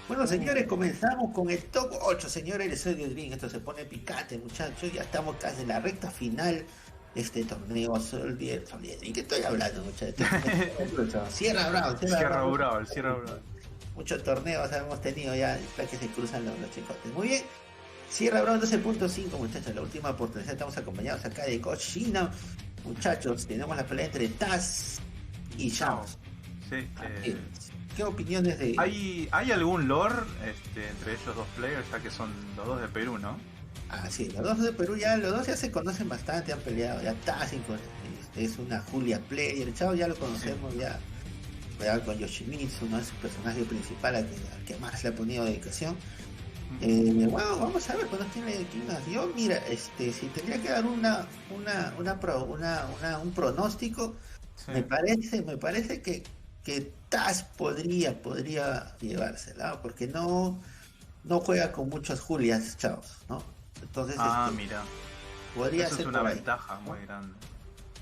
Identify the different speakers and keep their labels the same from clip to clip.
Speaker 1: Bueno, señores, comenzamos con el top 8, señores, el episodio de Dream. Esto se pone picante, muchachos. Ya estamos casi en la recta final de este torneo. ¿Y qué estoy hablando, muchachos? Sierra Brown, Sierra
Speaker 2: Sierra
Speaker 1: Brown.
Speaker 2: Brawl, Sierra Brawl.
Speaker 1: Muchos torneos hemos tenido ya, para que se cruzan los chicotes. Muy bien. Sierra Brown 12.5, muchachos. La última oportunidad. Estamos acompañados acá de Coach Shina. Muchachos, tenemos la pelea entre Taz y Shams.
Speaker 2: Sí,
Speaker 1: ¿Qué opiniones de...?
Speaker 2: ¿Hay algún lore entre ellos dos players, ya que son los dos de Perú, no?
Speaker 1: Ah, sí, los dos de Perú ya, los dos ya se conocen bastante, han peleado, ya Tásico es una Julia Player, Chao ya lo conocemos,
Speaker 2: Sí.
Speaker 1: ya con Yoshimitsu, ¿no? Es su personaje principal al que más le ha ponido dedicación. Bueno, vamos a ver cuando tiene más. Yo, mira, si tendría que dar un pronóstico,
Speaker 2: Sí.
Speaker 1: me parece que Taz podría llevársela, porque no juega con muchos Julias Chaos, ¿no? Entonces,
Speaker 2: Mira,
Speaker 1: podría
Speaker 2: eso es
Speaker 1: ser
Speaker 2: una
Speaker 1: por ahí,
Speaker 2: ventaja
Speaker 1: ¿no?
Speaker 2: muy grande.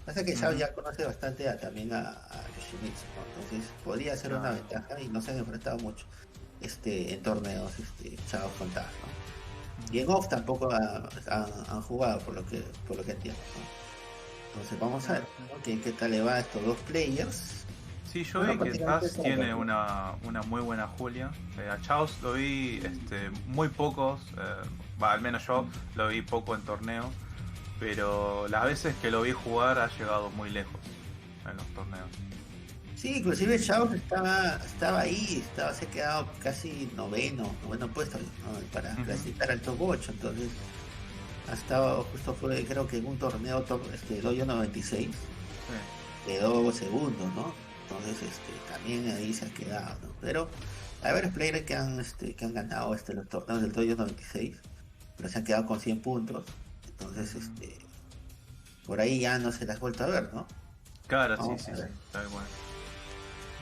Speaker 1: Pasa que Chao ya conoce bastante también a Yoshimitsu, ¿no? Entonces podría ser una
Speaker 2: Claro.
Speaker 1: ventaja y no se han enfrentado mucho en torneos Chao con Taz, ¿no? Y en off tampoco han jugado por lo que entiendo, ¿no? Entonces vamos a ver, ¿no? ¿Qué tal le va a estos dos players?
Speaker 2: Sí, yo
Speaker 1: Bueno,
Speaker 2: vi que
Speaker 1: prácticamente
Speaker 2: Taz
Speaker 1: es
Speaker 2: tiene
Speaker 1: todo.
Speaker 2: una muy buena Julia. A Chaos lo vi muy pocos, al menos yo lo vi poco en torneo, pero las veces que lo vi jugar ha llegado muy lejos en los torneos.
Speaker 1: Sí, inclusive Chao estaba ahí, se ha quedado casi noveno puesto, ¿no? Para clasificar al top 8, entonces ha estado, justo fue creo que en un torneo top, Dojo 96,
Speaker 2: Sí.
Speaker 1: quedó segundo, ¿no? Entonces también ahí se ha quedado, ¿no? Pero hay varios players que han ganado los torneos del Dojo 96, pero se han quedado con 100 puntos, entonces por ahí ya no se las ha vuelto a ver, ¿no?
Speaker 2: Claro, sí,
Speaker 1: Vamos
Speaker 2: sí,
Speaker 1: a
Speaker 2: sí,
Speaker 1: ver.
Speaker 2: tal cual.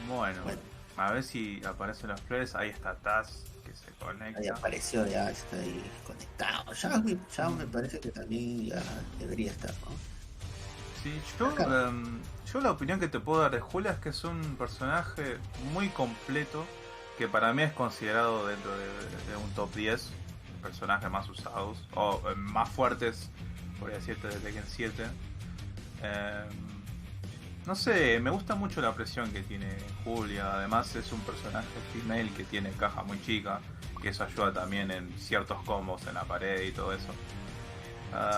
Speaker 2: Bueno,
Speaker 1: Bueno,
Speaker 2: a ver si aparecen los flores. Ahí está Taz que se
Speaker 1: ahí
Speaker 2: conecta.
Speaker 1: apareció, ya está ahí conectado. Ya me parece que también ya debería estar, ¿no?
Speaker 2: Sí,
Speaker 1: Acá.
Speaker 2: yo la opinión que te puedo dar de Julia es que es un personaje muy completo, que para mí es considerado dentro de un top 10 personajes más usados, o más fuertes, podría decirte, de Tekken 7. Eh, no sé, me gusta mucho la presión que tiene Julia. Además es un personaje female que tiene caja muy chica, que eso ayuda también en ciertos combos en la pared y todo eso.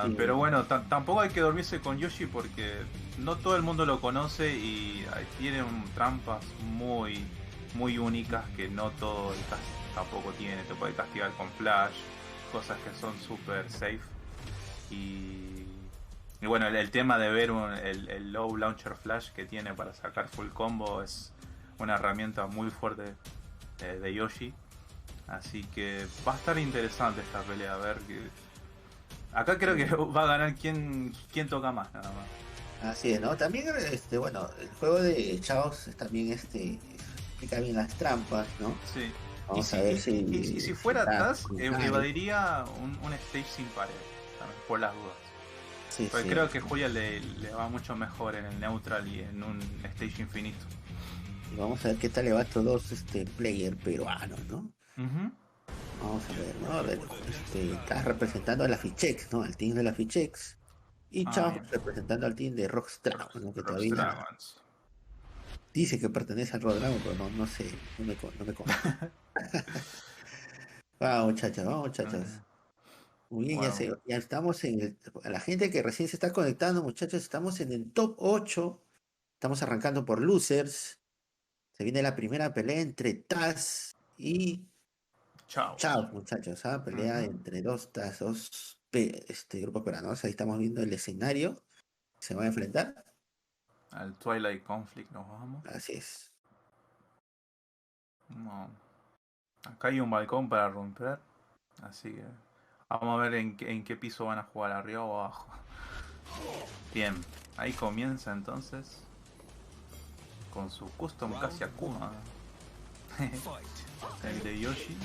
Speaker 1: Sí,
Speaker 2: Pero bueno, tampoco hay que dormirse con Yoshi porque no todo el mundo lo conoce y tiene trampas muy únicas que no todo el cast tampoco tiene. Te puede castigar con flash, cosas que son super safe. Y bueno, el tema de ver el low launcher flash que tiene para sacar full combo es una herramienta muy fuerte de Yoshi. Así que va a estar interesante esta pelea, a ver que... Acá creo que va a ganar quien toca más, nada más.
Speaker 1: así es, ¿no? También, bueno, el juego de Chaos también, explica bien las trampas, ¿no?
Speaker 2: Sí. Y
Speaker 1: Vamos
Speaker 2: si,
Speaker 1: a ver
Speaker 2: y si
Speaker 1: si
Speaker 2: fuera
Speaker 1: está
Speaker 2: Taz,
Speaker 1: brutal.
Speaker 2: evadiría un stage sin pared, también, por las dudas.
Speaker 1: Sí,
Speaker 2: Porque
Speaker 1: sí.
Speaker 2: creo que Julia le va mucho mejor en el neutral y en un stage infinito.
Speaker 1: Y vamos a ver qué tal le va a estos dos, player peruanos, ¿no?
Speaker 2: Ujú.
Speaker 1: Vamos a ver, ¿no? A ver, estás representando a la Fichex, ¿no? Al team de la Fichex. Y
Speaker 2: Ah,
Speaker 1: Chaos
Speaker 2: bien.
Speaker 1: representando al team de Rockstrap, ¿no? Que
Speaker 2: Rocks
Speaker 1: todavía
Speaker 2: Dragons.
Speaker 1: dice que pertenece al Rock Dragon, pero no sé, no me consta. Vamos, muchachos. Muy bien,
Speaker 2: Bueno,
Speaker 1: ya estamos a la gente que recién se está conectando, muchachos, estamos en el top 8. Estamos arrancando por Losers. Se viene la primera pelea entre Taz y
Speaker 2: Chaos.
Speaker 1: Chaos, muchachos, ¿ah? Pelea
Speaker 2: Ujú.
Speaker 1: entre dos Taz, grupos peruanos. Ahí estamos viendo el escenario. Se van a enfrentar.
Speaker 2: Al Twilight Conflict nos vamos.
Speaker 1: Así es.
Speaker 2: No. Acá hay un balcón para romper. Así que vamos a ver en qué piso van a jugar, arriba o abajo. Bien, ahí comienza entonces con su custom casi Akuma. El de Yoshi.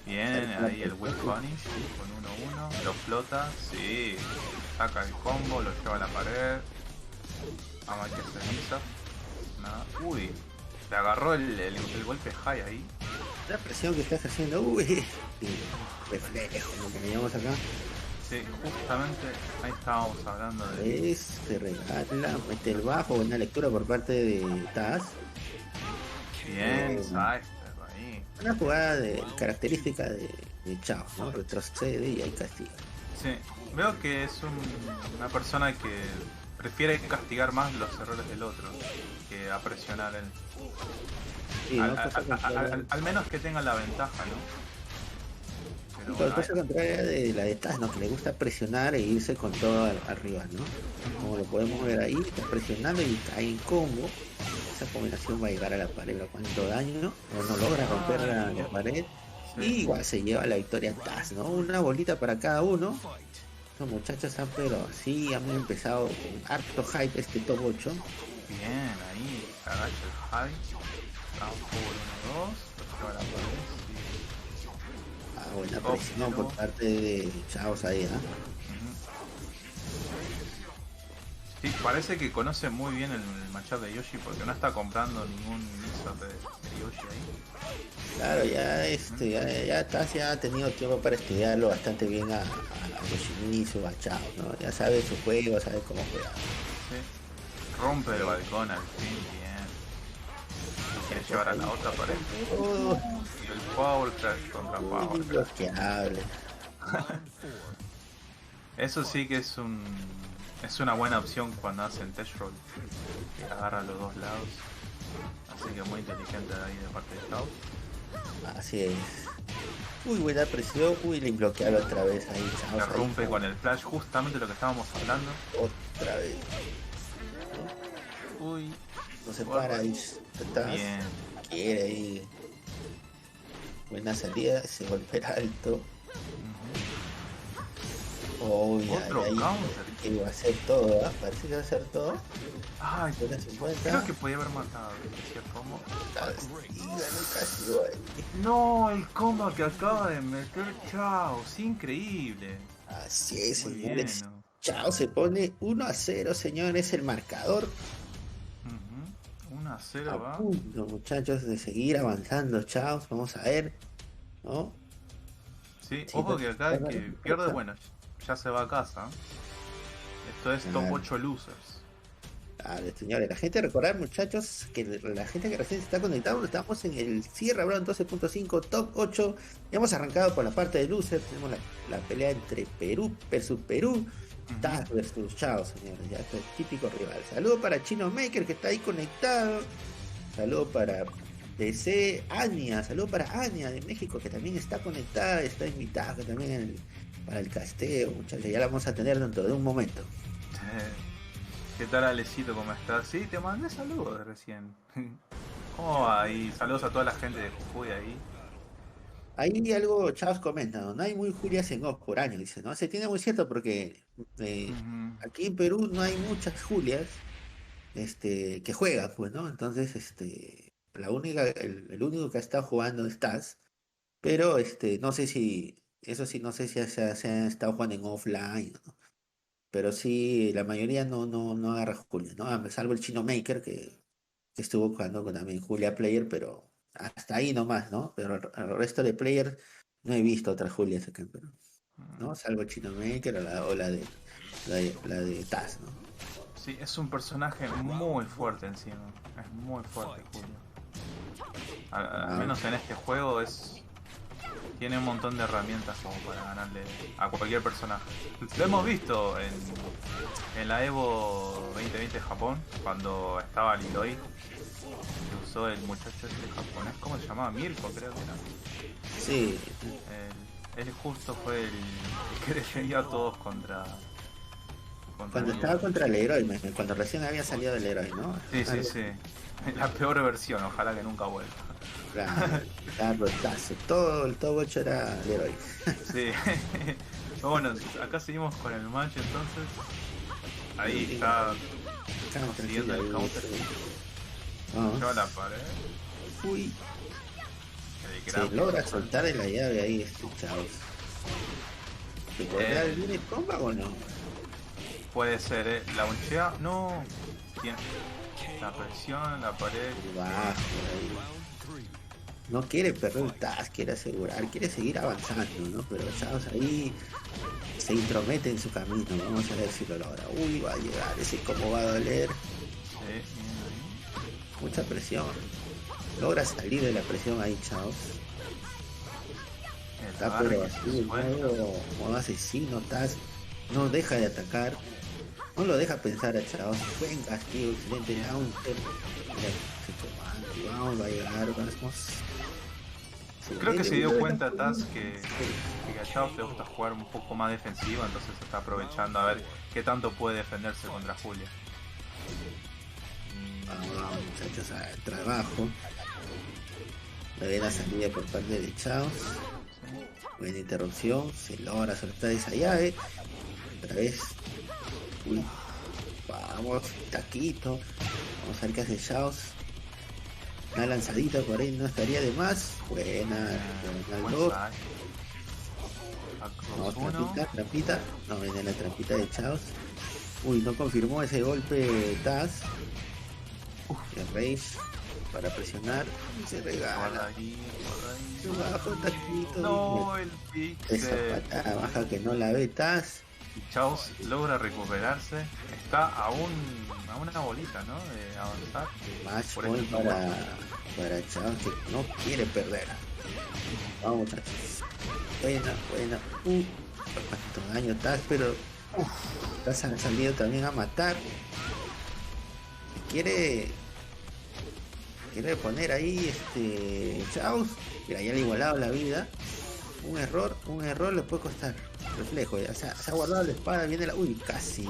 Speaker 2: Bien, ahí el Whip Punish con 1-1. Lo flota, sí. Saca el combo, lo lleva a la pared. Vamos a ver qué ceniza. Nada. Uy, le agarró el golpe high ahí.
Speaker 1: La presión que estás haciendo, uy, reflejo, lo que le llamamos acá.
Speaker 2: Sí, justamente ahí estábamos hablando de...
Speaker 1: Se regala, mete el bajo, buena lectura por parte de Taz.
Speaker 2: Bien, Cypher ahí.
Speaker 1: Una jugada característica de Chao, ¿no? Retrocede y hay castiga.
Speaker 2: Sí, veo que es una persona que prefiere castigar más los errores del otro que a presionar él.
Speaker 1: Sí, ¿no?
Speaker 2: Al menos que tenga la ventaja, ¿no? Pero
Speaker 1: Y
Speaker 2: bueno,
Speaker 1: cosa contraria de la de Taz, ¿no? Que le gusta presionar e irse con todo al rival, ¿no? Como lo podemos ver ahí, está presionando y cae en combo. Esa combinación va a llegar a la pared, ¿no? Cuánto daño, no logra romper la pared.
Speaker 2: sí.
Speaker 1: Y igual se lleva la victoria Taz, ¿no? Una bolita para cada uno. Los muchachos están, pero sí, han empezado con harto hype este top 8.
Speaker 2: Bien, ahí, agacha el high. Vamos por 1-2, pero la pared, sí.
Speaker 1: Buena presión por parte de Chaos ahí, ¿eh?
Speaker 2: Sí, parece que conoce muy bien el matchup de Yoshi porque no está comprando ningún mix-up de Yoshi ahí.
Speaker 1: Claro, ya Taz ya ha tenido tiempo para estudiarlo bastante bien a Yoshimitsu, a Chaos, ¿no? Ya sabe su juego, sabe cómo juega.
Speaker 2: Sí. Rompe el balcón al fin, bien. Quiere llevar a la otra pared. Y el Power Crash contra Power Crash.
Speaker 1: Bloqueable.
Speaker 2: Eso sí que es una buena opción cuando hacen test roll. Que agarra a los dos lados. Así que muy inteligente ahí de parte de Chaos.
Speaker 1: Así es. Uy, buena presión. Uy, le bloquearon otra vez ahí.
Speaker 2: Se rompe con el flash, justamente lo que estábamos hablando.
Speaker 1: Otra vez.
Speaker 2: Uy.
Speaker 1: No se para ahí.
Speaker 2: Bien.
Speaker 1: Quiere ahí. Buena salida. Ese golpe alto. Uy,
Speaker 2: Otro
Speaker 1: ahí
Speaker 2: counter.
Speaker 1: que va a hacer todo, ¿eh? Parece que va a hacer todo.
Speaker 2: Ay,
Speaker 1: 50.
Speaker 2: creo que podía haber matado, decía cómo.
Speaker 1: Casi, güey.
Speaker 2: No, el combo que acaba de meter Chaos, increíble.
Speaker 1: Así es,
Speaker 2: Muy
Speaker 1: señores.
Speaker 2: bien, ¿no?
Speaker 1: Chao, se pone 1-0, señores, el marcador.
Speaker 2: 1-0 va.
Speaker 1: Los muchachos de seguir avanzando, chao. Vamos a ver, ¿no?
Speaker 2: Sí,
Speaker 1: Sí,
Speaker 2: ojo que acá el que
Speaker 1: pero-
Speaker 2: pierde, bueno, ya se va a casa. Esto es top 8 losers.
Speaker 1: Señores, la gente recordar, muchachos, que la gente que recién se está conectando, estamos en el cierre Brawl 12.5 top 8. Ya hemos arrancado por la parte de loser. Tenemos la pelea entre Perú versus Perú. Taz versus Chao, señores. Ya está el típico rival. Saludo para Chino Maker, que está ahí conectado. Saludo para DC Ania. Saludo para Ania de México, que también está conectada. Está invitada también para el casteo, muchachos. Ya la vamos a tener dentro de un momento.
Speaker 2: ¿Qué tal, Alecito? ¿Cómo estás? Sí, te mandé saludos recién. ¿Cómo va? Y saludos a toda la gente de Jujuy ahí.
Speaker 1: Ahí algo Chavos comenta, ¿no? No hay muy Julias en off por año, dice, ¿no? Se tiene muy cierto porque aquí en Perú no hay muchas Julias que juegan, pues, ¿no? Entonces, el único que ha estado jugando es Taz, pero no sé si, eso sí, no sé si se han estado jugando en offline, ¿no? Pero sí, la mayoría no agarra Julia, ¿no? Salvo el Chino Maker que estuvo jugando con también Julia Player, pero hasta ahí nomás, ¿no? Pero el resto de players no he visto otras Julias acá en Perú, ¿no? Salvo el Chino Maker o la de Taz, ¿no?
Speaker 2: Sí, es un personaje muy fuerte encima. Es muy fuerte, Julio. Al menos en este juego tiene un montón de herramientas como para ganarle a cualquier personaje. Lo hemos visto en la Evo 2020 de Japón, cuando estaba Liloi, que usó el muchacho este japonés, ¿cómo se llamaba? Mirko, creo que era.
Speaker 1: Sí.
Speaker 2: Él justo fue el que defendió a todos contra
Speaker 1: cuando estaba contra el héroe, cuando recién había salido del héroe, ¿no?
Speaker 2: Sí. La peor versión, ojalá que nunca vuelva.
Speaker 1: Claro, todo el top 8 era el héroe.
Speaker 2: Sí. Bueno, acá seguimos con el match entonces. Ahí está consiguiendo el counter. Lleva la pared.
Speaker 1: Uy. Se logra soltar de la llave ahí, chavos. ¿Se podrá venir el comba o no?
Speaker 2: Puede ser, la unchea. No. Tiene la presión, la pared.
Speaker 1: Bajo, no quiere perder el task, quiere asegurar, quiere seguir avanzando, ¿no? Pero Chaos ahí se intromete en su camino, vamos a ver si lo logra. Uy, va a llegar, ese cómo va a doler,
Speaker 2: Sí, bien ahí.
Speaker 1: mucha presión. Logra salir de la presión ahí, Chaos.
Speaker 2: El
Speaker 1: Está
Speaker 2: Barbie
Speaker 1: pero
Speaker 2: que
Speaker 1: así,
Speaker 2: se suelta.
Speaker 1: modo asesino, Taz no deja de atacar, no lo deja pensar a Chaos. Buen castigo, excelente counter. Mira, se comanda, vamos, va a llegar, vamos.
Speaker 2: Creo que
Speaker 1: Excelente,
Speaker 2: se
Speaker 1: uy, lo
Speaker 2: dio
Speaker 1: deja
Speaker 2: cuenta Taz
Speaker 1: sí.
Speaker 2: que a Chaos le gusta jugar un poco más defensivo, entonces está aprovechando a ver qué tanto puede defenderse contra Julia.
Speaker 1: Vamos, vamos, muchachos, al trabajo. La buena salida por parte de Chaos. Buena interrupción, se logra soltar esa llave. Otra vez. Uy, vamos, taquito. Vamos a ver qué hace Chaos. Una lanzadita por ahí no estaría de más. Buena, buena al
Speaker 2: Buen
Speaker 1: 2.
Speaker 2: saque.
Speaker 1: Vamos,
Speaker 2: Across 1.
Speaker 1: trampita, trampita. No, viene la trampita de Chaos. Uy, no confirmó ese golpe Taz. El Rage para presionar. Y se regala. Bajo taquito.
Speaker 2: No, el
Speaker 1: Esa
Speaker 2: pixel.
Speaker 1: patada baja que no la ve Taz.
Speaker 2: Y Chaos logra recuperarse. Está a una bolita, ¿no? De avanzar.
Speaker 1: Match
Speaker 2: Por
Speaker 1: point
Speaker 2: eso
Speaker 1: para Chaos que no quiere perder. Vamos, muchachos. Buena, buena. Cuánto daño Taz, pero Taz ha salido también a matar. Quiere poner ahí Chaos. Mira, ya le ha igualado la vida. Un error le puede costar. Reflejo, ya se ha guardado la espada, viene la. Uy, casi.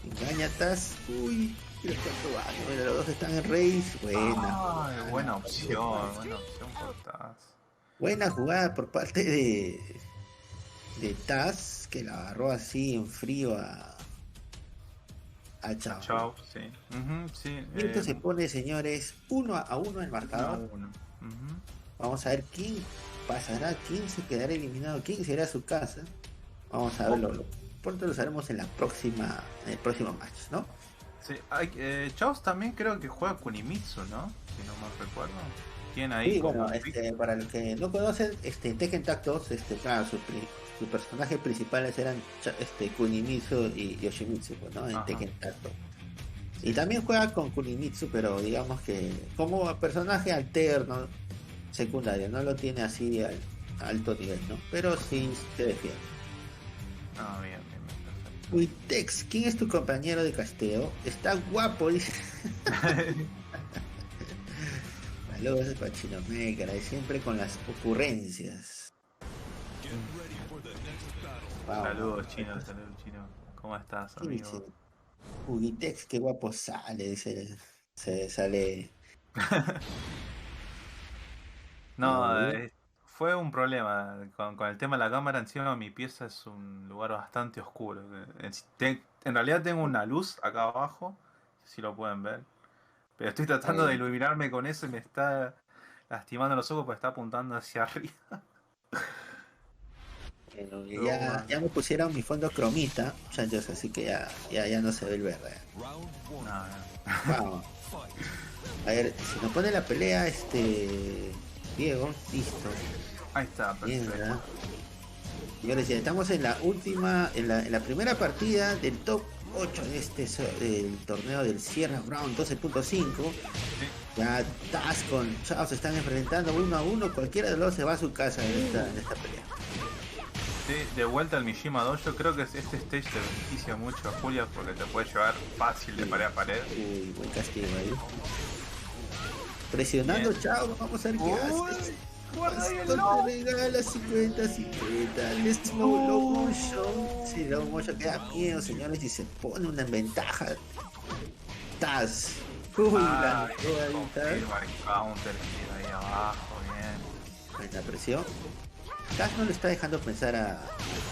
Speaker 1: Engaña Taz. Uy, mira cuánto daño. Mira, los dos están en race. Buena.
Speaker 2: buena opción por Taz.
Speaker 1: Buena jugada por parte de Taz, que la agarró así en frío a Chao.
Speaker 2: Chao, sí. Sí.
Speaker 1: Y esto se pone, señores, 1-1 el marcador.
Speaker 2: 1-1.
Speaker 1: Vamos a ver quién pasará, quién se quedará eliminado, quién será a su casa. Vamos a verlo. Pronto lo sabremos en el próximo match, ¿no?
Speaker 2: Sí, Chaos también creo que juega Kunimitsu, ¿no? Si no mal recuerdo. ¿Quién ahí?
Speaker 1: Sí, bueno, para los que no conocen, Tekken Tag 2, claro, sus personajes principales eran Kunimitsu y Yoshimitsu, pues, ¿no? En Tekken Tag 2. Y también juega con Kunimitsu, pero digamos que como personaje alterno, secundario, no lo tiene así al alto nivel, ¿no? Pero sí se defiende.
Speaker 2: Bien, perfecto.
Speaker 1: Uy, Tex, ¿quién es tu compañero de casteo? Está guapo, dice. Saludos, Pachino Mega, y siempre con las ocurrencias.
Speaker 2: Saludos, Chino, ¿Cómo estás, amigo?
Speaker 1: Uy, Tex, qué guapo sale, dice. Se sale.
Speaker 2: No, fue un problema con el tema de la cámara. Encima mi pieza es un lugar bastante oscuro. En realidad tengo una luz acá abajo, si lo pueden ver. Pero estoy tratando de iluminarme con eso y me está lastimando los ojos porque está apuntando hacia arriba.
Speaker 1: Bueno, ya me pusieron mi fondo cromita, muchachos, así que ya no se ve el verde.
Speaker 2: No.
Speaker 1: Vamos. A ver, si nos pone la pelea, Diego, listo.
Speaker 2: Ahí está, perfecto.
Speaker 1: Bien, señores, ya estamos en la última, en la primera partida del top 8 de del torneo del Sierra Brawl 12.5. Sí. Ya Taz con Chao se están enfrentando 1-1, cualquiera de los se va a su casa en esta pelea.
Speaker 2: Sí, de vuelta al Mishima Dojo, creo que este stage te beneficia mucho a Julia porque te puede llevar fácil de pared a pared.
Speaker 1: Uy, buen castigo ahí. Presionando, Chao, vamos a ver qué hace. ¿Cuánto regala? 50-50. El slow motion. Si slow motion queda miedo, señores, y se pone una ventaja. Taz. Uy, la
Speaker 2: counter ahí abajo, bien.
Speaker 1: Buena presión. Taz no le está dejando pensar a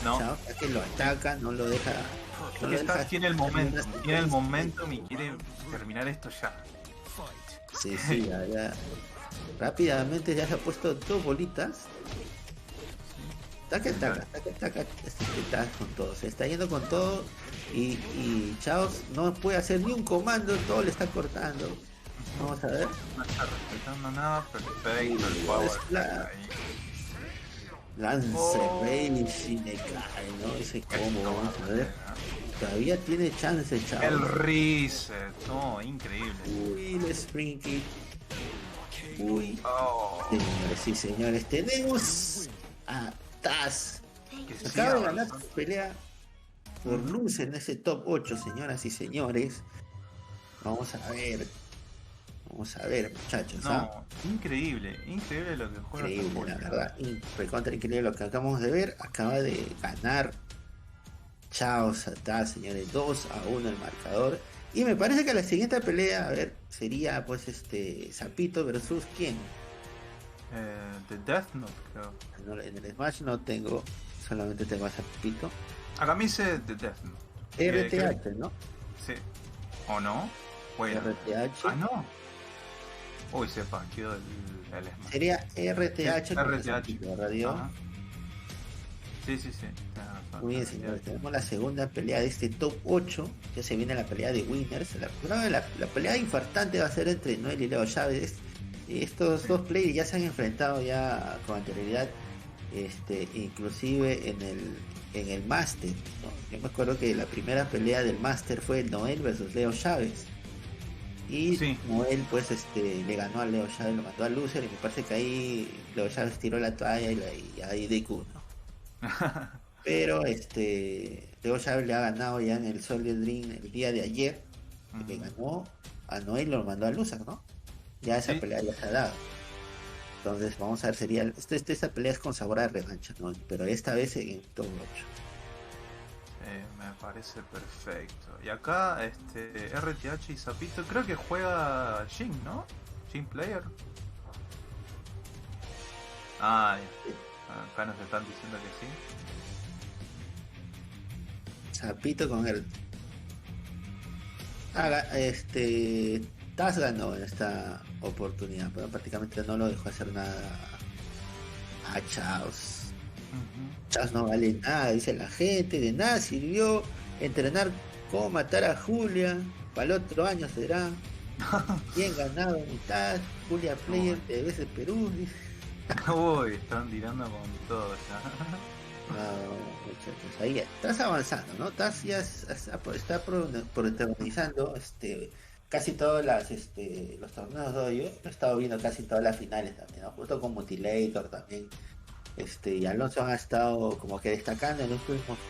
Speaker 1: Chao, ya que lo ataca, no lo deja.
Speaker 2: Tiene el momentum y quiere terminar esto ya.
Speaker 1: Sí, ya. Rápidamente ya se ha puesto 2 bolitas. Taca, está con todo, se está yendo con todo y Chaos no puede hacer ni un comando, todo le está cortando. Vamos a ver.
Speaker 2: No está respetando nada, perfecto, el
Speaker 1: Uy,
Speaker 2: power
Speaker 1: la-
Speaker 2: ahí.
Speaker 1: Lance Rage y me cae, ¿no? Ese combo, vamos a ver. Todavía tiene chance,
Speaker 2: El
Speaker 1: chavos.
Speaker 2: reset, no, increíble.
Speaker 1: Uy, el Spring Kick. Uy.
Speaker 2: Oh,
Speaker 1: Señores y señores, tenemos a Taz.
Speaker 2: que
Speaker 1: Acaba
Speaker 2: siga
Speaker 1: de ganar
Speaker 2: avanzando.
Speaker 1: su pelea por luz en ese top 8, señoras y señores. Vamos a ver. Vamos a ver, muchachos. ¿Ah?
Speaker 2: No, increíble, increíble lo que juega esta
Speaker 1: Increíble, la
Speaker 2: Julia.
Speaker 1: verdad. Recontra increíble lo que acabamos de ver. Acaba de ganar. Chao, Taz, señores. 2-1 el marcador. Y me parece que la siguiente pelea, a ver, sería pues Zapito versus quién.
Speaker 2: The Death Note, creo.
Speaker 1: En el Smash no tengo, solamente tengo a Zapito.
Speaker 2: Acá me dice The Death Note.
Speaker 1: RTH, ¿no?
Speaker 2: Sí. ¿O no? Bueno.
Speaker 1: RTH.
Speaker 2: Ah, no. Uy, se panqueó el Smash.
Speaker 1: Sería RTH.
Speaker 2: Sí,
Speaker 1: con
Speaker 2: RTH.
Speaker 1: Zapito, ¿verdad, Diego?
Speaker 2: Ajá. Sí, sí, sí. Tienes razón,
Speaker 1: Muy bien,
Speaker 2: RTH.
Speaker 1: señores. Tenemos la segunda pelea de este top 8. Ya se viene la pelea de winners. La pelea infartante va a ser entre Noel y Leo Chávez. Estos dos players ya se han enfrentado ya con anterioridad. Inclusive en el Master, ¿no? Yo me acuerdo que la primera pelea del Master fue Noel versus Leo Chávez. Y
Speaker 2: Sí.
Speaker 1: Noel pues le ganó a Leo Chávez, lo mandó a loser y me parece que ahí Leo Chávez tiró la toalla y ahí DQ, ¿no? Pero Leo Chávez le ha ganado ya en el Solid Dream el día de ayer. Y le ganó a Noel y lo mandó a loser, ¿no? Ya esa
Speaker 2: Sí.
Speaker 1: pelea ya se ha dado. Entonces vamos a ver, sería esta pelea es con sabor a revancha, ¿no? Pero esta vez en top 8.
Speaker 2: Me parece perfecto. Y acá, RTH y Zapito, creo que juega Jin, ¿no? Jin Player. Ah, ya. Acá nos están diciendo que sí.
Speaker 1: Zapito con el Taz ganó en esta oportunidad, pero prácticamente no lo dejó hacer nada a Chaos. Chaos no vale nada, dice la gente, de nada sirvió entrenar cómo matar a Julia, para el otro año será. Bien ganado en mitad, Julia Player de veces Perú, dice.
Speaker 2: Uy, están tirando con todo ya.
Speaker 1: No, muchachos, ahí estás avanzando, ¿no? Estás ya está protagonizando casi todos los torneos de hoy. Yo he estado viendo casi todas las finales también, ¿no? Justo con Mutilator también. Y Alonso han estado como que destacando en los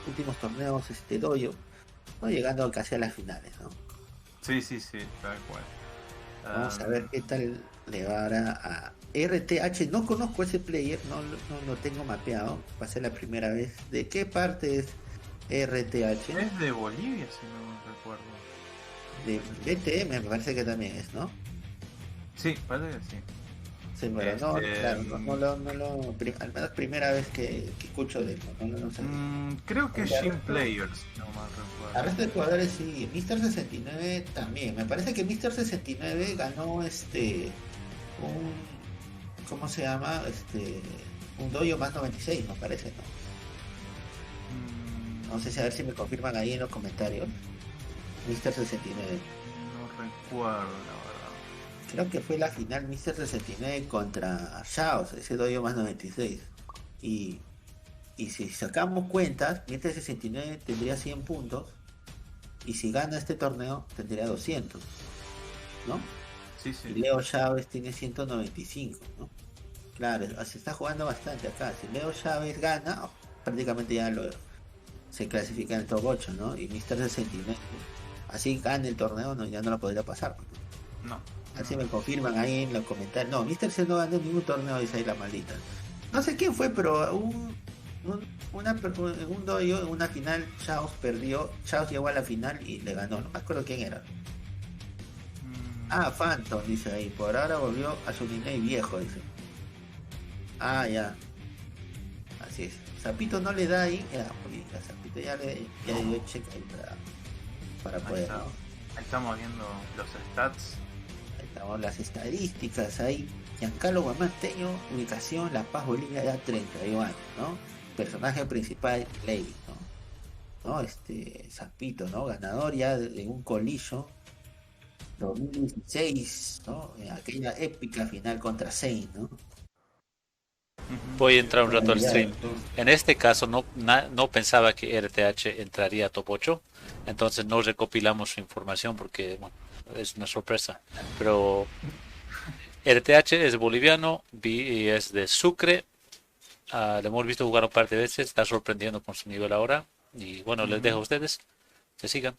Speaker 1: últimos torneos doyo, ¿no? Llegando casi a las finales, ¿no?
Speaker 2: Sí, sí, sí, tal cual.
Speaker 1: Vamos a ver qué tal le va ahora a RTH. No conozco ese player, no lo tengo mapeado. Va a ser la primera vez. ¿De qué parte es RTH?
Speaker 2: Es de Bolivia, si no recuerdo.
Speaker 1: De BTM me parece que también es, ¿no?
Speaker 2: Sí, parece que sí.
Speaker 1: Sí, pero no, claro, al menos primera vez que escucho de él, no sé.
Speaker 2: Creo que es
Speaker 1: Ya,
Speaker 2: Jim Players, si no mal
Speaker 1: Al
Speaker 2: recuerdo.
Speaker 1: resto de jugadores sí, Mr. 69 también. Me parece que Mr. 69 ganó ¿cómo se llama? Un dojo más 96, me parece, ¿no? No sé si a ver si me confirman ahí en los comentarios. Mr. 69.
Speaker 2: No recuerdo, la verdad.
Speaker 1: Creo que fue la final Mr. 69 contra Shaos, ese dojo más 96. Y si sacamos cuentas, Mr. 69 tendría 100 puntos. Y si gana este torneo, tendría 200, ¿no?
Speaker 2: Sí,
Speaker 1: Y
Speaker 2: sí.
Speaker 1: Leo Chávez tiene 195, ¿no? Claro, se está jugando bastante acá. Si Leo Chávez gana, prácticamente ya se clasifica en el top 8, ¿no? Y Mr. 69, así gana el torneo, no, ya no lo podría pasar, ¿no?
Speaker 2: No.
Speaker 1: Así me confirman ahí en los comentarios. No, Mr. C no ganó ningún torneo, dice ahí la maldita. No sé quién fue, pero en un dojo, en una final, Chaos perdió. Chaos llegó a la final y le ganó. No me acuerdo quién era. Ah, Phantom, dice ahí. Por ahora volvió a su nickname viejo, dice. Ah, ya. Así es. Zapito no le da ahí. Ya, porque a Zapito ya le dio check ahí para
Speaker 2: Ahí,
Speaker 1: poder,
Speaker 2: está.
Speaker 1: ¿no?
Speaker 2: Ahí estamos viendo los stats.
Speaker 1: Ahí estamos las estadísticas ahí. Giancarlo Guamanteño, ubicación La Paz, Bolivia, edad 31 años, ¿no? Personaje principal, Lady, ¿no? Zapito, ¿no? Ganador ya de un colillo 2016, ¿no? En aquella épica final contra Zayn, ¿no?
Speaker 3: Voy a entrar un
Speaker 1: Bueno,
Speaker 3: rato al
Speaker 1: ya,
Speaker 3: stream. En este caso no pensaba que RTH entraría a top 8, entonces no recopilamos su información porque bueno, es una sorpresa. Pero RTH es boliviano y es de Sucre. Le hemos visto jugar un par de veces, está sorprendiendo con su nivel ahora. Y bueno, les dejo a ustedes que sigan.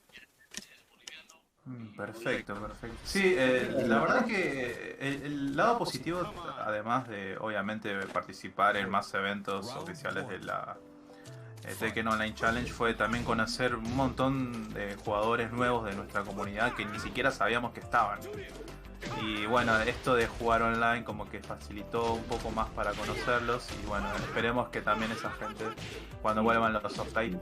Speaker 2: Perfecto, perfecto. Sí, la verdad es que el lado positivo, además de obviamente participar en más eventos oficiales de la Tekken Online Challenge, fue también conocer un montón de jugadores nuevos de nuestra comunidad que ni siquiera sabíamos que estaban. Y bueno, esto de jugar online como que facilitó un poco más para conocerlos. Y bueno, esperemos que también esa gente, cuando vuelvan los offline,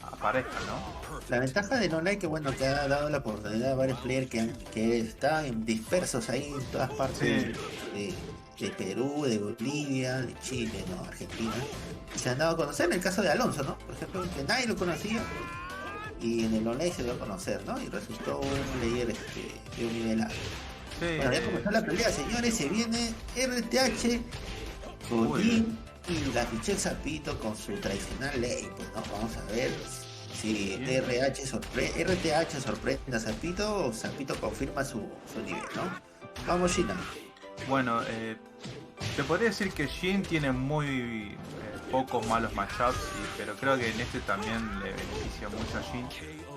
Speaker 2: aparezcan, ¿no?
Speaker 1: la ventaja del online que bueno que ha dado la oportunidad a varios players que están dispersos ahí en todas partes
Speaker 2: Sí,
Speaker 1: de Perú, de Bolivia, de Chile, ¿no? Argentina. Se han dado a conocer en el caso de Alonso, ¿no? Por ejemplo, que nadie lo conocía y en el online se dio a conocer, ¿no? Y resultó un player de un nivel alto.
Speaker 2: sí.
Speaker 1: Bueno, ya comenzó la pelea, señores, se viene RTH con
Speaker 2: Uy,
Speaker 1: Jin y la ficha Zapito con su tradicional ley, pues no, vamos a ver si
Speaker 2: bien.
Speaker 1: RTH sorprende a Zapito o Zapito confirma su nivel, ¿no? Vamos, China.
Speaker 2: Bueno, te podría decir que Jin tiene muy pocos malos matchups, pero creo que en este también le beneficia mucho a Jin,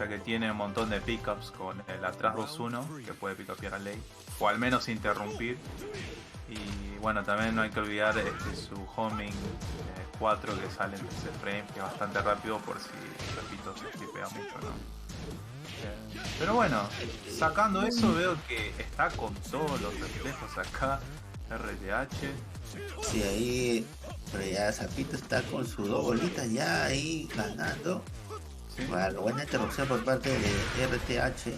Speaker 2: ya que tiene un montón de pickups con el atrás 2-1, que puede pickupear a Lei, o al menos interrumpir. Y bueno, también no hay que olvidar su homing 4 que sale en ese frame, que es bastante rápido por si repito se tripea mucho, ¿no? Pero bueno, sacando eso veo que está con todos los reflejos acá, RTH.
Speaker 1: Sí, ahí, pero ya Zapito está con sus dos bolitas ya ahí ganando.
Speaker 2: ¿Sí?
Speaker 1: Bueno, buena interrupción por parte de RTH.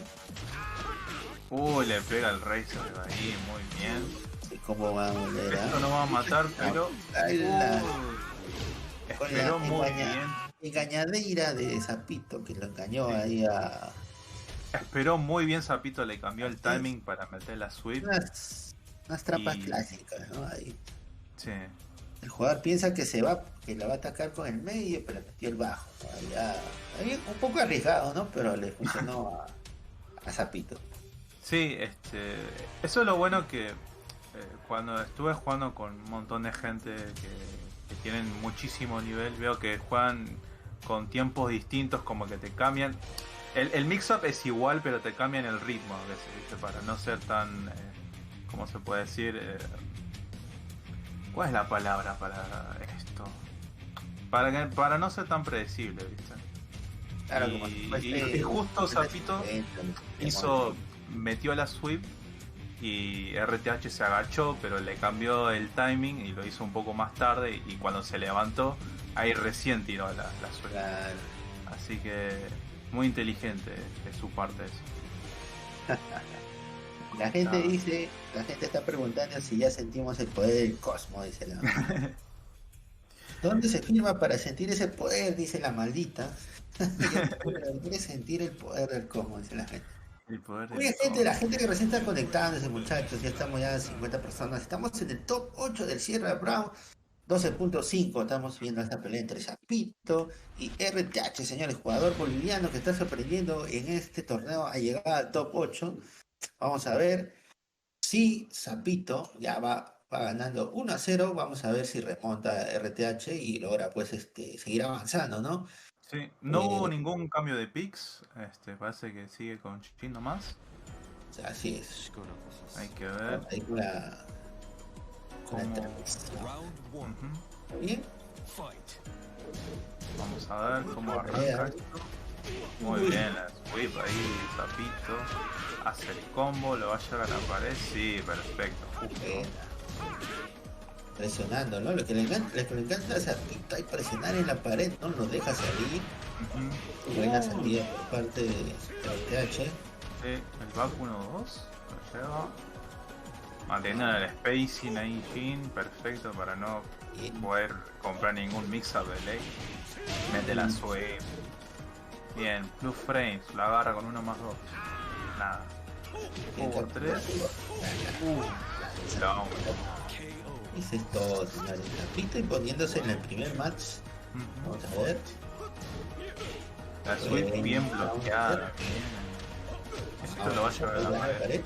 Speaker 2: Uy, le pega el Razer de ahí, muy bien.
Speaker 1: Sí, cómo va a volver
Speaker 2: Esto no va a matar, pero
Speaker 1: con la
Speaker 2: esperó muy bien.
Speaker 1: engañadera de Zapito que lo engañó ahí a
Speaker 2: Esperó muy bien Zapito, le cambió el timing para meter la sweep.
Speaker 1: unas trampas
Speaker 2: Y
Speaker 1: clásicas, ¿no? Ahí.
Speaker 2: sí,
Speaker 1: El jugador piensa que la va a atacar con el medio, pero metió el bajo, ¿no? Ahí un poco arriesgado, ¿no? Pero le funcionó a Zapito.
Speaker 2: sí, eso es lo bueno que cuando estuve jugando con un montón de gente que tienen muchísimo nivel, veo que juegan con tiempos distintos, como que te cambian. El mix-up es igual, pero te cambian el ritmo a veces, ¿viste? Para no ser tan, ¿cómo se puede decir? ¿Cuál es la palabra para esto? Para no ser tan predecible, ¿viste?
Speaker 1: Claro, como si
Speaker 2: Y
Speaker 1: fuese
Speaker 2: justo
Speaker 1: una
Speaker 2: Zapito metió la sweep y RTH se agachó, pero le cambió el timing y lo hizo un poco más tarde, y cuando se levantó, ahí recién tiró la sweep.
Speaker 1: Claro.
Speaker 2: Así que muy inteligente de su parte eso.
Speaker 1: La gente
Speaker 2: Ah.
Speaker 1: dice, la gente está preguntando si ya sentimos el poder del cosmos, dice la. ¿Dónde se firma para sentir ese poder? Dice la maldita. Quiere sentir el poder del cosmos, dice la gente.
Speaker 2: El poder
Speaker 1: Oye,
Speaker 2: del
Speaker 1: gente, la
Speaker 2: cosmos.
Speaker 1: gente que recién está conectándose, muchachos, ya estamos ya 50 personas. Estamos en el top 8 del Sierra Brown, 12.5. Estamos viendo esta pelea entre Zapito y RTH, señores, jugador boliviano que está sorprendiendo en este torneo a llegar al top 8. Vamos a ver si Zapito ya va ganando 1-0. Vamos a ver si remonta RTH y logra pues seguir avanzando, ¿no?
Speaker 2: Sí, no hubo
Speaker 1: Eh,
Speaker 2: ningún cambio de picks. Parece que sigue con Shin nomás.
Speaker 1: Así es.
Speaker 2: Hay que ver
Speaker 1: Ahí con la
Speaker 2: cómo.
Speaker 1: transmisión.
Speaker 2: Ujú.
Speaker 1: Bien.
Speaker 2: Vamos a ver cómo arranca
Speaker 1: Pelea.
Speaker 2: esto. Muy
Speaker 1: Uy.
Speaker 2: bien, la sweep ahí, Zapito. Hace el combo, lo va a llevar a la pared. Sí, perfecto, justo.
Speaker 1: Presionando, ¿no? Lo que le encanta a Zapito es presionar en la pared, no lo deja salir.
Speaker 2: Ujú.
Speaker 1: Buena salida por parte de RTH.
Speaker 2: Sí, el back 1-2 lo lleva. Manteniendo el spacing ahí, Jin, perfecto para no poder comprar ningún mix-up de ley. Mete la sweep. Bien, plus frames, la agarra con 1+2. Nada. Hubo 3. No.
Speaker 1: Ese es todo, señores. Zapito imponiéndose en el primer match. Vamos a ver.
Speaker 2: La sweep bien bloqueada. Esto lo va a llevar a la pared.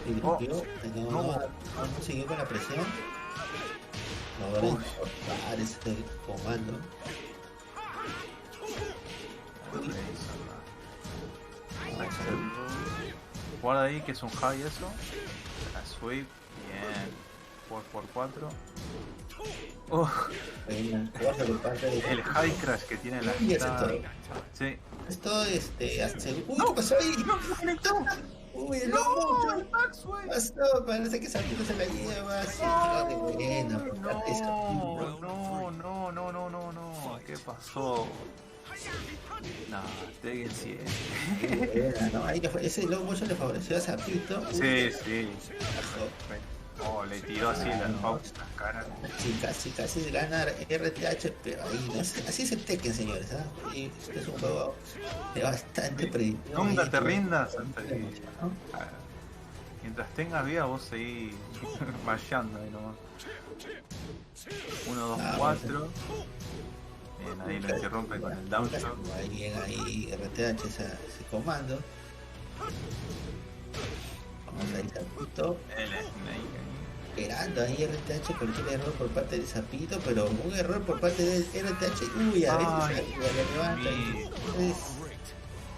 Speaker 1: Y limpió. No siguió con la presión. Ahora importar este comando.
Speaker 2: Guarda ahí que es un high eso. La sweep, bien. 4x4. El high crash que tiene la gente. Sí.
Speaker 1: Esto hace. Uy, ¿qué pasó ahí? Uy, el lobo. Pasó, parece que Sapito se la lleva.
Speaker 2: No. ¿Qué pasó? No, Tekken 100.
Speaker 1: No, ahí ese low motion le favoreció a Zapito.
Speaker 2: Sí. Oh, le tiró así las pausas en la cara.
Speaker 1: Casi gana RTH, pero ahí no es, así es el Tekken, señores. Y este es un juego bastante predictivo.
Speaker 2: Nunca te rindas. Mientras tengas vida, vos seguís mallando ahí nomás. 1, 2, 4. Bien, ahí lo interrumpe con el down shot.
Speaker 1: Ahí RTH ese comando. Vamos a ir Zapito.
Speaker 2: El Snake.
Speaker 1: Esperando ahí RTH porque un error por parte de Zapito, pero un error por parte de RTH. Uy, a veces le levanta y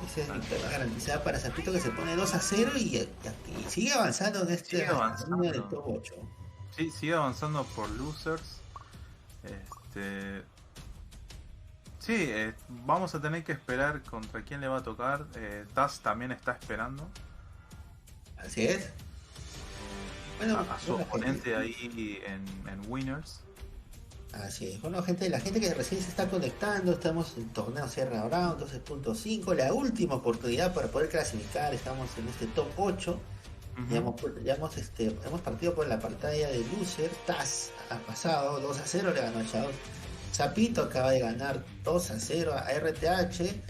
Speaker 1: esa es victoria garantizada para Zapito, que se pone 2-0 y sigue avanzando en este línea de top 8.
Speaker 2: Sí, sigue avanzando por losers. Sí, vamos a tener que esperar contra quién le va a tocar. Taz también está esperando.
Speaker 1: Así es. Bueno,
Speaker 2: a su oponente ahí en Winners.
Speaker 1: Así es. Bueno, la gente que recién se está conectando, estamos en torneo Sierra Round 12.5, la última oportunidad para poder clasificar. Estamos en este top 8. Hemos partido por la pantalla de loser. Taz ha pasado 2-0, le ganó a Chaos. Zapito acaba de ganar 2-0 a RTH.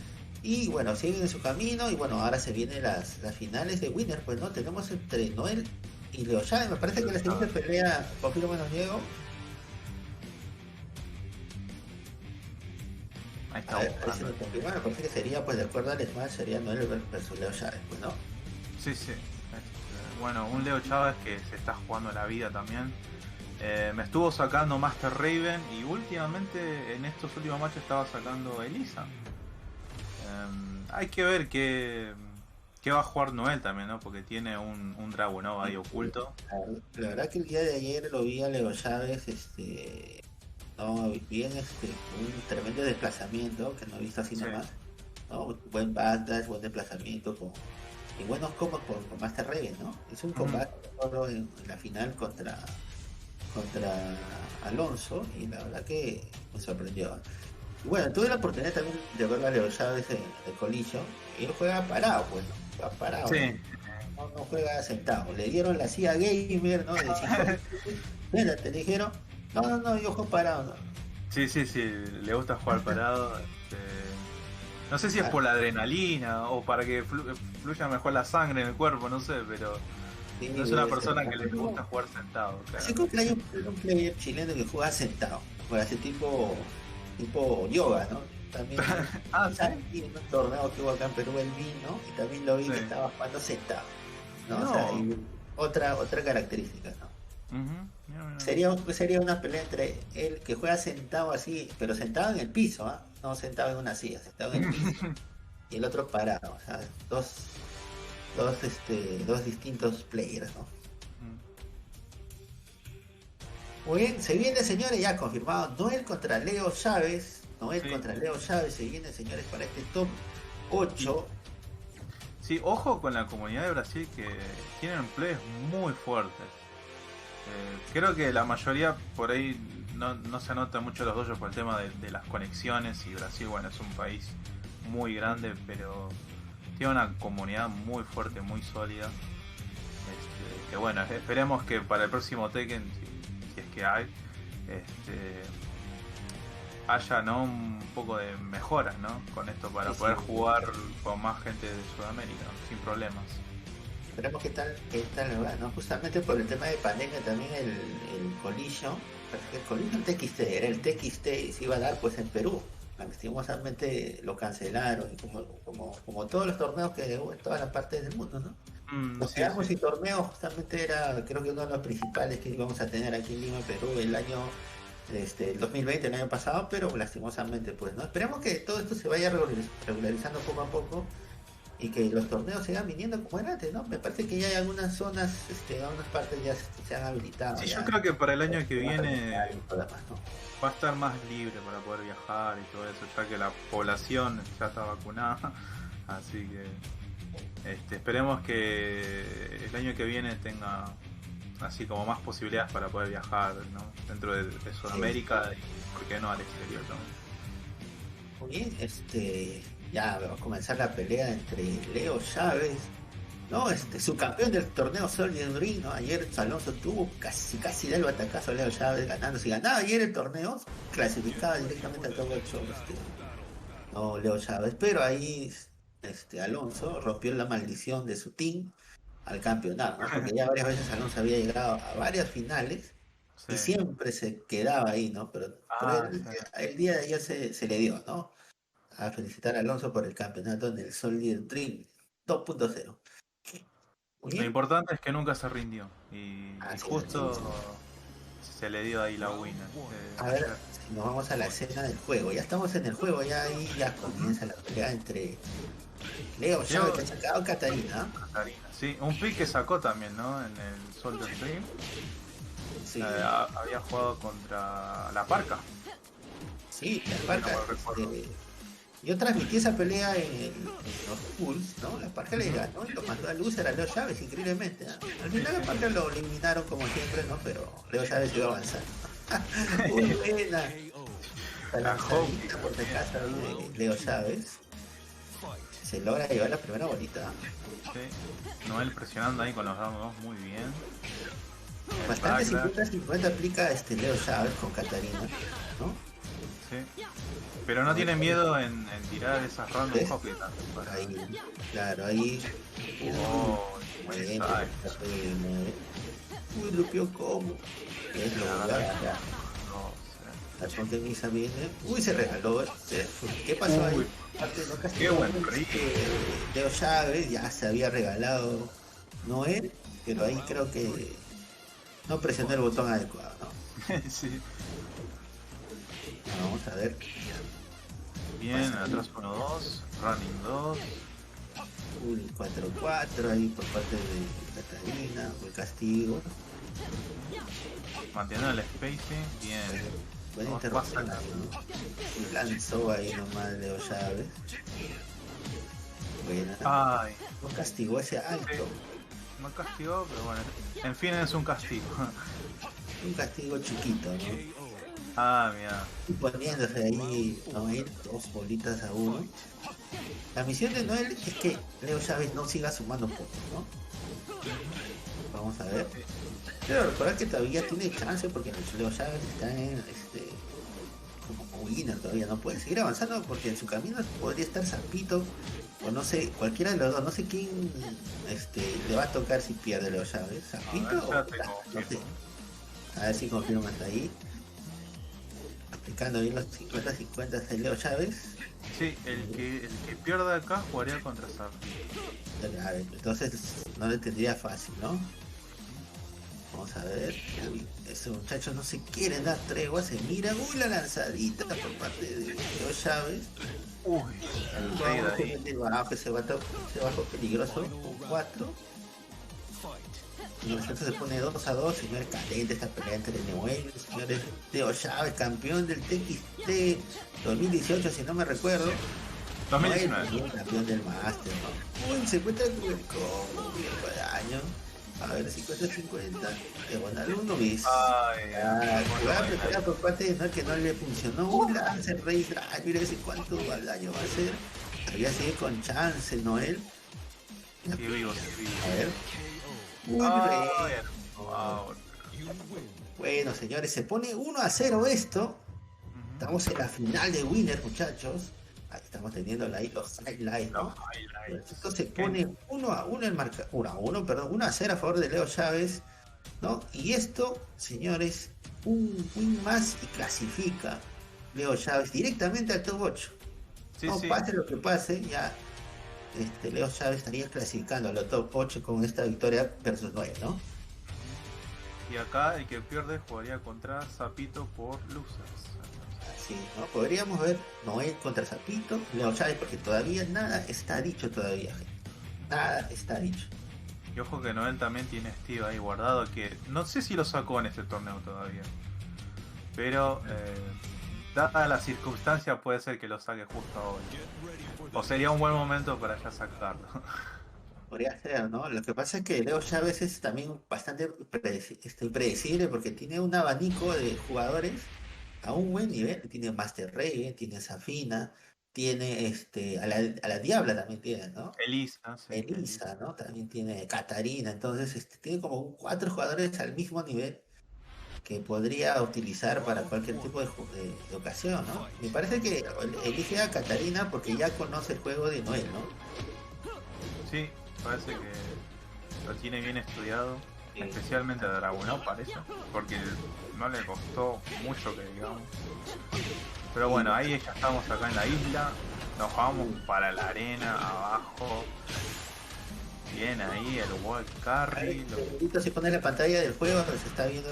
Speaker 1: Y bueno, siguen en su camino. Y bueno, ahora se vienen las finales de Winner. Pues no, tenemos entre Noel y Leo Chávez. Me parece que la siguiente pelea, confirmo menos Diego.
Speaker 2: Ahí está.
Speaker 1: Me parece que sería, pues de acuerdo al Smash, sería Noel versus Leo Chávez, pues no.
Speaker 2: Sí. Bueno, un Leo Chávez que se está jugando la vida también. Me estuvo sacando Master Raven y últimamente en estos últimos matches estaba sacando Elisa. Hay que ver qué va a jugar Noel también, ¿no? Porque tiene un Dragunov ahí oculto.
Speaker 1: La verdad que el día de ayer lo vi a Leo Chávez, bien un tremendo desplazamiento que no he visto así nomás. ¿No? Buen backdash, buen desplazamiento y buenos combos con Master Raven, ¿no? Es un combate en la final contra Alonso y la verdad que me sorprendió. Y bueno, tuve la oportunidad también de ver a Leo Chávez en el colillo y él juega parado, pues, va parado.
Speaker 2: Sí.
Speaker 1: No juega sentado. Le dieron la CIA gamer, ¿no? Mira, te dijeron, no, yo juego parado, ¿no?
Speaker 2: Sí, le gusta jugar parado. No sé si es por la adrenalina o para que fluya mejor la sangre en el cuerpo, no sé, pero sí, no es una persona que le gusta jugar sentado. Claro.
Speaker 1: Así que hay un player chileno que juega sentado, por ese tipo yoga, ¿no? También en un torneo que hubo acá en Perú él vino y también lo vi que estaba jugando sentado, ¿no? O sea, otra característica, ¿no? Sería una pelea entre él que juega sentado así, pero sentado en el piso, no sentado en una silla, sentado en el piso y el otro parado, o sea, dos distintos players, ¿no? Muy bien, se viene, señores, ya confirmado Noel contra Leo Chávez. Contra Leo Chávez se viene, señores, para este top 8.
Speaker 2: Sí, ojo con la comunidad de Brasil que tienen plays muy fuertes. Creo que la mayoría por ahí no se nota mucho los dojos por el tema de las conexiones, y Brasil, bueno, es un país muy grande, pero tiene una comunidad muy fuerte, muy sólida. Que bueno, esperemos que para el próximo Tekken, si es que hay, haya, ¿no?, un poco de mejoras, ¿no?, con esto para poder jugar con más gente de Sudamérica sin problemas.
Speaker 1: Esperemos qué tal, ¿verdad? ¿No? Justamente por el tema de pandemia también el Collision, parece que el Collision TXT, era el TXT y se iba a dar pues en Perú. Lastimosamente lo cancelaron, y como todos los torneos que hubo en todas las partes del mundo, ¿no? Nos
Speaker 2: Sí,
Speaker 1: quedamos
Speaker 2: sí.
Speaker 1: sin torneo, justamente era creo que uno de los principales que íbamos a tener aquí en Lima, Perú, el 2020, el año pasado, pero lastimosamente pues, ¿no? Esperemos que todo esto se vaya regularizando poco a poco y que los torneos sigan viniendo como era antes, ¿no? Me parece que ya hay algunas zonas, algunas partes ya se han habilitado.
Speaker 2: Sí,
Speaker 1: Ya,
Speaker 2: yo creo que para el año que viene
Speaker 1: y todo demás, ¿no?
Speaker 2: va a estar más libre para poder viajar y todo eso, ya que la población ya está vacunada. Así que esperemos que el año que viene tenga así como más posibilidades para poder viajar, ¿no?, dentro de Sudamérica y por qué no al exterior también.
Speaker 1: Muy bien, ya va a comenzar la pelea entre Leo Chávez, ¿no? Su campeón del torneo Soldier Ring, ¿no? Ayer Alonso tuvo casi da el batacazo a Leo Chávez ganando. Si ganaba ayer el torneo, clasificaba directamente al Top 8, no Leo Chávez, pero ahí Alonso rompió la maldición de su team al campeonato, ¿no? Porque ya varias veces Alonso había llegado a varias finales
Speaker 2: Sí.
Speaker 1: y siempre se quedaba ahí, ¿no? Pero el día de ayer se le dio, ¿no? A felicitar a Alonso por el campeonato en el Soldier Dream 2.0. Muy
Speaker 2: Lo
Speaker 1: bien.
Speaker 2: importante es que nunca se rindió y
Speaker 1: Así es,
Speaker 2: justo
Speaker 1: así
Speaker 2: se le dio ahí la winner.
Speaker 1: es. A ver, si nos vamos a la escena del juego. Ya estamos en el juego, ya ahí ya comienza la pelea entre Leo Chávez, que ha sacado Catarina.
Speaker 2: Catarina, sí, un pick que sacó también, ¿no?, en el Soldier Dream.
Speaker 1: Sí,
Speaker 2: Había jugado contra la Parca.
Speaker 1: sí, la
Speaker 2: No
Speaker 1: Parca.
Speaker 2: me recuerdo.
Speaker 1: Yo transmití esa pelea en los pools, ¿no? La Parca le ganó y lo mandó a loser a Leo Chávez, increíblemente, ¿no? Al final la Parca lo eliminaron como siempre, ¿no? Pero Leo Chávez iba avanzando. Muy buena. La lanzadita por si acaso de Leo Chávez. Se logra llevar la primera bolita.
Speaker 2: Sí. Noel presionando ahí con los dados muy bien.
Speaker 1: Bastante 50-50 aplica Leo Chávez con Catarina, ¿no?
Speaker 2: Sí. Pero no tiene miedo en tirar esas random copies.
Speaker 1: Ahí, claro, ahí.
Speaker 2: Buen
Speaker 1: Bien,
Speaker 2: side.
Speaker 1: Uy, lupió como. Es lo ya.
Speaker 2: No
Speaker 1: La Pontemisa viene. Uy, se regaló. ¿Qué pasó ahí?
Speaker 2: Qué buen rico.
Speaker 1: Leo Chávez ya se había regalado Noel, pero ahí creo que no presionó el botón adecuado, ¿no?
Speaker 2: Sí.
Speaker 1: Vamos a ver.
Speaker 2: Bien, atrás 1-2, running 2.
Speaker 1: Uy, 4-4 ahí por parte de Catalina, el castigo.
Speaker 2: Mantiene el spacing, bien.
Speaker 1: Buena interrupción, ¿no? Lanzó ahí nomás Leo Chávez. Buena.
Speaker 2: Ay.
Speaker 1: No castigó ese alto.
Speaker 2: No castigó, pero bueno. En fin, es un castigo.
Speaker 1: Un castigo chiquito, ¿no?
Speaker 2: Mira.
Speaker 1: Y poniéndose ahí Noel, 2 bolitas a 1. La misión de Noel es que Leo Chávez no siga sumando puntos, ¿no? Vamos a ver. Pero recordar que todavía tiene chance porque Leo Chávez está en como winner, todavía no puede seguir avanzando porque en su camino podría estar Zapito o no sé, cualquiera de los dos, no sé quién le va a tocar si pierde Leo Chávez, Zapito o no sé. A ver si confirman hasta ahí. Aplicando bien los 50-50 de Leo Chávez.
Speaker 2: Sí, el que pierda acá jugaría contra Zapito.
Speaker 1: Entonces no le tendría fácil, ¿no? Vamos a ver. Uy, ese muchacho no se quiere dar tregua, se mira. Uy, la lanzadita por parte de Leo Chávez.
Speaker 2: Uy,
Speaker 1: el bajo, ese bajo peligroso, con 4. Y nosotros se pone 2-2, señor caliente esta pelea entre Noel, señores Leo Chávez, campeón del TXT 2018, si no me recuerdo.
Speaker 2: 2019.
Speaker 1: Noel, campeón del Master, ¿no? Uy, se encuentra con el combo, bien de daño. A ver, 50-50, de Bonaluno, ¿ves? Jugada preparada por parte de Noel que no le funcionó. Un lance, rey, mira ese cuánto daño va a hacer. Todavía sigue con chance Noel.
Speaker 2: Sí, vivo.
Speaker 1: A ver. Bueno, señores, se pone 1-0 esto. Estamos en la final de Winner, muchachos. Ahí estamos teniendo ahí los highlights, ¿no? Esto se pone 1-1 el marca, 1-1, perdón, 1-0 a favor de Leo Chávez, ¿no? Y esto, señores, un win más y clasifica Leo Chávez directamente al top 8. No pase lo que pase, ya Leo Chávez estaría clasificando a los top 8 con esta victoria versus 9, ¿no?
Speaker 2: Y acá el que pierde jugaría contra Zapito por losers.
Speaker 1: Sí, ¿no? Podríamos ver Noel contra Zapito, Leo Chávez, porque todavía nada está dicho todavía, gente. Nada está dicho.
Speaker 2: Y ojo que Noel también tiene Steve ahí guardado, que no sé si lo sacó en este torneo todavía. Pero, dada la circunstancia, puede ser que lo saque justo ahora. O sería un buen momento para ya sacarlo.
Speaker 1: Podría ser, ¿no? Lo que pasa es que Leo Chávez es también bastante predecible porque tiene un abanico de jugadores a un buen nivel. Tiene Master Rey, tiene Athena, tiene a la Diabla también tiene, ¿no?
Speaker 2: Elisa, sí.
Speaker 1: Elisa, ¿no? También tiene Catarina. Entonces, tiene como 4 jugadores al mismo nivel que podría utilizar para cualquier tipo de ocasión, ¿no? Me parece que elige a Catarina porque ya conoce el juego de Noel, ¿no?
Speaker 2: Sí, parece que lo tiene bien estudiado, especialmente a Dragunov parece, porque no le costó mucho que digamos. Pero bueno, ahí ya estamos acá en la isla, nos vamos para la arena, abajo. Bien ahí el World Carry.
Speaker 1: Se pone la pantalla del juego, se está viendo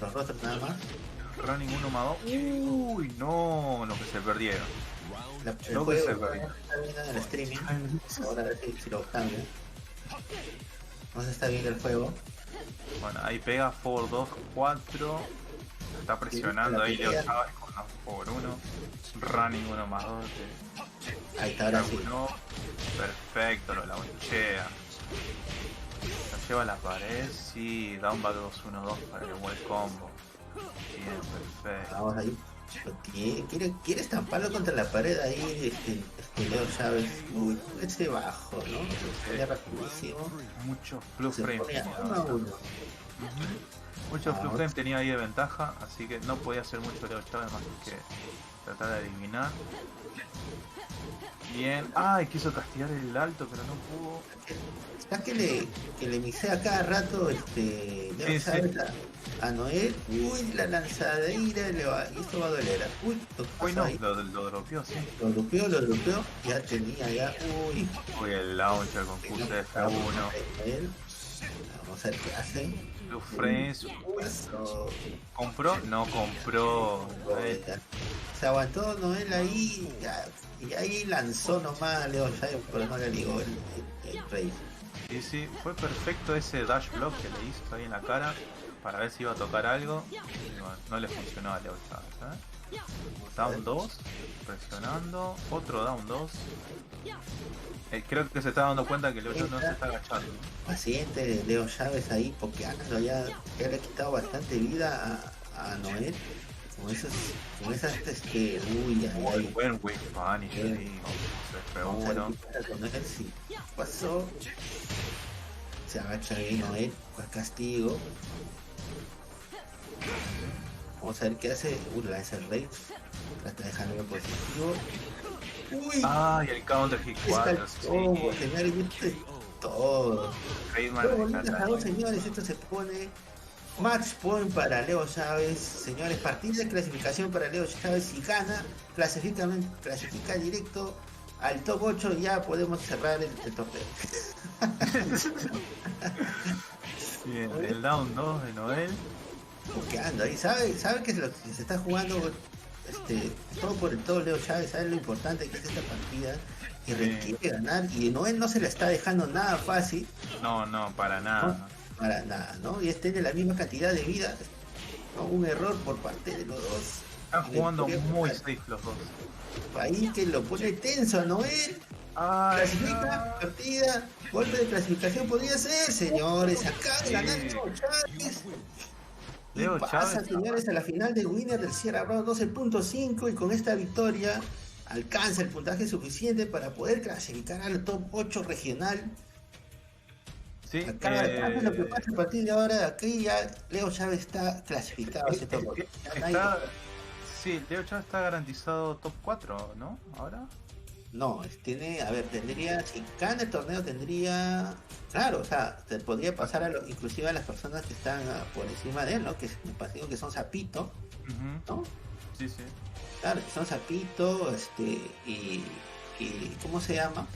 Speaker 1: los rostros nada más.
Speaker 2: Running 1 más 2. Uy, no, lo que se perdieron.
Speaker 1: Lo que se perdieron. Está viendo en el streaming. Ahora a ver si lo cambian. No se está viendo el juego.
Speaker 2: Bueno, ahí pega Forward 2, 4. Está presionando ahí Leo Chávez con 2x1. Running 1 más 2.
Speaker 1: Ahí está, ahora sí.
Speaker 2: Perfecto, lo launchea. Lo lleva a la pared. Sí, downback 2-1-2 para el buen combo. Bien, perfecto.
Speaker 1: Vamos ahí. Quiere estamparlo contra la pared ahí, Leo Chávez. Uy, ese bajo, ¿no? Sería rapidísimo.
Speaker 2: Mucho fluff frame. Mucho fluff frame tenía ahí de ventaja, así que no podía hacer mucho Leo Chávez más que tratar de eliminar. Bien. Ay, quiso castigar el alto, pero no pudo.
Speaker 1: ¿Sabes que le misea cada rato Leo Chávez a Noel? Uy, la lanzadera y esto va a doler. Uy,
Speaker 2: lo dropeó, sí.
Speaker 1: Lo dropeó. Ya tenía, uy.
Speaker 2: Uy, el launcher con QCF1.
Speaker 1: Vamos a ver qué hace.
Speaker 2: Blue Frames. ¿Compró? No compró.
Speaker 1: Se aguantó Noel ahí y ahí lanzó nomás a Leo Chávez, pero no le ligó el rey.
Speaker 2: Sí, fue perfecto ese dash block que le hizo ahí en la cara para ver si iba a tocar algo. Y bueno, no le funcionó a Leo Chávez, Down 2, presionando, otro down 2. Creo que se está dando cuenta que Leo Chávez no se está agachando.
Speaker 1: Paciente Leo Chávez ahí, porque ya le ha quitado bastante vida a Noel. Con esas uy, ahí.
Speaker 2: Buen wave punish ahí.
Speaker 1: Sí, pasó. Se agacha ahí Noel, fue castigo. Vamos a ver qué hace. Lanza el rey. Trata de dejarlo en positivo. Uy.
Speaker 2: Y el counter hit 4.
Speaker 1: Todo. Señores, esto se pone match point para Leo Chávez. Señores, partida de clasificación para Leo Chávez. Si gana, clasifica directo al top 8. Ya podemos cerrar el top 10.
Speaker 2: Bien, el down 2 de Noel.
Speaker 1: Buqueando ahí, sabe que es lo que se está jugando todo por el todo Leo Chávez, sabe lo importante que es esta partida y requiere ganar, y Noel no se la está dejando nada fácil.
Speaker 2: No, para nada.
Speaker 1: No, para nada, ¿no? Y tiene la misma cantidad de vida, ¿no? Un error por parte de los dos.
Speaker 2: Están jugando muy safe los dos.
Speaker 1: Ahí que lo pone tenso a Noel. Clasifica, partida, golpe de clasificación podría ser, señores, acá ganando Chávez. Leo Chávez, señores, a la final de Winner del Sierra Brawl 12.5 y con esta victoria alcanza el puntaje suficiente para poder clasificar al top 8 regional.
Speaker 2: Sí,
Speaker 1: acá lo que pasa a partir de ahora, aquí ya Leo Chávez está clasificado a ese top 8.
Speaker 2: Sí, Leo Chávez está garantizado top 4, ¿no? Ahora.
Speaker 1: No, tiene, a ver, tendría, si gana el torneo tendría, claro, o sea, se podría pasar inclusive a las personas que están por encima de él, ¿no? Que me parece que son Zapito,
Speaker 2: Ujú.
Speaker 1: ¿no?
Speaker 2: Sí, sí.
Speaker 1: Claro, que son Zapito, y, ¿cómo se llama?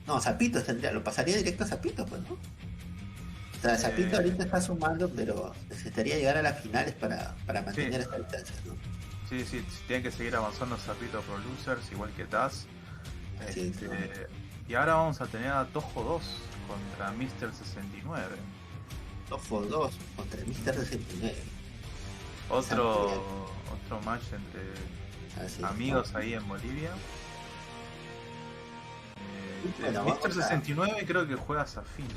Speaker 1: No, Zapito tendría, lo pasaría directo a Zapito, pues, ¿no? O sea, Zapito ahorita está sumando, pero necesitaría llegar a las finales para
Speaker 2: Sí,
Speaker 1: mantener esta distancia, ¿no?
Speaker 2: sí, sí, tienen que seguir avanzando Zapito Pro Losers, igual que Taz.
Speaker 1: Así es, ¿no?
Speaker 2: Y ahora vamos a tener a Tojo 2 contra Mr. 69.
Speaker 1: Ojo 2 contra el Mr. 69.
Speaker 2: Otro match entre
Speaker 1: Así es,
Speaker 2: amigos
Speaker 1: ¿no?
Speaker 2: ahí en Bolivia.
Speaker 1: Bueno,
Speaker 2: Mr.
Speaker 1: vamos a...
Speaker 2: 69 creo que juega Safina.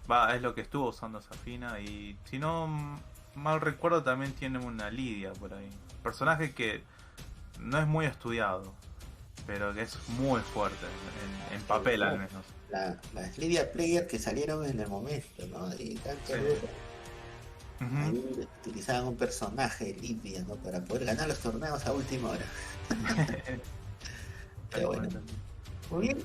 Speaker 2: Va, es lo que estuvo usando Safina. Y si no mal recuerdo, también tiene una Lidia por ahí. Personaje que no es muy estudiado, pero que es muy fuerte en papel al menos.
Speaker 1: Las Lidia Player que salieron en el momento, ¿no? Y tanto
Speaker 2: Sí.
Speaker 1: ahí utilizaban un personaje Lidia, ¿no? Para poder ganar los torneos a última hora. Pero bueno, muy bien.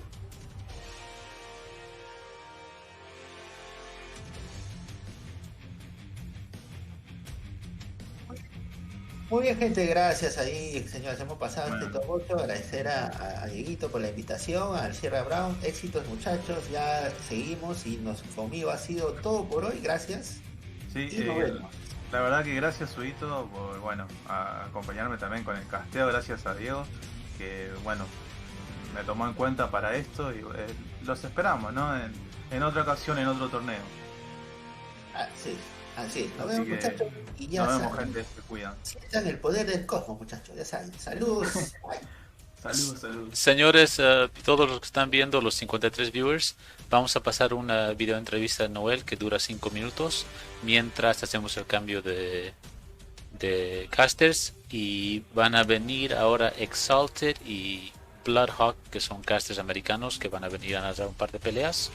Speaker 1: Muy bien, gente, gracias ahí, señores. Hemos pasado este top 8. Agradecer a Dieguito por la invitación, al Sierra Brown. Éxitos, muchachos. Ya seguimos y conmigo ha sido todo por hoy. Gracias.
Speaker 2: Sí,
Speaker 1: Y nos vemos.
Speaker 2: la verdad que gracias, Suito, por a acompañarme también con el casteo. Gracias a Diego, que me tomó en cuenta para esto. Y los esperamos, ¿no? En otra ocasión, en otro torneo.
Speaker 1: Así es. Nos
Speaker 2: Así
Speaker 1: vemos,
Speaker 2: que
Speaker 1: muchachos. Y ya
Speaker 2: nos vemos,
Speaker 1: saben.
Speaker 2: gente. Se cuidan.
Speaker 1: Sientan el poder del cosmos, muchachos. Ya saben. Saludos. Bye.
Speaker 2: Saludos.
Speaker 3: Señores, todos los que están viendo, los 53 viewers, vamos a pasar una video entrevista de Noel que dura 5 minutos mientras hacemos el cambio de casters, y van a venir ahora Exalted y Bloodhawk, que son casters americanos que van a venir a narrar un par de peleas.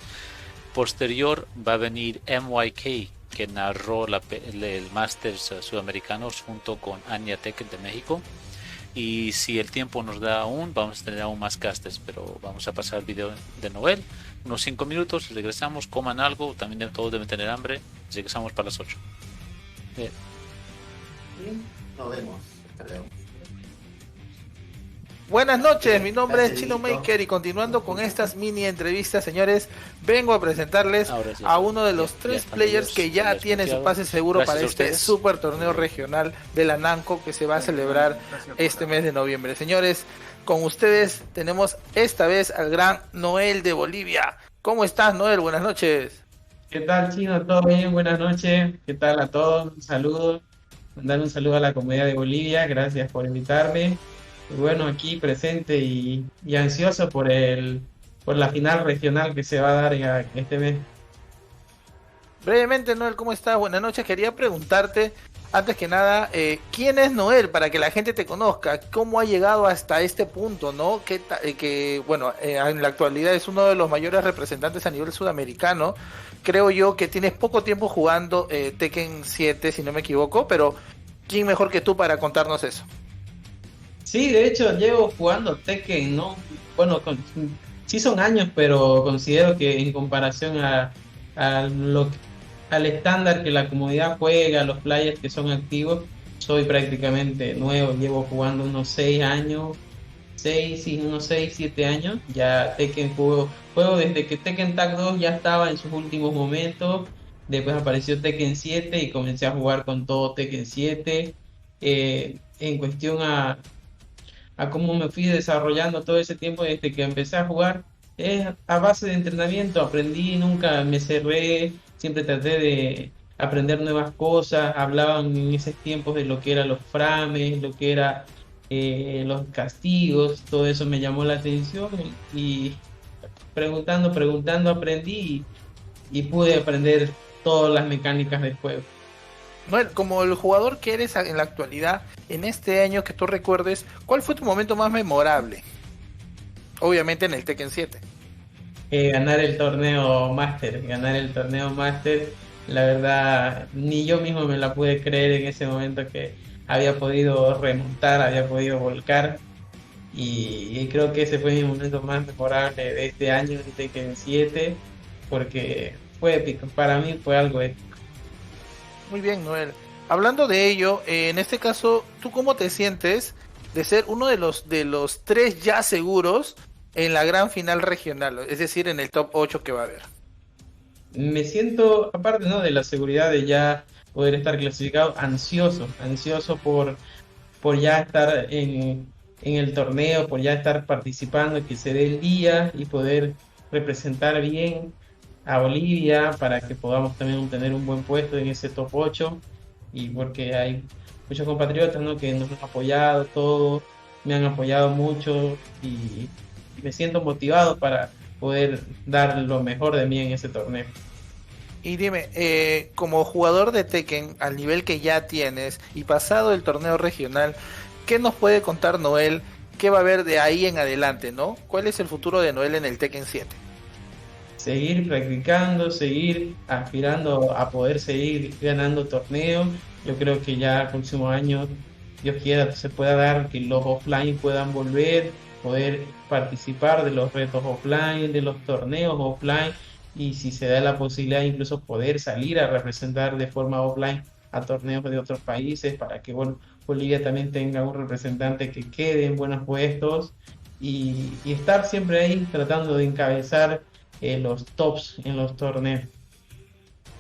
Speaker 3: Posterior va a venir MYK, que narró el Masters Sudamericanos junto con Anya Tekken de México. Y si el tiempo nos da aún, vamos a tener aún más casters, pero vamos a pasar el video de Noel, unos 5 minutos, regresamos, coman algo, también todos deben tener hambre, regresamos para las 8.
Speaker 1: Bien. Nos vemos. Hasta luego.
Speaker 4: Buenas noches, mi nombre es
Speaker 1: Gracias,
Speaker 4: Chino
Speaker 1: Dieguito.
Speaker 4: Maker y continuando con estas mini entrevistas, señores, vengo a presentarles
Speaker 3: Ahora sí.
Speaker 4: a uno de los
Speaker 3: Ya
Speaker 4: 3
Speaker 3: están
Speaker 4: players
Speaker 3: ellos,
Speaker 4: que ya
Speaker 3: ya
Speaker 4: tiene su
Speaker 3: desbloqueado.
Speaker 4: pase seguro
Speaker 3: Gracias
Speaker 4: para
Speaker 3: a
Speaker 4: este
Speaker 3: ustedes.
Speaker 4: super torneo regional de la Nanco que se va a celebrar este mes de noviembre. Señores, con ustedes tenemos esta vez al gran Noel de Bolivia. ¿Cómo estás, Noel? Buenas noches.
Speaker 5: ¿Qué tal, Chino? ¿Todo bien? Buenas noches. ¿Qué tal a todos? Un saludo. Mandar un saludo a la comunidad de Bolivia. Gracias por invitarme. Y bueno, aquí presente y ansioso por la final regional que se va a dar este mes.
Speaker 4: Brevemente, Noel, ¿cómo estás? Buenas noches. Quería preguntarte, antes que nada, ¿quién es Noel? Para que la gente te conozca. ¿Cómo ha llegado hasta este punto, no? En la actualidad es uno de los mayores representantes a nivel sudamericano. Creo yo que tienes poco tiempo jugando Tekken 7, si no me equivoco, pero ¿quién mejor que tú para contarnos eso?
Speaker 5: Sí, de hecho, llevo jugando Tekken, ¿no? Bueno, sí son años, pero considero que en comparación al estándar que la comunidad juega, los players que son activos, soy prácticamente nuevo. Llevo jugando unos 6 años, unos 6, 7 años. Ya Tekken juego desde que Tekken Tag 2 ya estaba en sus últimos momentos. Después apareció Tekken 7 y comencé a jugar con todo Tekken 7. En cuestión a cómo me fui desarrollando todo ese tiempo desde que empecé a jugar, es a base de entrenamiento. Aprendí, nunca me cerré, siempre traté de aprender nuevas cosas. Hablaban en esos tiempos de lo que eran los frames, lo que era los castigos, todo eso me llamó la atención y preguntando aprendí y pude aprender todas las mecánicas del juego.
Speaker 4: Noel, como el jugador que eres en la actualidad, en este año que tú recuerdes, ¿cuál fue tu momento más memorable? Obviamente en el Tekken 7.
Speaker 5: Ganar el torneo Master. La verdad, ni yo mismo me la pude creer en ese momento que había podido remontar, había podido volcar. Y creo que ese fue mi momento más memorable de este año de Tekken 7, porque fue épico. Para mí fue algo épico.
Speaker 4: Muy bien, Noel. Hablando de ello, en este caso, ¿tú cómo te sientes de ser uno de los tres ya seguros en la gran final regional? Es decir, en el top 8 que va a haber.
Speaker 5: Me siento, aparte, ¿no?, de la seguridad de ya poder estar clasificado, ansioso por ya estar en el torneo, por ya estar participando, que se dé el día y poder representar bien a Bolivia para que podamos también obtener un buen puesto en ese top 8 y porque hay muchos compatriotas, ¿no?, que nos han apoyado todo, me han apoyado mucho y me siento motivado para poder dar lo mejor de mí en ese torneo.
Speaker 4: Y dime, como jugador de Tekken, al nivel que ya tienes y pasado el torneo regional, ¿qué nos puede contar Noel? ¿Qué va a haber de ahí en adelante, no? ¿Cuál es el futuro de Noel en el Tekken 7?
Speaker 5: Seguir practicando, seguir aspirando a poder seguir ganando torneos. Yo creo que ya el próximo año, Dios quiera, se pueda dar que los offline puedan volver, poder participar de los retos offline, de los torneos offline, y si se da la posibilidad incluso poder salir a representar de forma offline a torneos de otros países para que bueno, Bolivia también tenga un representante que quede en buenos puestos y estar siempre ahí tratando de encabezar los tops en los torneos.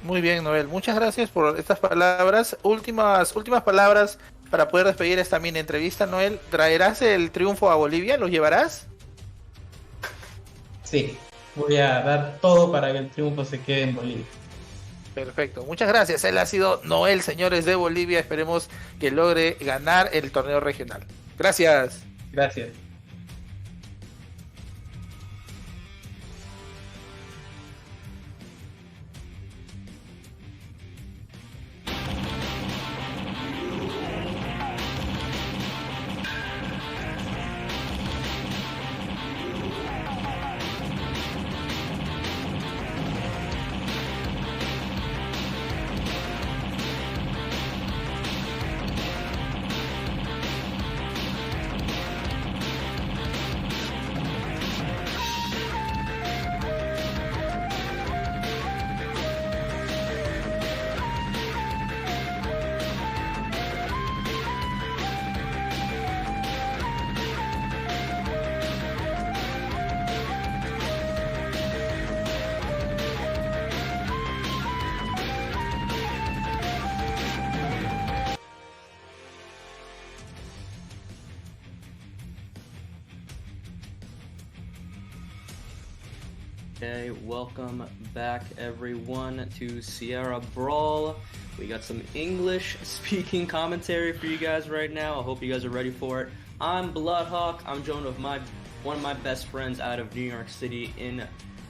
Speaker 4: Muy bien, Noel. Muchas gracias por estas palabras. Últimas palabras para poder despedir esta mini entrevista, Noel. ¿Traerás el triunfo a Bolivia? ¿Lo llevarás?
Speaker 5: Sí, voy a dar todo para que el triunfo se quede en Bolivia.
Speaker 4: Perfecto, muchas gracias. Él ha sido Noel, señores de Bolivia. Esperemos que logre ganar el torneo regional. Gracias.
Speaker 5: Gracias.
Speaker 6: Okay, welcome back everyone to Sierra Brawl. We got some English speaking commentary for you guys right now. I hope you guys are ready for it. I'm Bloodhawk. I'm joined with one of my best friends out of New York City in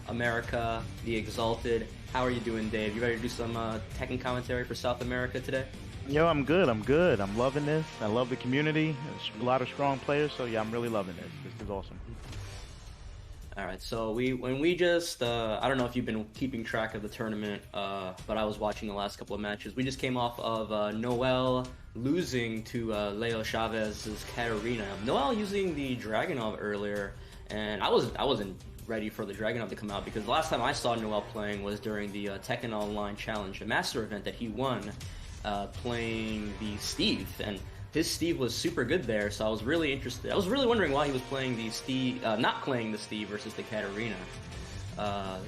Speaker 6: America, the Exalted. How are you doing, Dave? You ready to do some Tekken commentary for South America today?
Speaker 7: Yo, I'm good. I'm loving this. I love the community. There's a lot of strong players, so yeah, I'm really loving this. This is awesome.
Speaker 6: All right, so when we just, I don't know if you've been keeping track of the tournament, but I was watching the last couple of matches. We just came off of Noel losing to Leo Chavez's Katarina. Noel using the Dragunov earlier, and I wasn't ready for the Dragunov to come out because the last time I saw Noel playing was during the Tekken Online Challenge, the master event that he won, playing the Steve, and his Steve was super good there, so I was really interested. I was really wondering why he was playing the Steve, not playing the Steve versus the Katarina.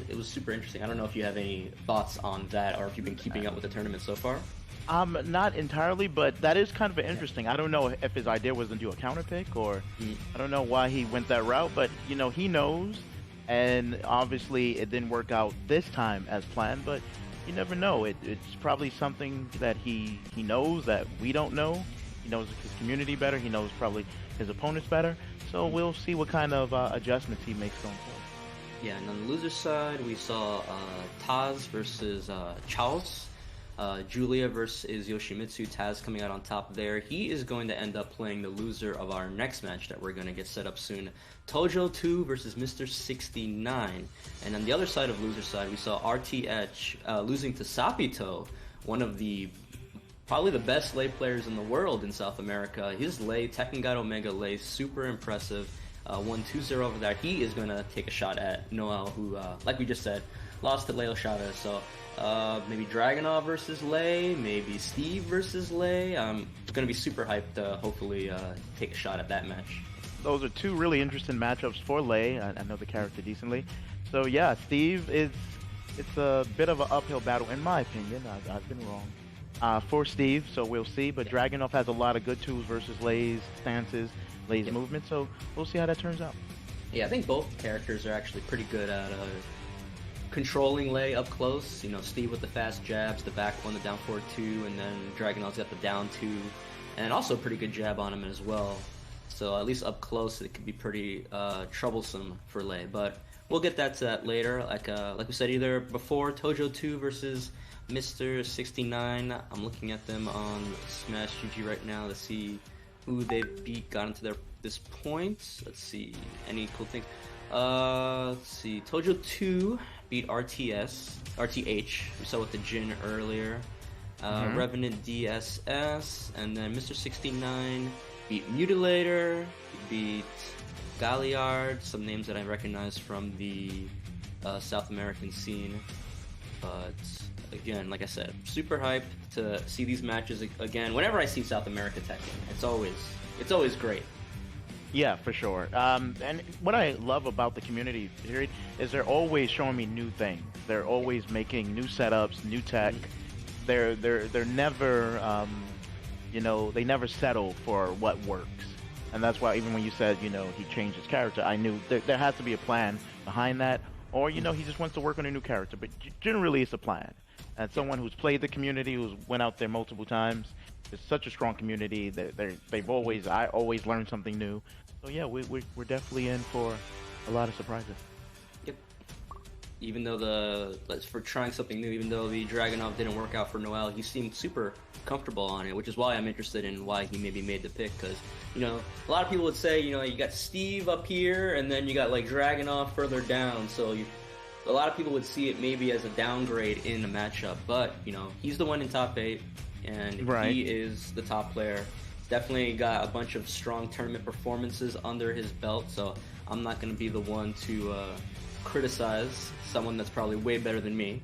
Speaker 6: It was super interesting. I don't know if you have any thoughts on that, or if you've been keeping up with the tournament so far.
Speaker 7: Not entirely, but that is kind of interesting. I don't know if his idea was to do a counter pick, or I don't know why he went that route, but you know, he knows, and obviously it didn't work out this time as planned, but you never know. It's probably something that he knows that we don't know. He knows his community better. He knows probably his opponents better. So we'll see what kind of adjustments he makes going forward.
Speaker 6: Yeah, and on the loser side, we saw Taz versus Charles. Julia versus Yoshimitsu. Taz coming out on top there. He is going to end up playing the loser of our next match that we're going to get set up soon. Tojo 2 versus Mr. 69. And on the other side of loser side, we saw RTH losing to Sapito, one of the probably the best lay players in the world in South America. His lay, Tekken God Omega lay, super impressive. 1-2-0 over there. He is going to take a shot at Noel, who, like we just said, lost to Leo Chavez. So maybe Dragunov versus Lay, maybe Steve versus Lay. It's going to be super hyped to hopefully take a shot at that match.
Speaker 7: Those are two really interesting matchups for Lay. I know the character decently. So yeah, Steve it's a bit of an uphill battle in my opinion. I've been wrong. For Steve, so we'll see. But Dragunov has a lot of good tools versus Lay's stances, Lay's movement, so we'll see how that turns out.
Speaker 6: Yeah, I think both characters are actually pretty good at controlling Lay up close. You know, Steve with the fast jabs, the back one, the down forward 2, and then Dragunov's got the down 2, and also a pretty good jab on him as well. So at least up close, it could be pretty troublesome for Lay. But we'll get that to that later. Like we said, either before Tojo 2 versus Mr. 69. I'm looking at them on Smash GG right now to see who they beat, got into this point. Let's see, any cool things. Let's see, Tojo 2 beat RTH. We saw with the Jin earlier. Revenant DSS, and then Mr. 69 beat Mutilator, beat Galliard, some names that I recognize from the South American scene. But again, like I said, super hyped to see these matches again. Whenever I see South America Tekken, it's always great.
Speaker 7: Yeah, for sure. And what I love about the community period is they're always showing me new things. They're always making new setups, new tech. They're never, they never settle for what works. And that's why even when you said, he changed his character, I knew there has to be a plan behind that. Or, he just wants to work on a new character. But generally, it's a plan. And someone who's played the community, who's went out there multiple times, it's such a strong community that I always learn something new. So yeah, we're definitely in for a lot of surprises.
Speaker 6: Yep. Even though for trying something new, even though the Dragunov didn't work out for Noel, he seemed super comfortable on it, which is why I'm interested in why he maybe made the pick. Because a lot of people would say you got Steve up here, and then you got like Dragunov further down. So a lot of people would see it maybe as a downgrade in a matchup. But he's the one in top 8. And
Speaker 7: right.
Speaker 6: He is the top player. Definitely got a bunch of strong tournament performances under his belt, so I'm not going to be the one to criticize someone that's probably way better than me.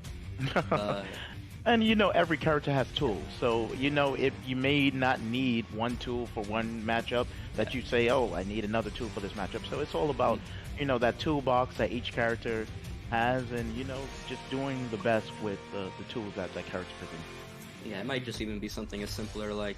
Speaker 7: And every character has tools, so if you may not need one tool for one matchup, that you say, oh, I need another tool for this matchup. So it's all about that toolbox that each character has, and just doing the best with the tools that character presents.
Speaker 6: Yeah, it might just even be something as simpler like,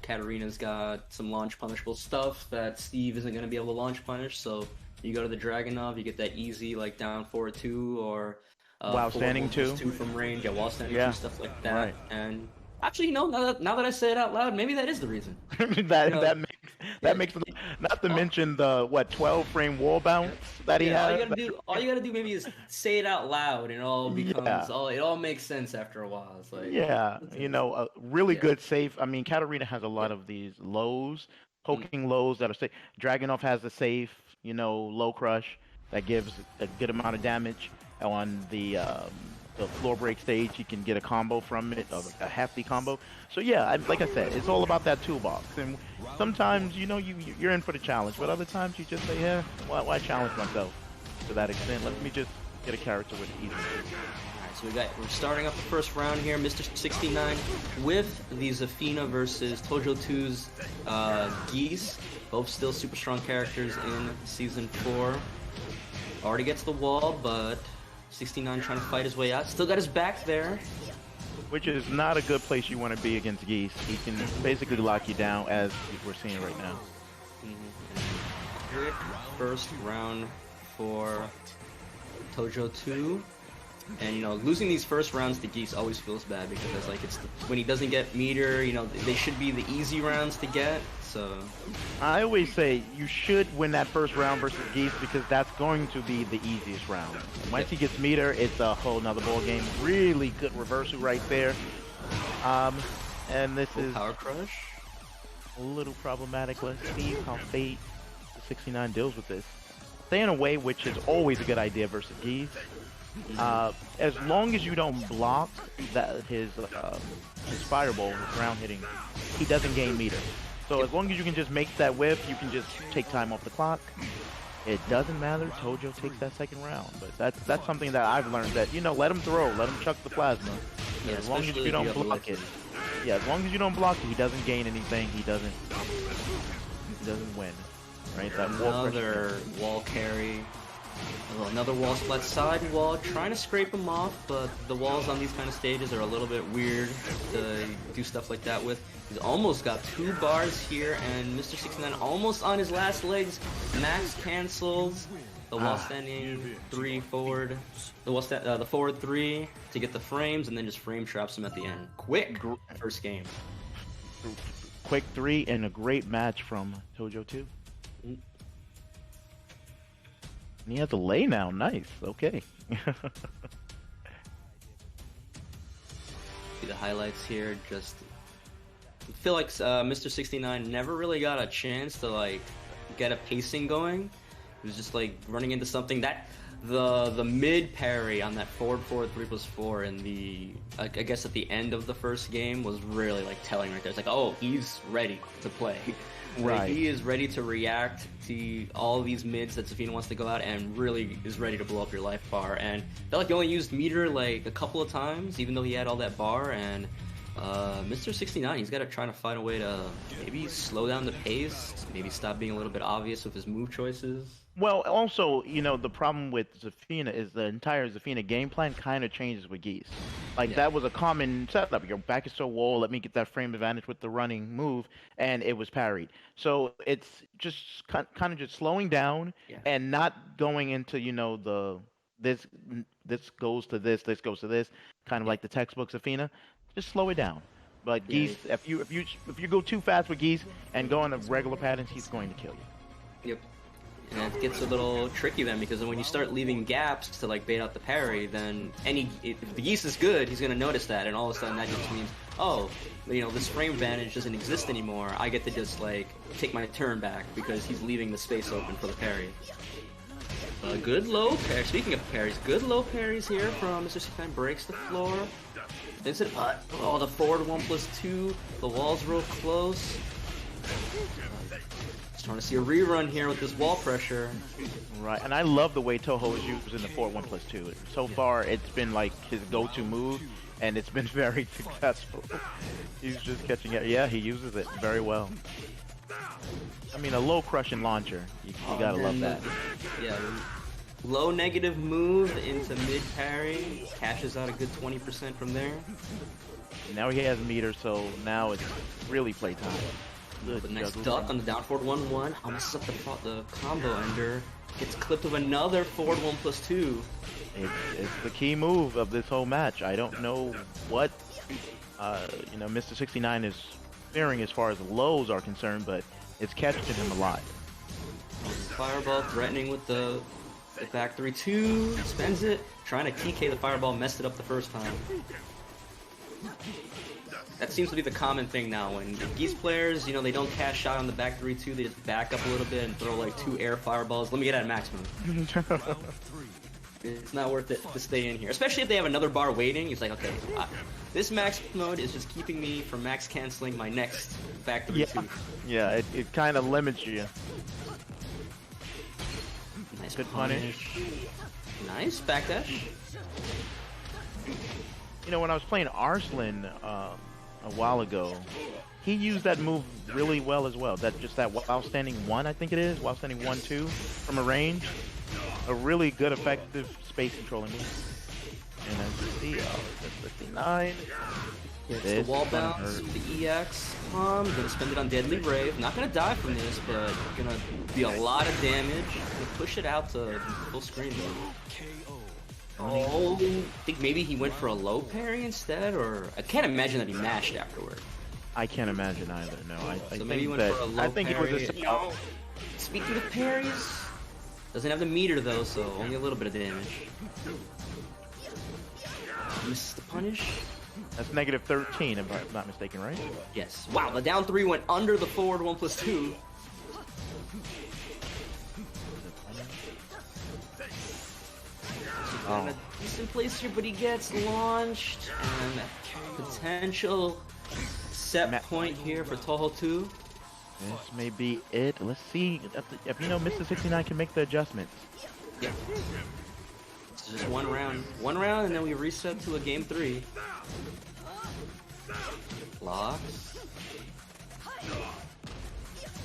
Speaker 6: Katarina's got some launch punishable stuff that Steve isn't going to be able to launch punish, so you go to the Dragunov, you get that easy, like, down forward 2, or
Speaker 7: while standing 2
Speaker 6: from range, while standing 2, stuff like that.
Speaker 7: Right.
Speaker 6: And actually, now that I say it out loud, maybe that is the reason.
Speaker 7: that makes not to mention the 12 frame wall bounce that he has.
Speaker 6: All you gotta do maybe is say it out loud, and it all becomes it all makes sense after a while. It's like
Speaker 7: a really good safe. I mean, Katarina has a lot of these lows, poking lows that are safe. Dragunov has the safe, low crush that gives a good amount of damage on the floor break stage. You can get a combo from it, a hefty combo. So yeah, like I said, it's all about that toolbox. And sometimes you're in for the challenge, but other times you just say, yeah, why challenge myself to that extent? Let me just get a character with easy.
Speaker 6: Alright, so we're starting up the first round here, Mr. 69 with these Athena versus Tojo 2's Geese. Both still super strong characters in Season 4. Already gets the wall, but 69 trying to fight his way out. Still got his back there.
Speaker 7: Which is not a good place you want to be against Geese. He can basically lock you down, as we're seeing right now.
Speaker 6: Great first round for Tojo 2. And losing these first rounds to Geese always feels bad, because when he doesn't get meter, they should be the easy rounds to get. So
Speaker 7: I always say you should win that first round versus Geese, because that's going to be the easiest round. Once he gets meter, it's a whole nother ball game. Really good reversal right there. And this is
Speaker 6: Power Crush.
Speaker 7: a little problematic. Let's see how Fate 69 deals with this. Staying away, which is always a good idea versus Geese. As long as you don't block that his fireball, his ground hitting, he doesn't gain meter. So as long as you can just make that whip, you can just take time off the clock. It doesn't matter. Tojo takes that second round, but that's something that I've learned, that let him throw, let him chuck the plasma.
Speaker 6: Yeah,
Speaker 7: as long as you don't block it. Yeah, as long as you don't block it, he doesn't gain anything. He doesn't win. Right? That
Speaker 6: another wall carry. Another wall splat side wall, trying to scrape him off, but the walls on these kind of stages are a little bit weird to do stuff like that with. He's almost got 2 bars here, and Mr. 69 almost on his last legs. Max cancels the wall standing 3 forward, the forward 3 to get the frames, and then just frame traps him at the end. Quick first game.
Speaker 7: Quick 3 and a great match from Tojo 2. And he has a lay now. Nice. Okay.
Speaker 6: See the highlights here. Just feel like Mr. 69 never really got a chance to get a pacing going. He was just running into something that the mid parry on that forward 3+4 in the I guess at the end of the first game was really telling right there. It's oh, he's ready to play. Right. He is ready to react to all these mids that Zafina wants to go out, and really is ready to blow up your life bar. And I felt like he only used meter a couple of times, even though he had all that bar. And Mr. 69, he's got to try to find a way to maybe slow down the pace, maybe stop being a little bit obvious with his move choices.
Speaker 7: Well, also, the problem with Zafina is the entire Zafina game plan kind of changes with Geese. That was a common setup. Your back is so wall, let me get that frame advantage with the running move, and it was parried. So it's just kind of just slowing down and not going into, this goes to this goes to this, kind of like the textbook Zafina. Just slow it down. But Geese, if you go too fast with Geese and go on a regular patterns, he's going to kill you.
Speaker 6: Yep. And it gets a little tricky then, because when you start leaving gaps to bait out the parry, then if the Geese is good, he's gonna notice that, and all of a sudden that just means, oh, this frame advantage doesn't exist anymore. I get to just take my turn back because he's leaving the space open for the parry. Good low parry. Speaking of parries, good low parries here from Mr. 69. Breaks the floor. Vincent, oh, the forward 1+2. The wall's real close. Just trying to see a rerun here with this wall pressure.
Speaker 7: Right, and I love the way Toho is using the forward 1+2. So far, it's been his go-to move, and it's been very successful. He's just catching it. Yeah, he uses it very well. I mean, a low crushing launcher. You gotta love that.
Speaker 6: Yeah, low negative move into mid parry. Cashes out a good 20% from there.
Speaker 7: Now he has meter, so now it's really playtime.
Speaker 6: The next duck on the down forward 1-1. Almost up the combo ender. Gets clipped with another forward 1+2.
Speaker 7: It's the key move of this whole match. I don't know what Mr. 69 is fearing as far as lows are concerned, but it's catching him alive.
Speaker 6: Fireball threatening with the back 3-2. Spends it. Trying to TK the fireball. Messed it up the first time. That seems to be the common thing now. When Geese players, they don't cash out on the back 3-2, they just back up a little bit and throw 2 air fireballs. Let me get at max mode. It's not worth it to stay in here. Especially if they have another bar waiting. It's okay, this max mode is just keeping me from max canceling my next back 3-2.
Speaker 7: Yeah, it kind of limits you.
Speaker 6: Nice
Speaker 7: good punish.
Speaker 6: Nice backdash.
Speaker 7: When I was playing Arslan a while ago, he used that move really well as well. That while standing 1, I think it is, while standing 1-2 from a range, a really good effective space controlling move. And then see, that's 59.
Speaker 6: It's the wall bounce, the EX. Gonna spend it on Deadly Brave. Not gonna die from this, but gonna be a lot of damage. Gonna push it out to full screen though. Oh, I think maybe he went for a low parry instead, or I can't imagine that he mashed afterward.
Speaker 7: I can't imagine either. No, I
Speaker 6: so
Speaker 7: think that I think it was a
Speaker 6: no. Speaking of parries, doesn't have the meter though, so only a little bit of damage. Misses the punish.
Speaker 7: That's negative 13, if I'm not mistaken, right?
Speaker 6: Yes. Wow, the down 3 went under the forward 1+2. In a decent place here, but he gets launched, and potential set point here for Toho 2.
Speaker 7: This may be it. Let's see if Mr. 69 can make the adjustments.
Speaker 6: Yeah. It's just one round, and then we reset to a game 3. Blocks.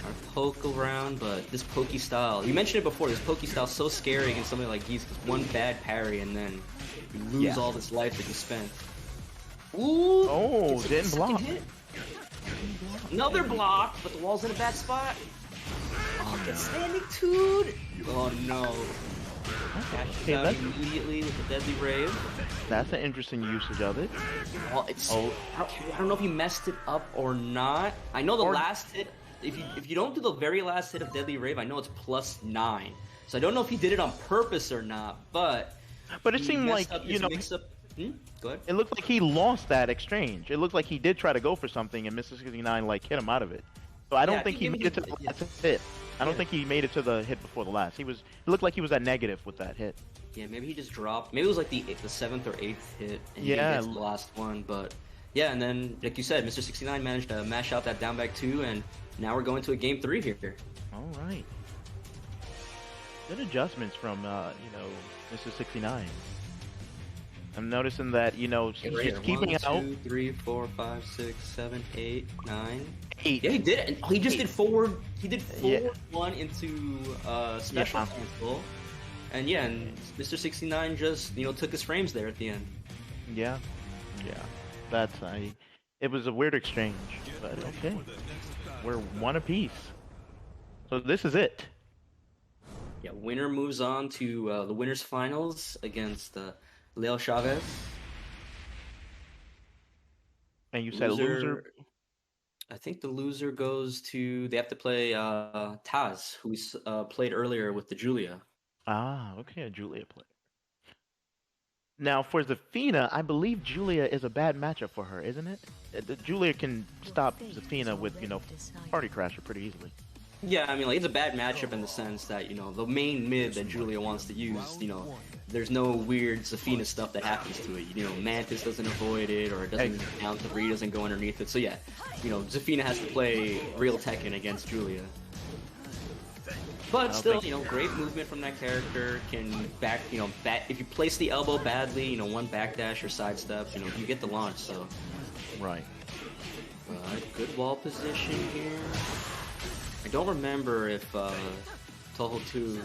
Speaker 6: Our poke around, but this pokey style, you mentioned it before, this pokey style is so scary against somebody like Geese, because one bad parry and then you lose all this life that you spent. Ooh!
Speaker 7: Oh, didn't block.
Speaker 6: Hit. Another block, but the wall's in a bad spot. Oh, the standing toad! Oh no. Cashes out immediately with the deadly rave.
Speaker 7: That's an interesting usage of it.
Speaker 6: Well, it's. I don't know if he messed it up or not. I know the last hit. If you don't do the very last hit of deadly rave, I know it's +9. So I don't know if he did it on purpose or not. But
Speaker 7: it seemed like
Speaker 6: Go ahead.
Speaker 7: It looked like he lost that exchange. It looked like he did try to go for something, and Mr. 69 like hit him out of it. So I don't think he made it to the last hit. I don't think he made it to the hit before the last. It looked like he was at negative with that hit.
Speaker 6: Yeah, maybe he just dropped. Maybe it was like the 7th or 8th hit, and he gets the last one. But yeah, and then like you said, Mr. 69 managed to mash out that down back 2, and now we're going to a game 3 here.
Speaker 7: All right. Good adjustments from Mr. 69. I'm noticing that he's keeping
Speaker 6: 1,
Speaker 7: out
Speaker 6: 2, 3, 4, 5, 6, 7, 8, 9.
Speaker 7: 8.
Speaker 6: Yeah, he did it. He just did forward. He did forward 1 into special cancel, and Mr. 69 just took his frames there at the end.
Speaker 7: Yeah. It was a weird exchange, but okay. We're one apiece. So this is it.
Speaker 6: Yeah, winner moves on to the winners finals against Leo Chavez.
Speaker 7: And you said loser?
Speaker 6: I think the loser goes to. They have to play Taz, who we played earlier with the Julia.
Speaker 7: Ah, okay, a Julia player. Now for Zafina, I believe Julia is a bad matchup for her, isn't it? Julia can stop Zafina with Party Crasher pretty easily.
Speaker 6: Yeah, I mean, it's a bad matchup in the sense that, the main mid that Julia wants to use, there's no weird Zafina stuff that happens to it. Mantis doesn't avoid it, or it doesn't down 3, doesn't go underneath it. So yeah, Zafina has to play real Tekken against Julia. But still, great movement from that character. Can back, if you place the elbow badly, one backdash or sidestep, you get the launch, so.
Speaker 7: Right.
Speaker 6: Good wall position here. I don't remember if Toho 2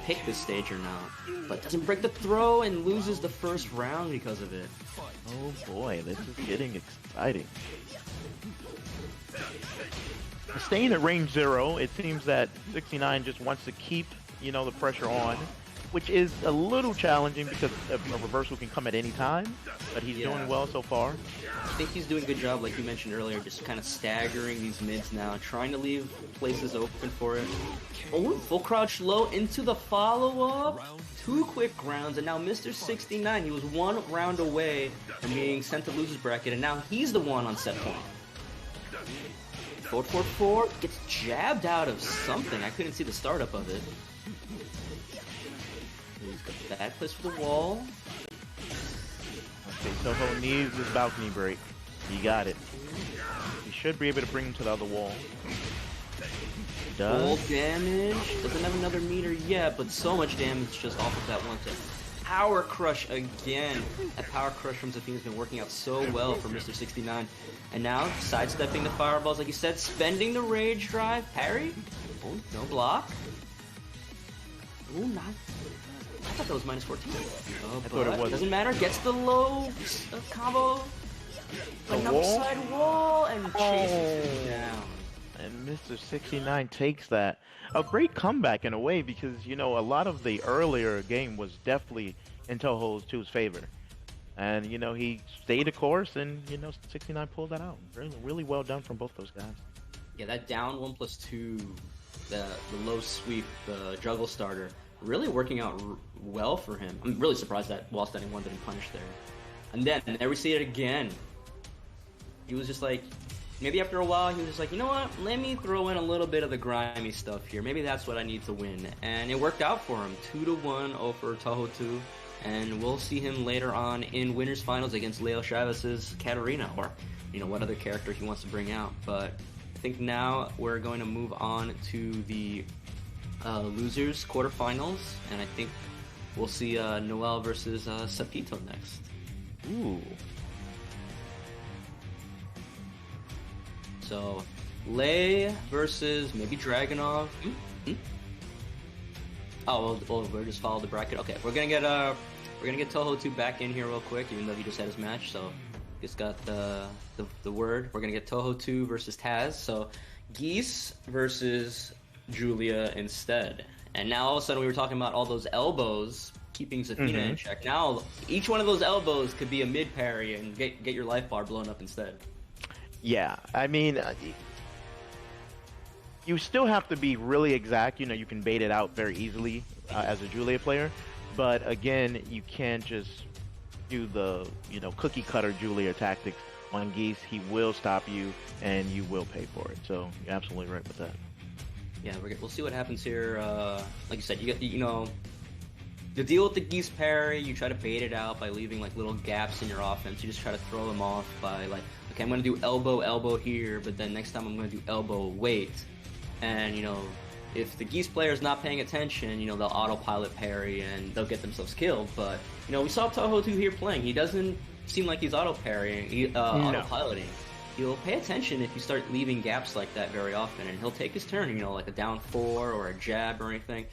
Speaker 6: picked this stage or not, but doesn't break the throw and loses the first round because of it.
Speaker 7: Oh boy, this is getting exciting. Staying at range 0, it seems that 69 just wants to keep, the pressure on, which is a little challenging because a reversal can come at any time, but he's doing well so far.
Speaker 6: I think he's doing a good job, like you mentioned earlier, just kind of staggering these mids now, trying to leave places open for it. Oh, full crouch low into the follow-up. 2 quick rounds, and now Mr. 69, he was 1 round away from being sent to loser's bracket, and now he's the one on set point. 4-4-4, gets jabbed out of something. I couldn't see the startup of it. He's got bad place for the wall.
Speaker 7: Okay, Toho needs this balcony break. He got it. He should be able to bring him to the other wall. He does.
Speaker 6: Full damage. Doesn't have another meter yet, but so much damage just off of that one tip. Power Crush again. That Power Crush from Zafina has been working out so well for Mr. 69. And now, sidestepping the fireballs, like you said, spending the Rage Drive. Parry. Oh, no block. Oh, not. I thought that was minus 14. Oh, but it doesn't matter. Gets the low combo. Another side wall and chases him down.
Speaker 7: And Mr. 69 takes that. A great comeback in a way because, a lot of the earlier game was definitely in Toho 2's favor. And, he stayed the course and, 69 pulled that out. Really, really well done from both those guys.
Speaker 6: Yeah, that down 1+2, the low sweep, the juggle starter, really working out well for him. I'm really surprised that wall standing 1 didn't punish there. And then there we see it again. He was just like, maybe after a while, he was just like, you know what? Let me throw in a little bit of the grimy stuff here. Maybe that's what I need to win. And it worked out for him. 2-1 over Toho 2. And we'll see him later on in winners finals against Leo Chavez's Katarina, or what other character he wants to bring out. But I think now we're going to move on to the losers quarterfinals, and I think we'll see Noel versus Sapito next.
Speaker 7: Ooh.
Speaker 6: So Lei versus maybe Dragunov. Oh, well, we'll just follow the bracket. Okay, we're gonna get Toho 2 back in here real quick, even though he just had his match. So just got the word. We're gonna get Toho 2 versus Taz. So Geese versus Julia instead. And now all of a sudden we were talking about all those elbows keeping Athena in check. Now each one of those elbows could be a mid parry and get your life bar blown up instead.
Speaker 7: Yeah, I mean, you still have to be really exact. You can bait it out very easily as a Julia player, but again, you can't just do the cookie cutter Julia tactics on Geese. He will stop you, and you will pay for it. So you're absolutely right with that.
Speaker 6: Yeah, we'll see what happens here. Like you said, you get the deal with the Geese parry. You try to bait it out by leaving like little gaps in your offense. You just try to throw them off by like, okay, I'm gonna do elbow here, but then next time I'm gonna do elbow wait. And if the Geese player is not paying attention, they'll autopilot parry and they'll get themselves killed. But we saw Toho 2 here playing. He doesn't seem like he's auto parrying, autopiloting. He'll pay attention if you start leaving gaps like that very often, and he'll take his turn. Like a down 4 or a jab or anything.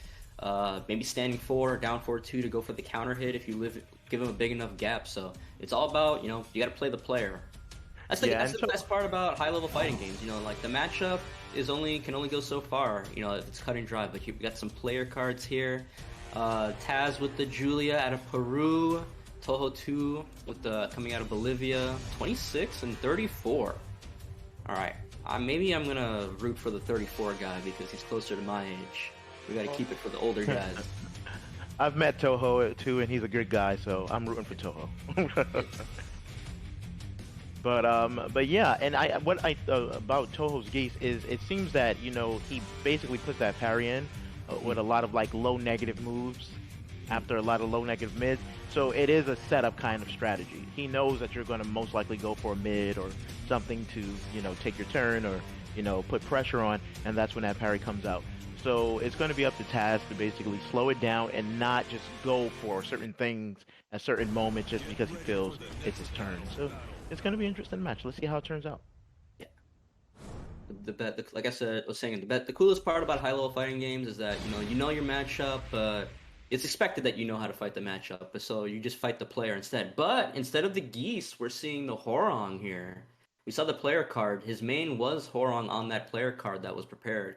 Speaker 6: Maybe standing 4 or down 4-2 to go for the counter hit if you give him a big enough gap. So it's all about you got to play the player. That's the best part about high-level fighting games. Like the matchup can only go so far. If it's cut and dry. But we got some player cards here. Taz with the Julia out of Peru. Toho 2 with the coming out of Bolivia. 26 and 34. All right. Maybe I'm gonna root for the 34 guy because he's closer to my age. We got to keep it for the older guys.
Speaker 7: I've met Toho too, and he's a good guy, so I'm rooting for Toho. But yeah, and what I about Toho's Geese is it seems that he basically puts that parry in with a lot of like low negative moves after a lot of low negative mids. So it is a setup kind of strategy. He knows that you're going to most likely go for a mid or something to take your turn or put pressure on, and that's when that parry comes out. So it's going to be up to Taz to basically slow it down and not just go for certain things at certain moments just because he feels it's his turn. So it's going to be an interesting match. Let's see how it turns out.
Speaker 6: Yeah. Like I was saying, the coolest part about high-level fighting games is that you know your matchup. It's expected that you know how to fight the matchup, so you just fight the player instead. But instead of the Geese, we're seeing the Horong here. We saw the player card. His main was Horong on that player card that was prepared.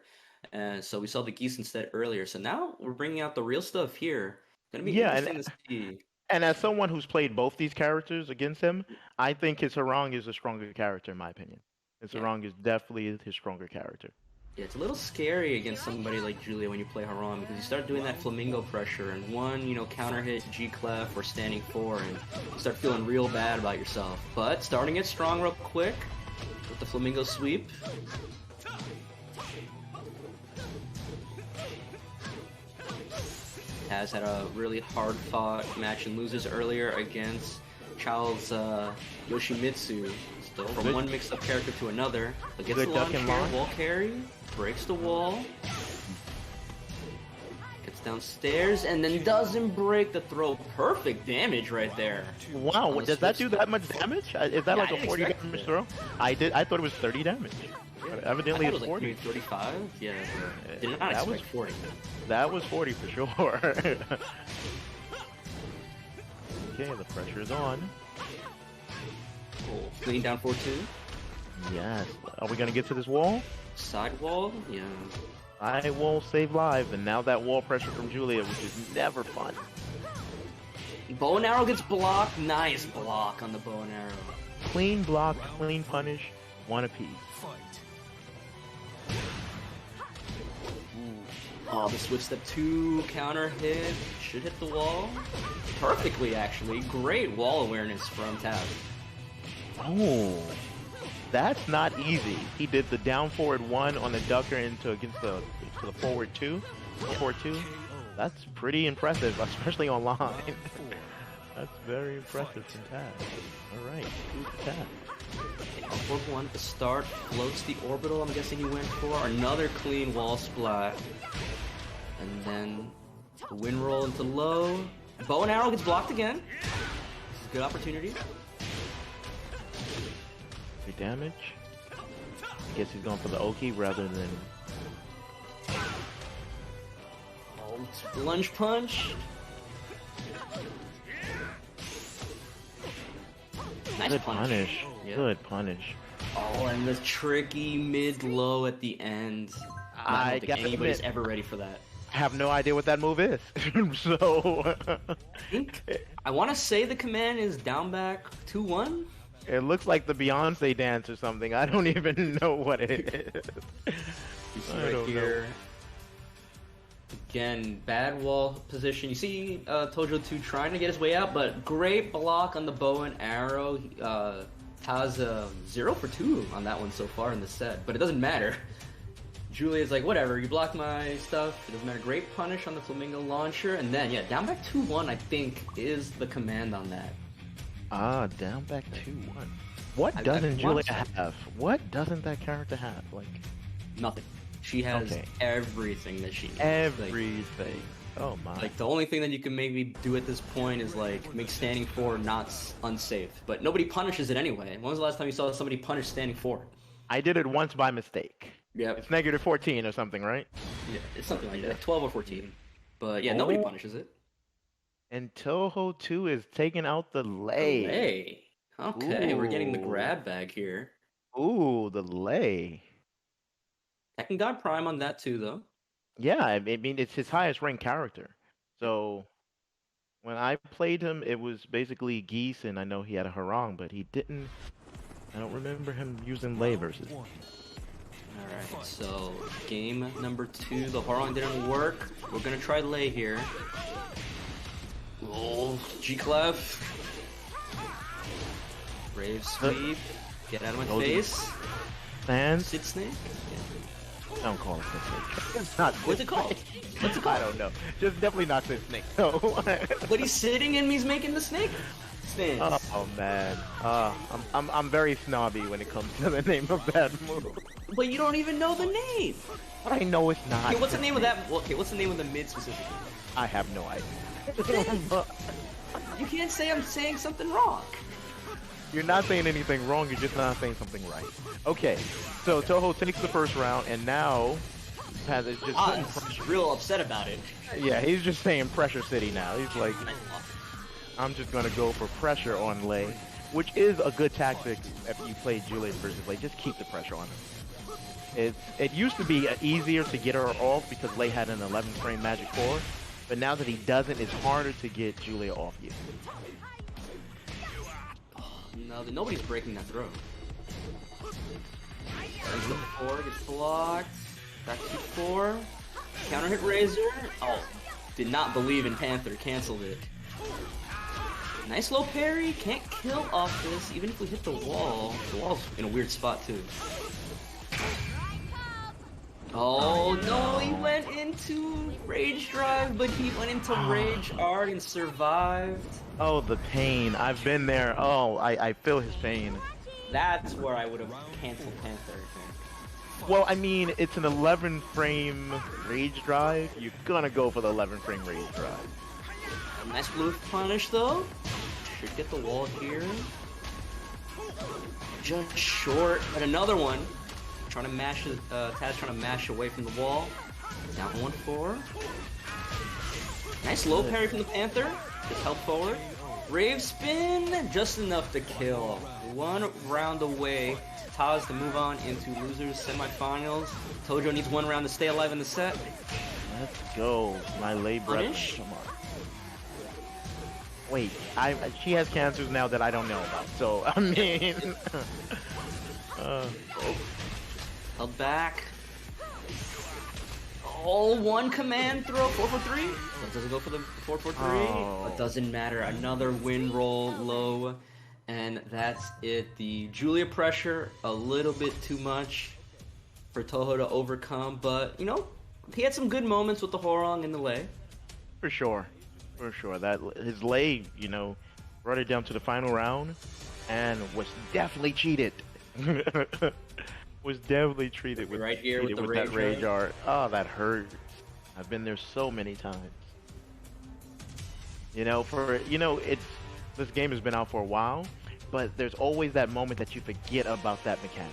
Speaker 6: And so we saw the Geese instead earlier. So now we're bringing out the real stuff here. Gonna be interesting to see.
Speaker 7: And as someone who's played both these characters against him, I think his Harang is a stronger character in my opinion. His Harang is definitely his stronger character.
Speaker 6: Yeah, it's a little scary against somebody like Julia when you play Harang because you start doing that flamingo pressure and one, counter hit G-clef or standing 4 and you start feeling real bad about yourself. But starting it strong real quick with the flamingo sweep. Taz had a really hard-fought match and loses earlier against Charles Yoshimitsu. Still from one mixed-up character to another. But gets the launch here, wall carry, breaks the wall. Gets downstairs and then doesn't break the throw. Perfect damage right there.
Speaker 7: Wow, does that do that much damage? Is that like a 40 damage throw? I thought it was 30 damage. Evidently it's 40.
Speaker 6: Like 35? Yeah. Did not expect 40.
Speaker 7: That was 40 for sure. Okay, the pressure is on.
Speaker 6: Cool. Clean down 4-2.
Speaker 7: Yes. Are we going to get to this wall?
Speaker 6: Side wall? Yeah.
Speaker 7: I will save lives, and now that wall pressure from Julia, which is never fun.
Speaker 6: Bow and arrow gets blocked. Nice block on the bow and arrow.
Speaker 7: Clean block, clean punish, one apiece.
Speaker 6: Oh, the switch step 2 counter hit should hit the wall perfectly, actually. Great wall awareness from Tab.
Speaker 7: Oh, that's not easy. He did the down forward 1 on the ducker against the forward 2, forward 2. That's pretty impressive, especially online. That's very impressive from Tab. All right, good Tab.
Speaker 6: Forward 1 at the start, floats the orbital. I'm guessing he went for another clean wall splat, and then the win roll into low. Bow and arrow gets blocked again. This is a good opportunity.
Speaker 7: Good damage. I guess he's going for the Oki rather than...
Speaker 6: Lunge punch. Nice
Speaker 7: Good punish.
Speaker 6: Yeah.
Speaker 7: Good punish.
Speaker 6: Oh, and the tricky mid-low at the end. I don't think anybody's ever ready for that.
Speaker 7: I have no idea what that move is. So...
Speaker 6: I want to say the command is down back 2-1.
Speaker 7: It looks like the Beyonce dance or something. I don't even know what it is.
Speaker 6: Right here. Again, bad wall position. You see Tojo 2 trying to get his way out, but great block on the bow and arrow. Has 0 for 2 on that one so far in the set, but it doesn't matter. Julia's like, whatever, you blocked my stuff, it doesn't matter. Great punish on the Flamingo launcher, and then, yeah, down back 2-1, I think, is the command on that.
Speaker 7: Ah, down back 2-1. What doesn't Julia have? What doesn't that character have? Like,
Speaker 6: nothing. She has everything that she needs.
Speaker 7: Everything. Oh my.
Speaker 6: Like, the only thing that you can maybe do at this point is, like, make standing 4 not unsafe. But nobody punishes it anyway. When was the last time you saw somebody punish standing 4?
Speaker 7: I did it once by mistake.
Speaker 6: Yeah.
Speaker 7: It's negative 14 or something, right?
Speaker 6: Yeah, it's something like that. 12 or 14. But yeah, nobody punishes it.
Speaker 7: And Toho 2 is taking out the lay.
Speaker 6: Lay. Okay, we're getting the grab bag here.
Speaker 7: Ooh, the lay.
Speaker 6: Tekken God Prime on that too, though.
Speaker 7: Yeah, I mean, it's his highest ranked character. So when I played him, it was basically Geese, and I know he had a Harang, but he didn't. I don't remember him using lay versus.
Speaker 6: Alright, so game number 2, the Harang didn't work. We're gonna try lay here. Oh, G-Clef. Brave sweep. Get out of my face.
Speaker 7: And
Speaker 6: Sid Snake?
Speaker 7: don't call it Sid Snake. It's not.
Speaker 6: What's it called? What's it called?
Speaker 7: I don't know. Just definitely not Sid Snake. No.
Speaker 6: But he's sitting and he's making the snake stance.
Speaker 7: Oh man. I'm very snobby when it comes to the name of that move.
Speaker 6: But you don't even know the name.
Speaker 7: But I know it's not.
Speaker 6: Okay, what's the name of that? Okay, what's the name of the mid specifically?
Speaker 7: I have no idea.
Speaker 6: You can't say I'm saying something wrong.
Speaker 7: You're not saying anything wrong, you're just not saying something right. Okay, so Toho takes the first round, and now Paz is just
Speaker 6: real upset about it.
Speaker 7: Yeah, he's just saying Pressure City now. He's like, I'm just gonna go for pressure on Lei, which is a good tactic if you play Juliet versus Lei. Just keep the pressure on her. It used to be easier to get her off because Lei had an 11 frame Magic 4, but now that he doesn't, it's harder to get Julia off you.
Speaker 6: No, nobody's breaking that throw. There's the 4, gets blocked. Back to 4. Counter hit Razor. Oh, did not believe in Panther, canceled it. Nice low parry, can't kill off this, even if we hit the wall. The wall's in a weird spot too. Oh no, he went into Rage Drive, but he went into Rage Art and survived.
Speaker 7: Oh, the pain. I've been there. Oh, I feel his pain.
Speaker 6: That's where I would have canceled Panther, I think.
Speaker 7: Well, I mean, it's an 11 frame Rage Drive. You're gonna go for the 11 frame Rage Drive.
Speaker 6: Nice blue punish though. Should get the wall here. Just short, and another one. Trying to mash, Taz trying to mash away from the wall. Down 1-4. Nice low parry from the Panther. Just help forward. Rave spin, just enough to kill. One round away. Taz to move on into losers semifinals. Tojo needs one round to stay alive in the set.
Speaker 7: Let's go, my Lei brother. Come on. Wait, she has cancers now that I don't know about. So I mean,
Speaker 6: held back. Oh, one command throw, 4 for 3. But doesn't go for the 4 for 3.
Speaker 3: Oh.
Speaker 6: But doesn't matter. Another win roll low. And that's it. The Julia pressure, a little bit too much for Toho to overcome. But, you know, he had some good moments with the Horong and the Lei.
Speaker 7: For sure. For sure. That his Lei, you know, brought it down to the final round and was definitely cheated. Was definitely treated with
Speaker 6: Right here with the
Speaker 7: that
Speaker 6: rage
Speaker 7: rage art. Oh, that hurt. I've been there so many times. You know, this game has been out for a while, but there's always that moment that you forget about that mechanic.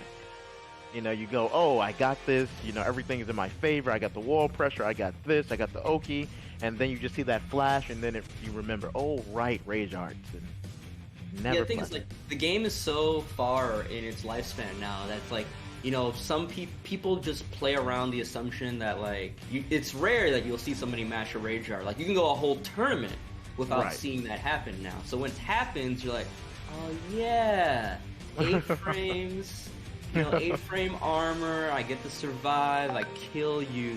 Speaker 7: You know, you go, oh, I got this, you know, everything is in my favor, I got the wall pressure, I got this, I got the Oki, and then you just see that flash, and then you remember, oh, right, rage arts. And never
Speaker 6: Yeah, the thing is, like, the game is so far in its lifespan now that's like, you know, some people just play around the assumption that, like, it's rare that you'll see somebody mash a rage art. Like, you can go a whole tournament without seeing that happen now. So when it happens, you're like, oh yeah, 8 frames, you know, 8 frame armor, I get to survive, I kill you.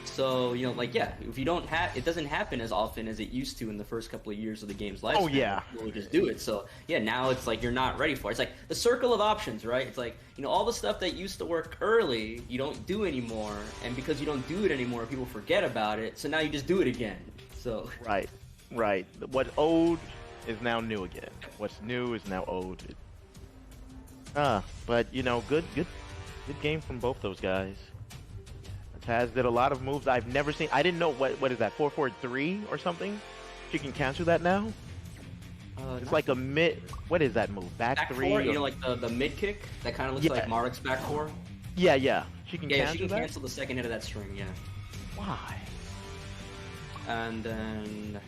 Speaker 6: So, you know, like, yeah, if you don't have, it doesn't happen as often as it used to in the first couple of years of the game's lifespan.
Speaker 7: Oh, yeah.
Speaker 6: People would just do it. So, yeah, now it's like you're not ready for it. It's like the circle of options, right? It's like, you know, all the stuff that used to work early, you don't do anymore. And because you don't do it anymore, people forget about it. So now you just do it again. So.
Speaker 7: Right. What's old is now new again. What's new is now old. But, you know, good game from both those guys. Taz did a lot of moves I've never seen. I didn't know what is that, 443 or something? She can cancel that now? It's like a mid. What is that move? Back 3?
Speaker 6: Four, you know, like the mid kick that kind of looks like Marek's back 4.
Speaker 7: Yeah. She can cancel
Speaker 6: she can
Speaker 7: that?
Speaker 6: cancel the second hit of that string. Yeah.
Speaker 7: Why?
Speaker 6: And then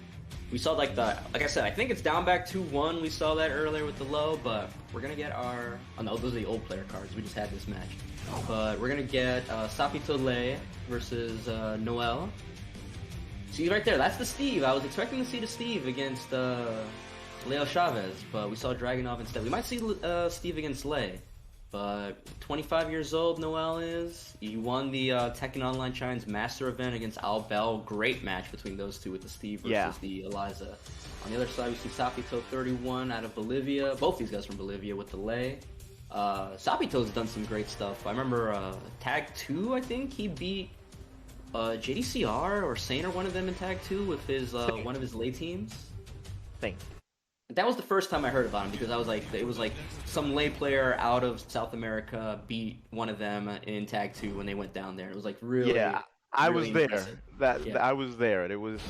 Speaker 6: we saw like I said, I think it's down back 2-1. We saw that earlier with the low, but we're gonna get our. Oh no, those are the old player cards. We just had this match. But we're gonna get Sapito Lei versus Noel. See right there, that's the Steve. I was expecting to see the Steve against Leo Chavez, but we saw Dragunov instead. We might see Steve against Lei. But 25 years old, Noel is. He won the Tekken Online Challenge Master event against Al Bell. Great match between those two with the Steve versus the Eliza. On the other side, we see Sapito 31 out of Bolivia. Both these guys from Bolivia with the Lei. Sapito's done some great stuff. I remember Tag 2, I think he beat JDCR or Sane or one of them in Tag 2 with his one of his Lei teams.
Speaker 7: Thanks.
Speaker 6: That was the first time I heard about him because I was like, it was like some Lei player out of South America beat one of them in Tag 2 when they went down there. It was like really.
Speaker 7: Yeah, I
Speaker 6: really
Speaker 7: was there.
Speaker 6: impressive.
Speaker 7: I was there. It was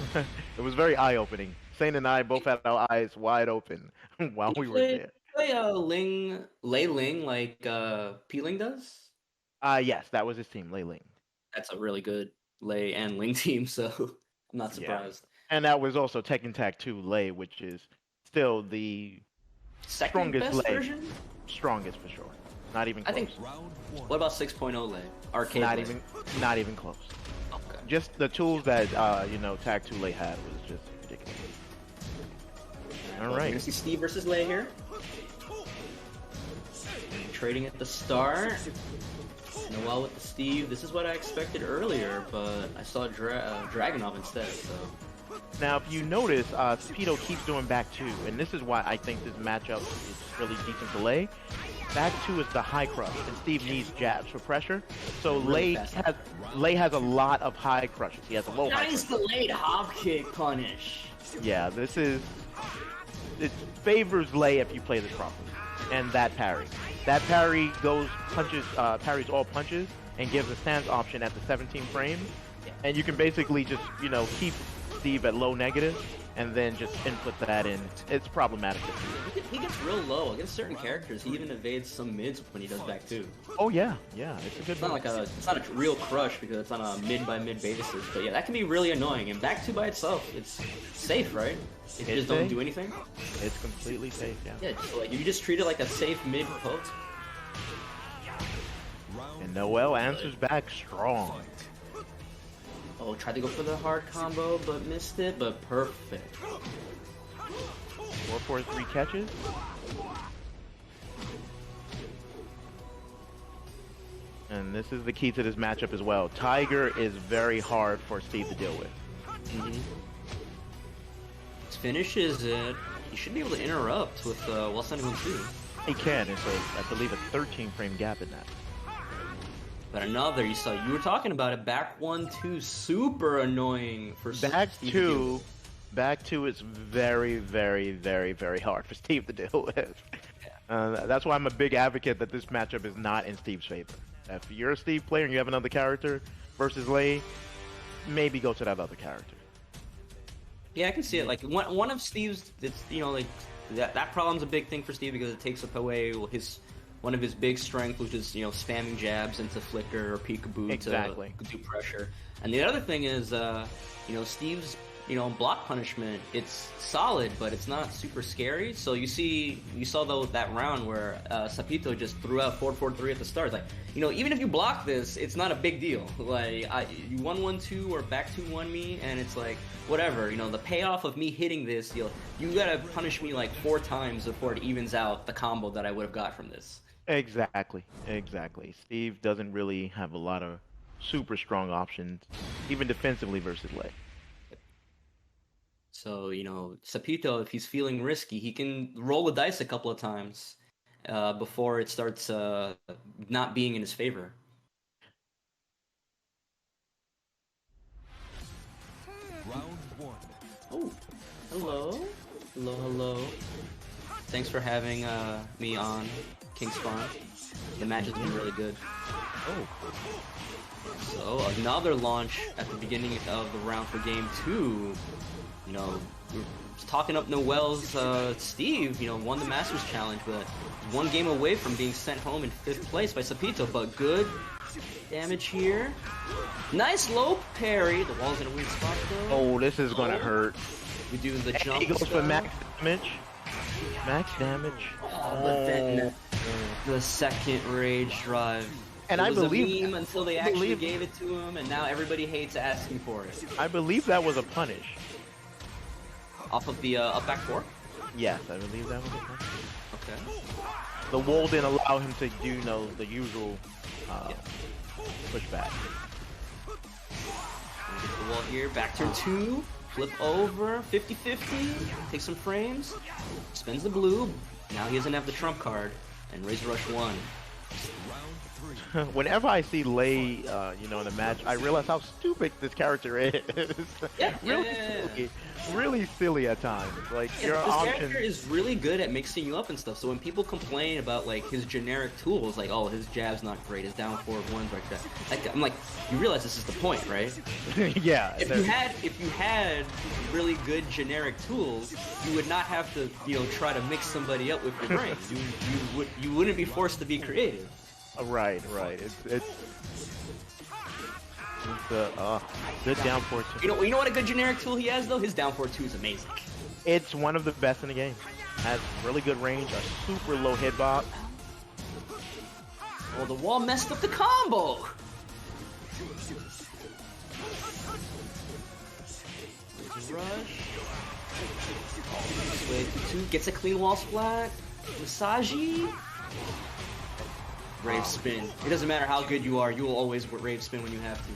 Speaker 7: it was very eye opening. Sane and I both had our eyes wide open while we were there.
Speaker 6: Play Lei Ling like P Ling does?
Speaker 7: Yes, that was his team, Lei Ling.
Speaker 6: That's a really good Lei and Ling team, so I'm not surprised.
Speaker 7: Yeah. And that was also Tekken Tag 2 Lei, which is still the strongest
Speaker 6: best
Speaker 7: Lei.
Speaker 6: version?
Speaker 7: Strongest for sure. Not even close.
Speaker 6: I think. What about 6.0 Lei? Arcade
Speaker 7: not
Speaker 6: Lei?
Speaker 7: not even close.
Speaker 6: Okay.
Speaker 7: Just the tools that you know, Tag 2 Lei had was just ridiculous. All
Speaker 6: We're
Speaker 7: right.
Speaker 6: gonna see Steve versus Lei here. Trading at the start. Noel with the Steve. This is what I expected earlier, but I saw Dragunov instead. So.
Speaker 7: Now, if you notice, Speedo keeps doing back 2, and this is why I think this matchup is really decent to Lei. Back 2 is the high crush, and Steve needs jabs for pressure. So
Speaker 6: Really
Speaker 7: Lei has a lot of high crushes. He has a low high
Speaker 6: Nice
Speaker 7: crush.
Speaker 6: delayed hop kick punish.
Speaker 7: Yeah, it favors Lei if you play this properly. And that parry. That parry parries all punches and gives a stance option at the 17 frame. And you can basically just, you know, keep Steve at low negative and then just input that in. It's problematic.
Speaker 6: He gets real low against certain characters. He even evades some mids when he does back 2.
Speaker 7: Oh yeah, it's a good
Speaker 6: It's not like it's not a real crush because it's on a mid by mid basis. But yeah, that can be really annoying. And back 2 by itself, it's safe, right? If you just don't do anything.
Speaker 7: It's completely safe, yeah.
Speaker 6: Yeah, just like, you just treat it like a safe mid poke.
Speaker 7: And Noel answers back strong.
Speaker 6: Oh, tried to go for the hard combo, but missed it, but perfect.
Speaker 7: 4-4-3 catches. And this is the key to this matchup as well. Tiger is very hard for Steve to deal with.
Speaker 6: His finish is he should be able to interrupt with while sending one too.
Speaker 7: He can. It's I believe a 13 frame gap in that.
Speaker 6: But another, you were talking about it. Back 1-2, super annoying for
Speaker 7: back
Speaker 6: Steve to
Speaker 7: two.
Speaker 6: deal with.
Speaker 7: Back two is very, very, very, very hard for Steve to deal with. That's why I'm a big advocate that this matchup is not in Steve's favor. If you're a Steve player and you have another character versus Lei, maybe go to that other character.
Speaker 6: Yeah, I can see it. Like one of Steve's, it's like that problem's a big thing for Steve because it takes away one of his big strengths, which is spamming jabs into flicker or peekaboo to do pressure. And the other thing is, Steve's block punishment, it's solid, but it's not super scary. So you saw that round where Sapito just threw out 4-4-3 at the start. It's like, even if you block this, it's not a big deal. Like, you 1-1-2 or back 2-1 me, and it's like, whatever. The payoff of me hitting this, you gotta punish me like 4 times before it evens out the combo that I would have got from this.
Speaker 7: Exactly. Steve doesn't really have a lot of super strong options, even defensively versus Lei.
Speaker 6: So, Sapito, if he's feeling risky, he can roll the dice a couple of times before it starts not being in his favor.
Speaker 8: Round 1.
Speaker 6: Oh, hello. Thanks for having me on King Spawn. The match has been really good. So, another launch at the beginning of the round for game 2. We're talking up Noel's Steve, won the Masters Challenge, but one game away from being sent home in 5th place by Sapito, but good damage here. Nice low parry. The wall's in a weird spot, though.
Speaker 7: Oh, this is gonna hurt.
Speaker 6: We do the jump.
Speaker 7: He goes for max damage.
Speaker 6: But then the second rage drive.
Speaker 7: And
Speaker 6: it
Speaker 7: I
Speaker 6: was
Speaker 7: believe
Speaker 6: a meme until they actually gave it to him, and now everybody hates asking for it.
Speaker 7: I believe that was a punish.
Speaker 6: Off of the up back 4?
Speaker 7: Yes, I believe that was a punish.
Speaker 6: Okay.
Speaker 7: The wall didn't allow him to do, the usual pushback.
Speaker 6: Get the wall here, back turn 2, flip over, 50-50, take some frames, spends the blue, now he doesn't have the trump card, and Razor Rush 1.
Speaker 7: Whenever I see Lei, in a match, I realize how stupid this character is. Really silly at times. Like your
Speaker 6: this
Speaker 7: options.
Speaker 6: character is really good at mixing you up and stuff. So when people complain about like his generic tools, like his jab's not great, his down 4 of 1's like that. I'm like, you realize this is the point, right?
Speaker 7: Yeah.
Speaker 6: If you had really good generic tools, you would not have to try to mix somebody up with your brain. You wouldn't be forced to be creative.
Speaker 7: Right. It's good down 4-2.
Speaker 6: You know what a good generic tool he has though? His down 4-2 is amazing.
Speaker 7: It's one of the best in the game. Has really good range, a super low hitbox.
Speaker 6: Well, the wall messed up the combo. Rush. This way to 2, gets a clean wall splat. Masagi. Rave spin. It doesn't matter how good you are, you will always rave spin when you have to.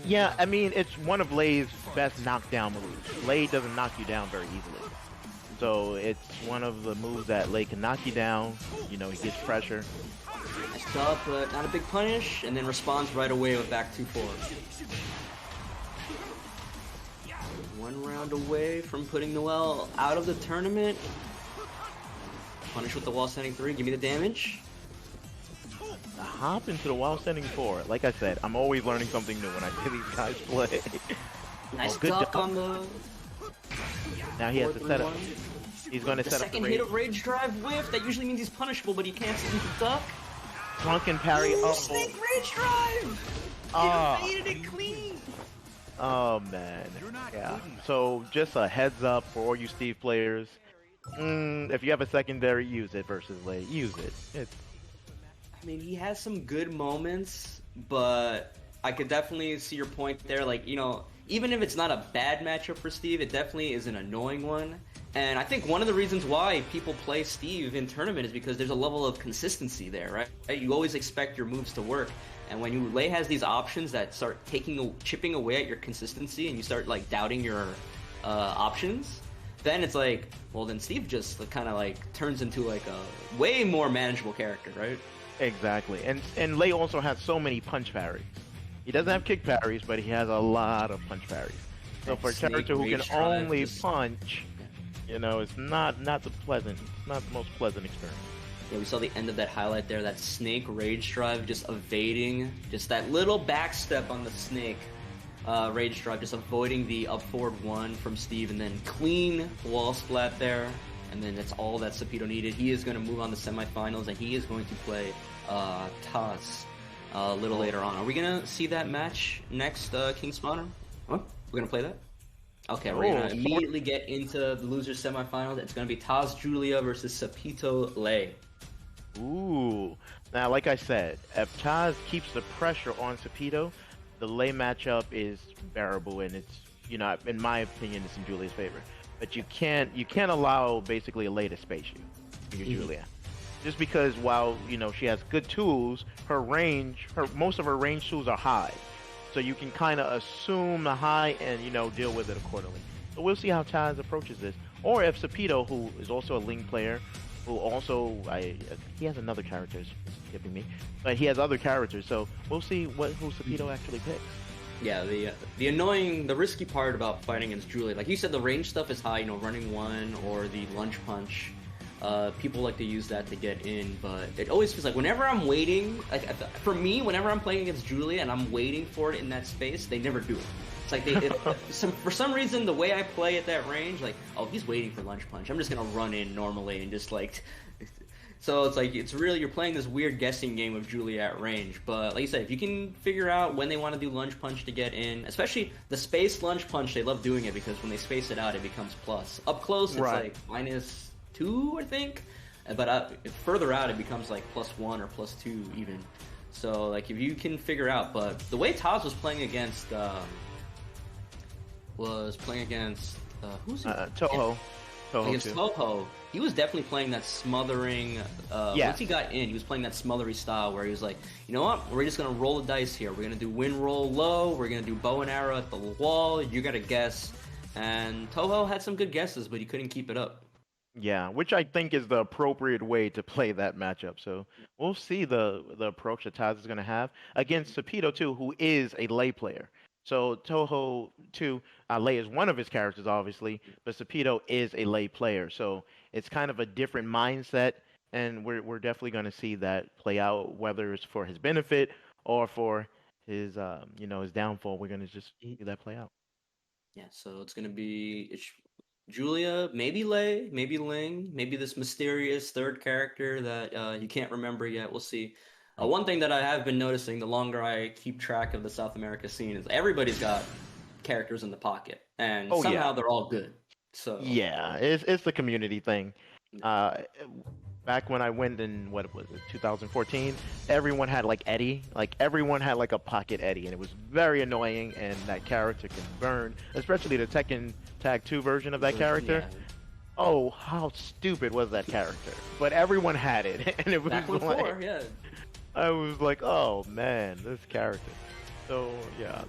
Speaker 7: Yeah, I mean, it's one of Lei's best knockdown moves. Lei doesn't knock you down very easily. So it's one of the moves that Lei can knock you down. He gets pressure.
Speaker 6: Nice stuff, but not a big punish, and then responds right away with back 2-4. 1 round away from putting Noel out of the tournament. Punish with the wall standing 3, give me the damage.
Speaker 7: Hop into the wall standing 4. Like I said, I'm always learning something new when I see these guys play.
Speaker 6: Nice duck on the...
Speaker 7: Now he has to set up. He's going to set up the
Speaker 6: second hit of Rage Drive whiff. That usually means he's punishable, but he can't see the duck.
Speaker 7: Drunken parry.
Speaker 6: Snake Rage Drive! You made it clean!
Speaker 7: Oh, man. Yeah. So, just a heads up for all you Steve players. If you have a secondary, use it versus Lei. Use it.
Speaker 6: I mean, he has some good moments, but I could definitely see your point there. Like, even if it's not a bad matchup for Steve, it definitely is an annoying one. And I think one of the reasons why people play Steve in tournament is because there's a level of consistency there, right? You always expect your moves to work. And when Lei has these options that start chipping away at your consistency, and you start like doubting your options, then it's like, well, then Steve just kind of like turns into like a way more manageable character, right?
Speaker 7: Exactly. And Lei also has so many punch parries. He doesn't have kick parries, but he has a lot of punch parries. So for a character who can only punch, you know, it's not the most pleasant experience.
Speaker 6: Yeah, we saw the end of that highlight there, that Snake Rage Drive just evading, just that little backstep on the Snake Rage Drive, just avoiding the up forward one from Steve, and then clean wall splat there, and then that's all that Sapito needed. He is going to move on to semifinals, and he is going to play Taz a little later on. Are we going to see that match next, King Spawner? What? We're going to play that? Okay, we're going to immediately get into the losers semifinals. It's going to be Taz Julia versus Sapito Lei.
Speaker 7: Ooh. Now, like I said, if Taz keeps the pressure on Sapito, the Lei matchup is bearable, and it's, you know, in my opinion, it's in Julia's favor. But you can't allow basically a Lei to space you, Julia. Just because while, you know, she has good tools, most of her range tools are high. So you can kind of assume the high and, you know, deal with it accordingly. So we'll see how Taz approaches this. Or if Sapito, who is also a Ling player, who also, he has another character, it's skipping me, but he has other characters, so we'll see who Sapito actually picks.
Speaker 6: Yeah, the risky part about fighting against Julia, like you said, the range stuff is high, you know, running one or the lunge punch. People like to use that to get in, but it always feels like whenever I'm waiting, like for me, whenever I'm playing against Julia and I'm waiting for it in that space, they never do it. It's like for some reason, the way I play at that range, like, oh, he's waiting for lunge punch, I'm just gonna run in normally and just like, so it's like, it's really, you're playing this weird guessing game of Julia at range. But like you said, if you can figure out when they want to do lunge punch to get in, especially the space lunge punch, they love doing it because when they space it out, it becomes plus. Up close, it's like -2, I think, but further out, it becomes like +1 or +2 even. So like, if you can figure out, but the way Taz was playing against who's he?
Speaker 7: Toho.
Speaker 6: Against Toho, he was definitely playing that smothering. Once he got in, he was playing that smothery style where he was like, you know what? We're just gonna roll the dice here. We're gonna do win roll low. We're gonna do bow and arrow at the wall. You gotta guess. And Toho had some good guesses, but he couldn't keep it up.
Speaker 7: Yeah, which I think is the appropriate way to play that matchup. So we'll see the approach that Taz is going to have against Sapito too, who is a Lei player. So Toho too, Lei is one of his characters, obviously, but Sapito is a Lei player. So it's kind of a different mindset, and we're definitely going to see that play out, whether it's for his benefit or for his his downfall. We're going to just see that play out.
Speaker 6: Yeah, so it's going to be Julia, maybe Lei, maybe Ling, maybe this mysterious third character that you can't remember yet. We'll see. One thing that I have been noticing the longer I keep track of the South America scene is everybody's got characters in the pocket, and somehow they're all good. So
Speaker 7: yeah, it's the community thing. Back when I went in, 2014, everyone had like Eddie. Like everyone had like a pocket Eddie, and it was very annoying, and that character can burn, especially the Tekken Tag 2 version of that character. Yeah. Oh, how stupid was that character? But everyone had it, and it was like, I was like, oh man, this character. So yeah,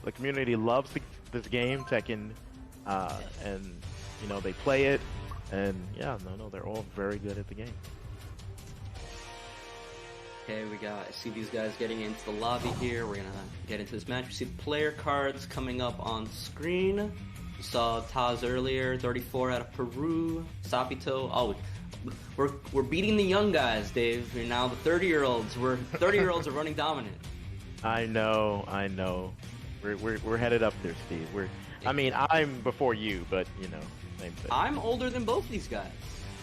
Speaker 7: the community loves this game, Tekken, and you know they play it, and yeah, they're all very good at the game.
Speaker 6: Okay, I see these guys getting into the lobby here. We're gonna get into this match. We see the player cards coming up on screen. We saw Taz earlier, 34 out of Peru. Sapito. Oh, we're beating the young guys, Dave. You're now the 30-year-olds. 30-year-olds are running dominant.
Speaker 7: I know. We're headed up there, Steve. I'm before you, but you know, same thing.
Speaker 6: I'm older than both these guys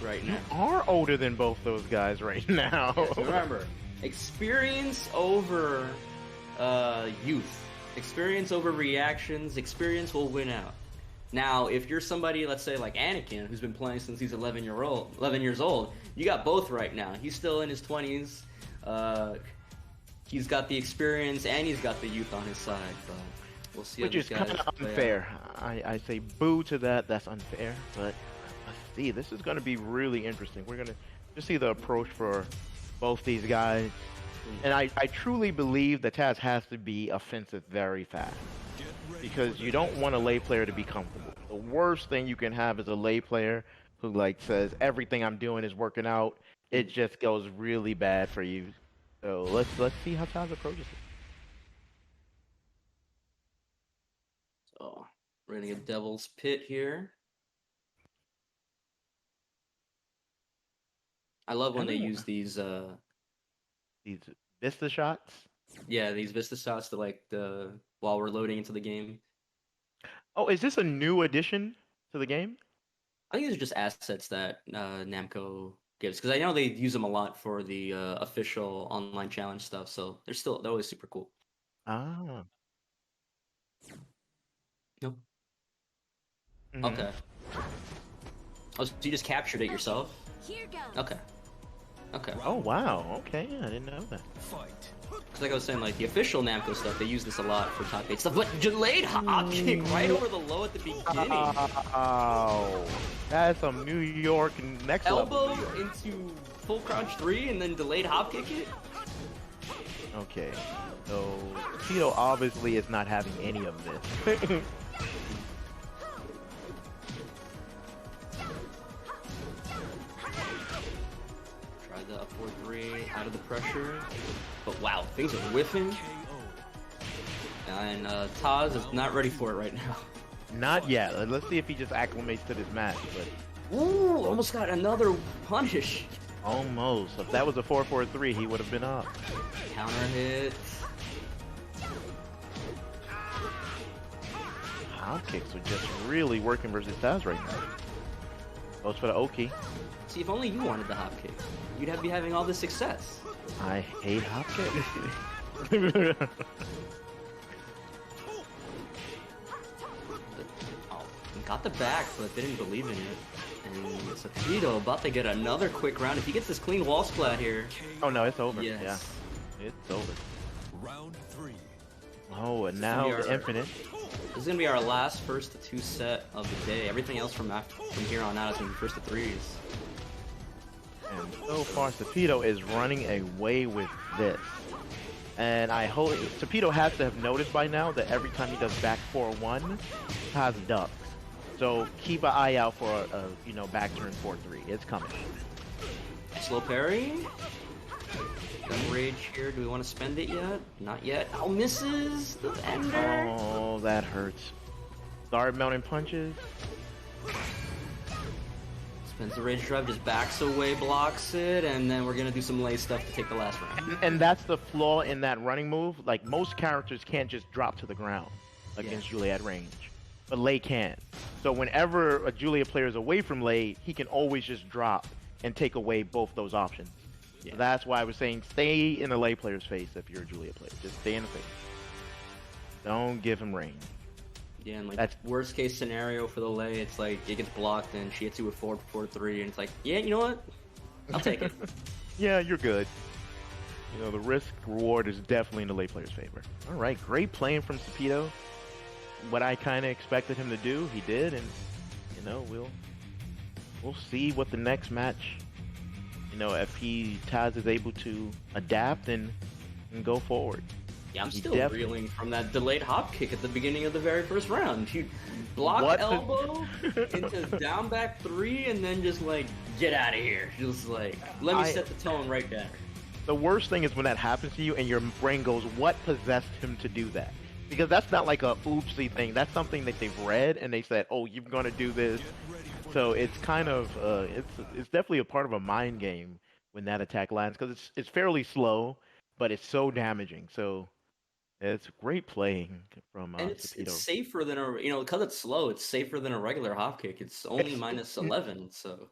Speaker 6: right now.
Speaker 7: You are older than both those guys right now.
Speaker 6: Yes, remember, experience over youth. Experience over reactions. Experience will win out. Now, if you're somebody, let's say like Anakin, who's been playing since he's 11 years old, you got both right now. He's still in his 20s. He's got the experience and he's got the youth on his side. But We'll see
Speaker 7: Which
Speaker 6: how
Speaker 7: is
Speaker 6: these
Speaker 7: kind
Speaker 6: guys
Speaker 7: of
Speaker 6: play out.
Speaker 7: unfair. I say boo to that. That's unfair. But let's see. This is going to be really interesting. We're going to just see the approach for both these guys. And I truly believe that Taz has to be offensive very fast. Because you don't want a lay player to be comfortable. The worst thing you can have is a lay player who like says everything I'm doing is working out. It just goes really bad for you. So let's see how Taz approaches it.
Speaker 6: So we're gonna get Devil's Pit here. I love when they use these
Speaker 7: Vista shots.
Speaker 6: these Vista shots to like while we're loading into the game.
Speaker 7: Oh, is this a new addition to the game?
Speaker 6: I think these are just assets that Namco gives, because I know they use them a lot for the official online challenge stuff. So they're always super cool.
Speaker 7: Ah.
Speaker 6: No.
Speaker 7: Mhm.
Speaker 6: Okay. Oh, so you just captured it yourself?
Speaker 9: Here goes.
Speaker 6: Okay. Okay.
Speaker 7: Oh wow. Okay, I didn't know that.
Speaker 6: Because like I was saying, like the official Namco stuff, they use this a lot for top 8 stuff. But delayed hop kick right over the low at the beginning.
Speaker 7: Wow. That's some New York next
Speaker 6: Elbow
Speaker 7: level.
Speaker 6: into full crouch 3 and then delayed hop kick it.
Speaker 7: Okay. So Tito obviously is not having any of this.
Speaker 6: Try the up 4-3 out of the pressure. But wow, things are whiffing. And Taz is not ready for it right now.
Speaker 7: Not yet. Let's see if he just acclimates to this match. But
Speaker 6: Ooh, almost got another punish.
Speaker 7: almost. If that was a 4-4-3, he would have been up.
Speaker 6: Counter hit.
Speaker 7: Hop kicks are just really working versus Taz right now. Goes for the Oki.
Speaker 6: See, if only you wanted the hop kick, you'd be having all this success.
Speaker 7: I hate hop kicks.
Speaker 6: Oh, he got the back, but didn't believe in it. And Sapido about to get another quick round. If he gets this clean wall splat here.
Speaker 7: Oh no, it's over.
Speaker 6: Yes.
Speaker 7: Yeah, it's over.
Speaker 8: Round 3.
Speaker 7: Oh, and now
Speaker 6: our-
Speaker 7: the infinite.
Speaker 6: This is gonna be our last first to 2 set of the day. Everything else from here on out is gonna be first to 3s.
Speaker 7: And so far, Sapido is running away with this. And I hope Sapido has to have noticed by now that every time he does back 4-1, Taz ducks. So keep an eye out for a back turn 4-3. It's coming.
Speaker 6: Slow parry. Gun rage here. Do we want to spend it yet? Not yet. Oh, misses the ender.
Speaker 7: Oh, that hurts. Start mounting punches.
Speaker 6: Spends the rage drive, just backs away, blocks it, and then we're gonna do some lay stuff to take the last round.
Speaker 7: And that's the flaw in that running move. Like, most characters can't just drop to the ground against Julia at range. But Lei can. So whenever a Julia player is away from Lei, he can always just drop and take away both those options.
Speaker 6: Yeah.
Speaker 7: So that's why I was saying stay in the Lei player's face if you're a Julia player. Just stay in the face. Don't give him range.
Speaker 6: Yeah, and like
Speaker 7: That's-
Speaker 6: worst case scenario for the lay, it's like it gets blocked and she hits you with 4-4-3, and it's like, yeah, you know what? I'll take it.
Speaker 7: Yeah, you're good. The risk reward is definitely in the Lei player's favor. All right, great playing from Sapido. What I kind of expected him to do, he did, and we'll see what the next match. If Taz is able to adapt and go forward.
Speaker 6: Yeah, I'm
Speaker 7: He
Speaker 6: still
Speaker 7: definitely-
Speaker 6: reeling from that delayed hop kick at the beginning of the very first round. She blocked
Speaker 7: What?
Speaker 6: elbow into down back 3 and then just like, get out of here. Just like, let me set the tone right there.
Speaker 7: The worst thing is when that happens to you and your brain goes, what possessed him to do that? Because that's not like a oopsie thing. That's something that they've read and they said, oh, you're going to do this. So it's kind of, it's definitely a part of a mind game when that attack lands. Because it's fairly slow, but it's so damaging. So it's great playing from
Speaker 6: And it's
Speaker 7: Sapido.
Speaker 6: safer than because it's slow, it's safer than a regular hop kick. It's only minus 11, so.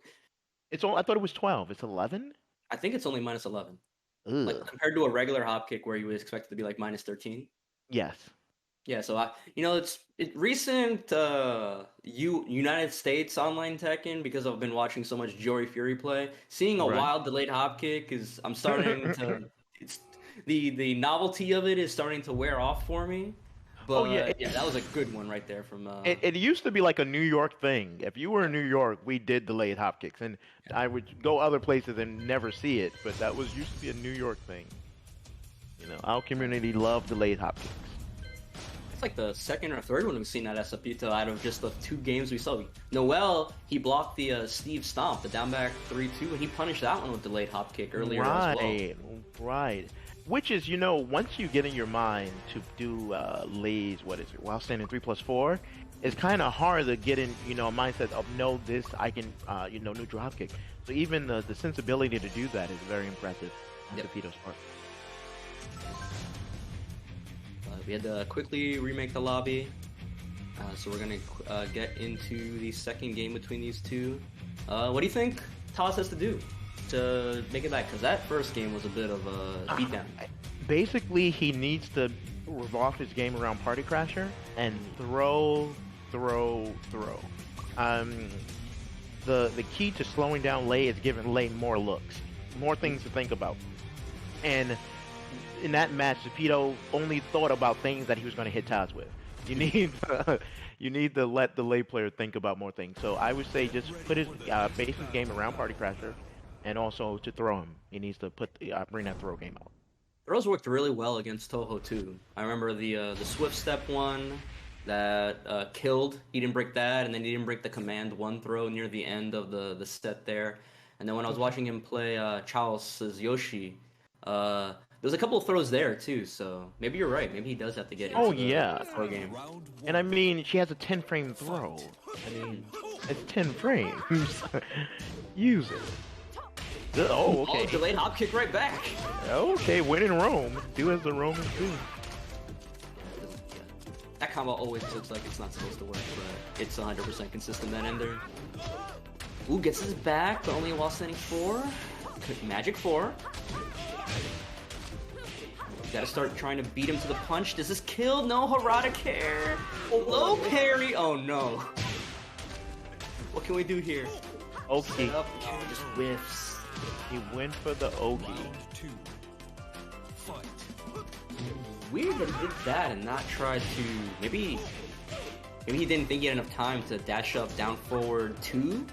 Speaker 7: I thought it was 12. It's 11?
Speaker 6: I think it's only minus 11.
Speaker 7: Ugh.
Speaker 6: Like compared to a regular hop kick where you would expect it to be like minus 13.
Speaker 7: Yes.
Speaker 6: Yeah, so recent United States online Tekken, because I've been watching so much Jory Fury play. Seeing a
Speaker 7: Right.
Speaker 6: wild delayed hop kick I'm starting to. It's the novelty of it is starting to wear off for me. But
Speaker 7: yeah,
Speaker 6: yeah, that was a good one right there from.
Speaker 7: It used to be like a New York thing. If you were in New York, we did delayed hop kicks, and I would go other places and never see it. But that was used to be a New York thing. You know, our community loved delayed hop kicks.
Speaker 6: It's like the second or third one we've seen at Esapito out of just the 2 games we saw. Noel, he blocked the Steve Stomp, the down back 3-2, and he punished that one with delayed hop kick earlier as well.
Speaker 7: Right. Which is, you know, once you get in your mind to do lays, what is it, while standing 3+4, it's kind of hard to get in, you know, a mindset of, no, this, I can, you know, neutral hop kick. So even the sensibility to do that is very impressive on Pito's part.
Speaker 6: We had to quickly remake the lobby, so we're going to get into the second game between these two. What do you think Taz has to do to make it back? Because that first game was a bit of a beatdown.
Speaker 7: Basically, he needs to revolve his game around Party Crasher and throw. The key to slowing down Lei is giving Lei more looks, more things to think about. And in that match, Pito only thought about things that he was going to hit Taz with. You need to let the Lei player think about more things. So I would say just put his base his game around Party Crasher, and also to throw him. He needs to bring that throw game out.
Speaker 6: Throws worked really well against Toho too. I remember the Swift Step one that killed. He didn't break that, and then he didn't break the Command 1 throw near the end of the set there. And then when I was watching him play Charles' Yoshi, there's a couple of throws there too. So maybe you're right. Maybe he does have to get into the throw game.
Speaker 7: And I mean, she has a 10-frame throw. I mean, it's 10 frames. Use it. Oh, okay.
Speaker 6: Oh, delayed hop kick right back.
Speaker 7: Okay, win in Rome. Do as the Romans do.
Speaker 6: That combo always looks like it's not supposed to work, but it's 100% consistent that ender. Ooh, gets his back, but only while standing 4. Magic 4. Gotta start trying to beat him to the punch. Does this kill? No, Harada care. Low parry. Oh no. What can we do here?
Speaker 7: Okay.
Speaker 6: Oh, just whiffs.
Speaker 7: He went for the Ogi.
Speaker 6: Weird that he did that and not try to. Maybe he didn't think he had enough time to dash up down forward 2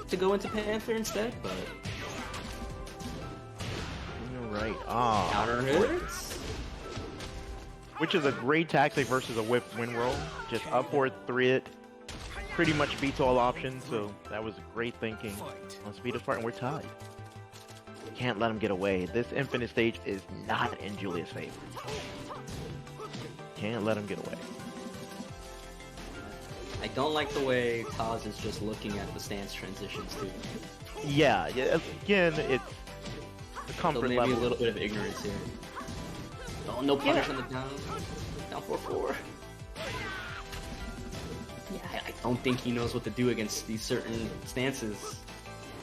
Speaker 6: to go into Panther instead, but.
Speaker 7: You're right.
Speaker 6: Counter hits.
Speaker 7: Which is a great tactic versus a whip win roll. Just upward 3 it. Pretty much beats all options, so that was great thinking on Speedo's part, and we're tied. Can't let him get away. This infinite stage is not in Julia's favor. Can't let him get away.
Speaker 6: I don't like the way Taz is just looking at the stance transitions too.
Speaker 7: Yeah, again, it's the comfort
Speaker 6: so maybe
Speaker 7: level.
Speaker 6: a little bit of ignorance here. Oh, no punish on the down 4-4. Yeah, I don't think he knows what to do against these certain stances.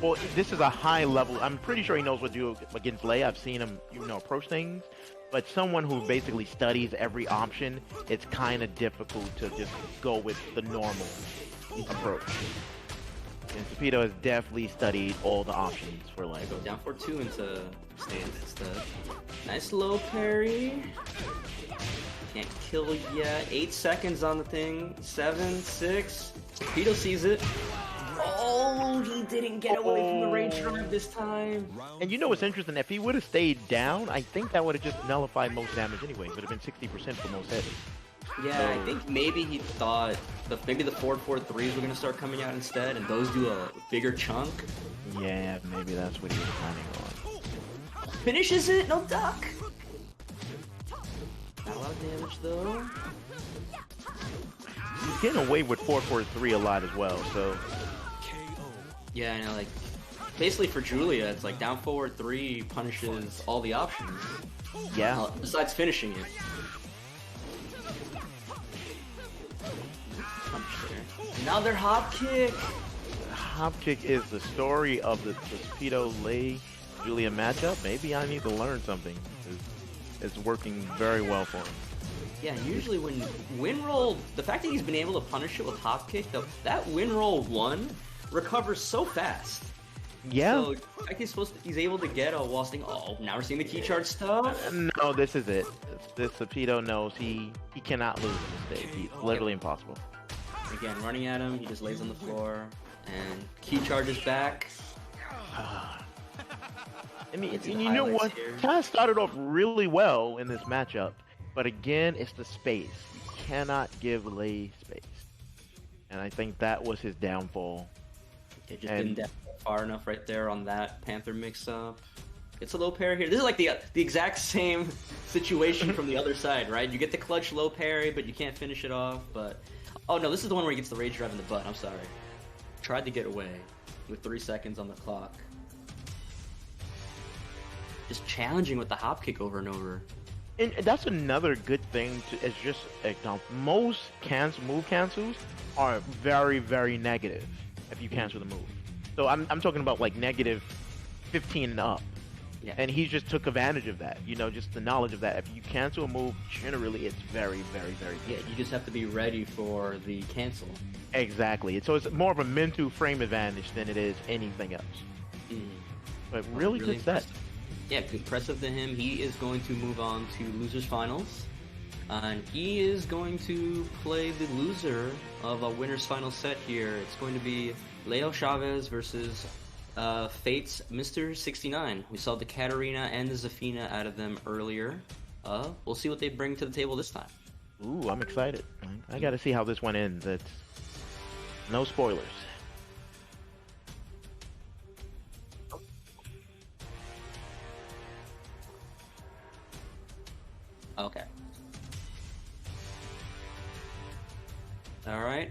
Speaker 7: Well, this is a high level. I'm pretty sure he knows what to do against Lei. I've seen him, approach things. But someone who basically studies every option, it's kind of difficult to just go with the normal approach. And Pito has definitely studied all the options for Lei.
Speaker 6: Go down 4-2 into stance instead. Nice low parry. Can't kill yet. 8 seconds on the thing. 7, 6. Pito sees it. Oh, he didn't get away from the rage drive this time.
Speaker 7: And you know what's interesting? If he would have stayed down, I think that would have just nullified most damage anyway. It would have been 60% for most hits.
Speaker 6: Yeah, I think maybe he thought maybe the 4-4-3s were going to start coming out instead, and those do a bigger chunk.
Speaker 7: Yeah, maybe that's what he was planning on.
Speaker 6: Finishes it, no duck. Not a lot of damage though.
Speaker 7: He's getting away with 4-4-3 a lot as well, so.
Speaker 6: Yeah, I know, like, basically for Julia, it's like down forward 3 punishes all the options.
Speaker 7: Yeah.
Speaker 6: Besides finishing it. Another hop kick!
Speaker 7: Hop kick is the story of the Speedo Lei Julia matchup. Maybe I need to learn something. It's working very well for him.
Speaker 6: Yeah, usually when win roll, the fact that he's been able to punish it with hop kick, that win roll 1 recovers so fast.
Speaker 7: Yeah.
Speaker 6: So like he's able to get a while saying, oh, now we're seeing the key charge stuff.
Speaker 7: No, this is it. This Sapido knows he cannot lose in this stage. It's literally impossible.
Speaker 6: Again, running at him, he just lays on the floor and key charges back.
Speaker 7: I mean,
Speaker 6: It's
Speaker 7: and
Speaker 6: the
Speaker 7: you know
Speaker 6: highlights
Speaker 7: what?
Speaker 6: here.
Speaker 7: Taz started off really well in this matchup, but again, it's the space. You cannot give Lei space, and I think that was his downfall.
Speaker 6: It just
Speaker 7: And-
Speaker 6: didn't get far enough right there on that Panther mix-up. It's a low pair here. This is like the exact same situation from the other side, right? You get the clutch low parry, but you can't finish it off. But oh no, this is the one where he gets the rage drive in the butt. I'm sorry. Tried to get away with 3 seconds on the clock. Just challenging with the hop kick over and over.
Speaker 7: And that's another good thing. It's just most move cancels are very, very negative if you cancel the move. So I'm talking about like negative 15 and up.
Speaker 6: Yeah.
Speaker 7: And he just took advantage of that. You know, just the knowledge of that. If you cancel a move, generally it's very, very, very
Speaker 6: Yeah,
Speaker 7: good.
Speaker 6: you just have to be ready for the cancel.
Speaker 7: Exactly. So it's more of a mental frame advantage than it is anything else. But really good set.
Speaker 6: impressive. Yeah, impressive to him. He is going to move on to losers finals, and he is going to play the loser of a winners final set here. It's going to be Leo Chavez versus Fate's Mr. 69. We saw the Katarina and the Zafina out of them earlier. We'll see what they bring to the table this time.
Speaker 7: Ooh, I'm excited. I gotta see how this one ends. It's no spoilers.
Speaker 6: Okay. Alright,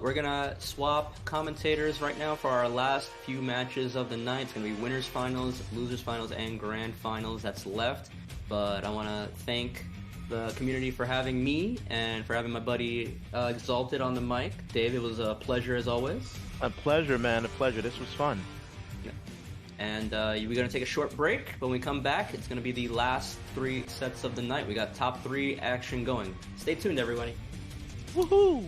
Speaker 6: we're gonna swap commentators right now for our last few matches of the night. It's gonna be winners finals, losers finals, and grand finals that's left. But I wanna thank the community for having me and for having my buddy Exalted on the mic. Dave, it was a pleasure as always.
Speaker 7: A pleasure, man. A pleasure. This was fun.
Speaker 6: And we're gonna take a short break. When we come back, it's gonna be the last 3 sets of the night. We got top 3 action going. Stay tuned, everybody.
Speaker 7: Woohoo!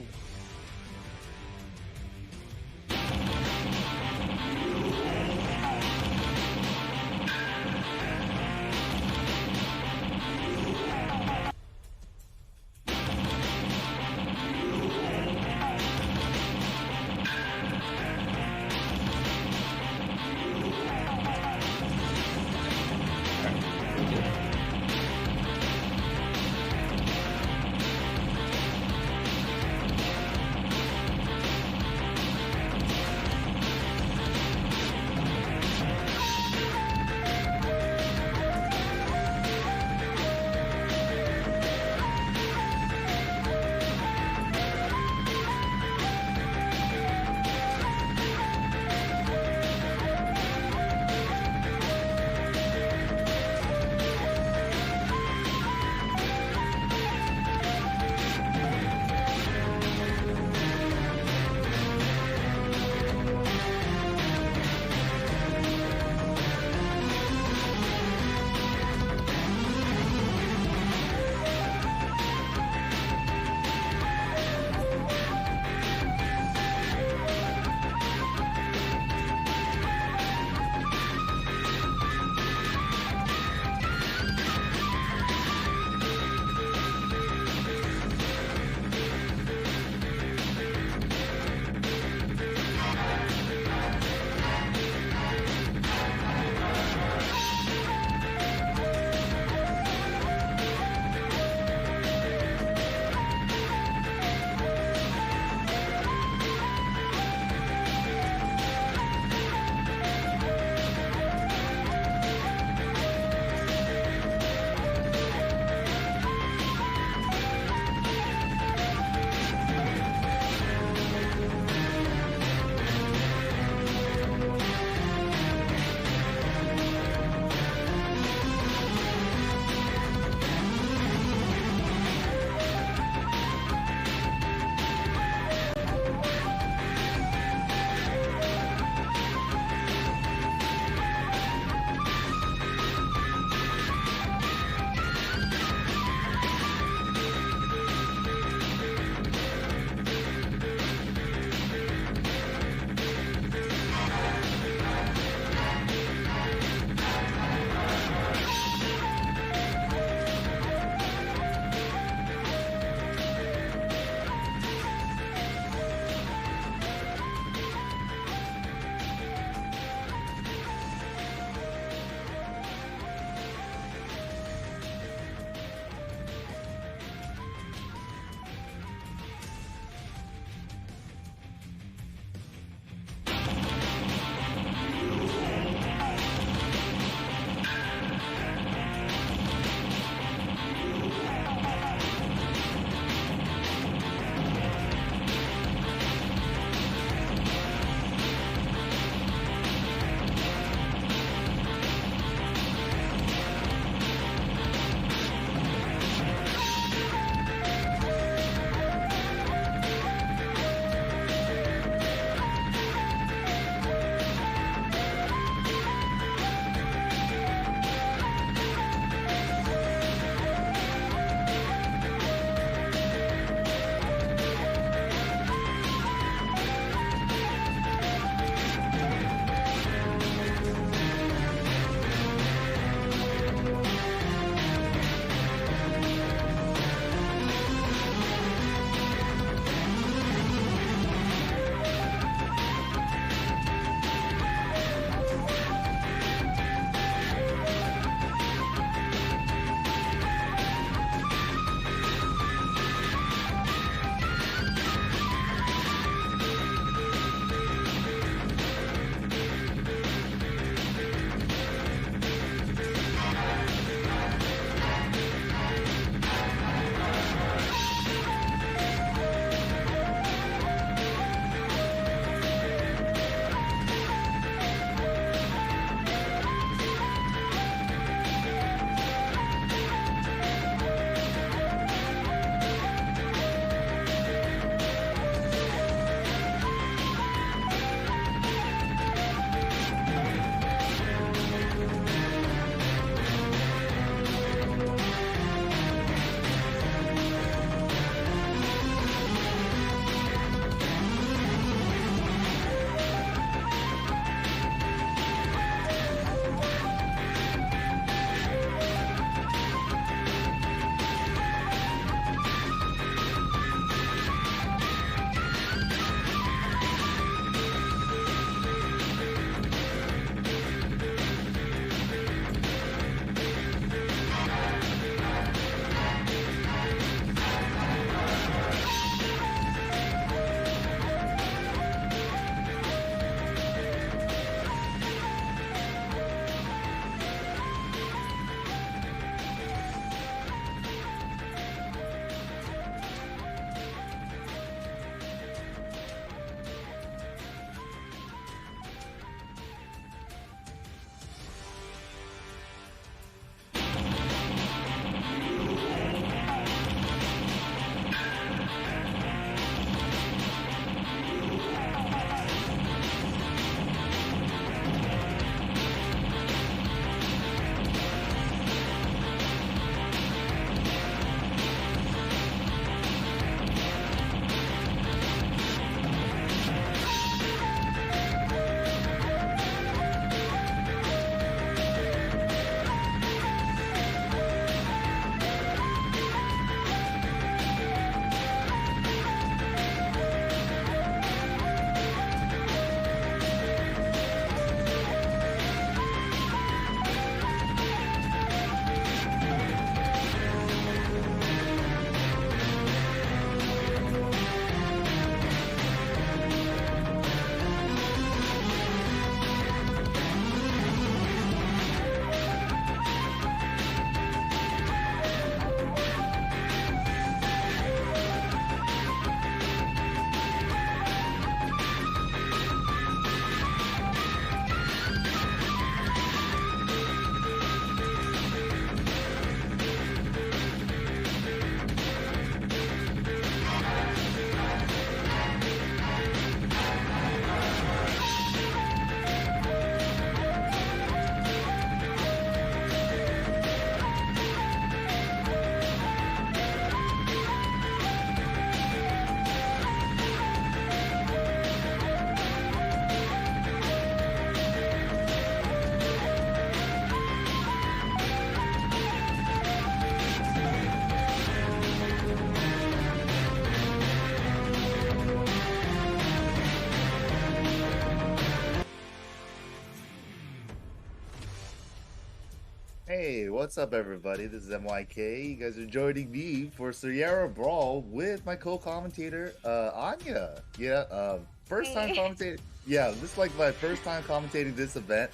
Speaker 9: Hey, what's up, everybody? This is MYK. You guys are joining me for Sierra Brawl with my co-commentator, Anya. Yeah, first time commentating. Yeah, this is like my first time commentating this event,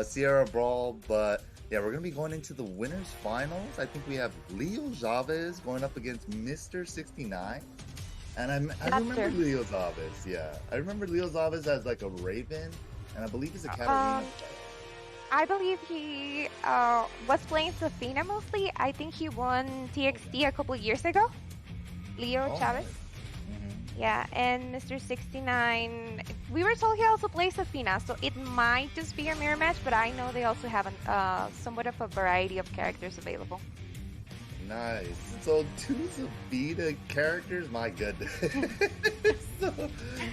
Speaker 9: Sierra Brawl. But yeah, we're gonna be going into the winners finals. I think we have Leo Chavez going up against Mr. 69. And I remember Leo Chavez. Yeah, I remember Leo Chavez as like a Raven, and I believe he's a Katarina.
Speaker 10: I believe he was playing Athena mostly. I think he won TXT a couple years ago. Leo Chavez.
Speaker 9: Mm-hmm.
Speaker 10: Yeah, and Mr. 69. We were told he also plays Athena, so it might just be a mirror match, but I know they also have somewhat of a variety of characters available.
Speaker 9: Nice. So 2 Athena characters, my goodness.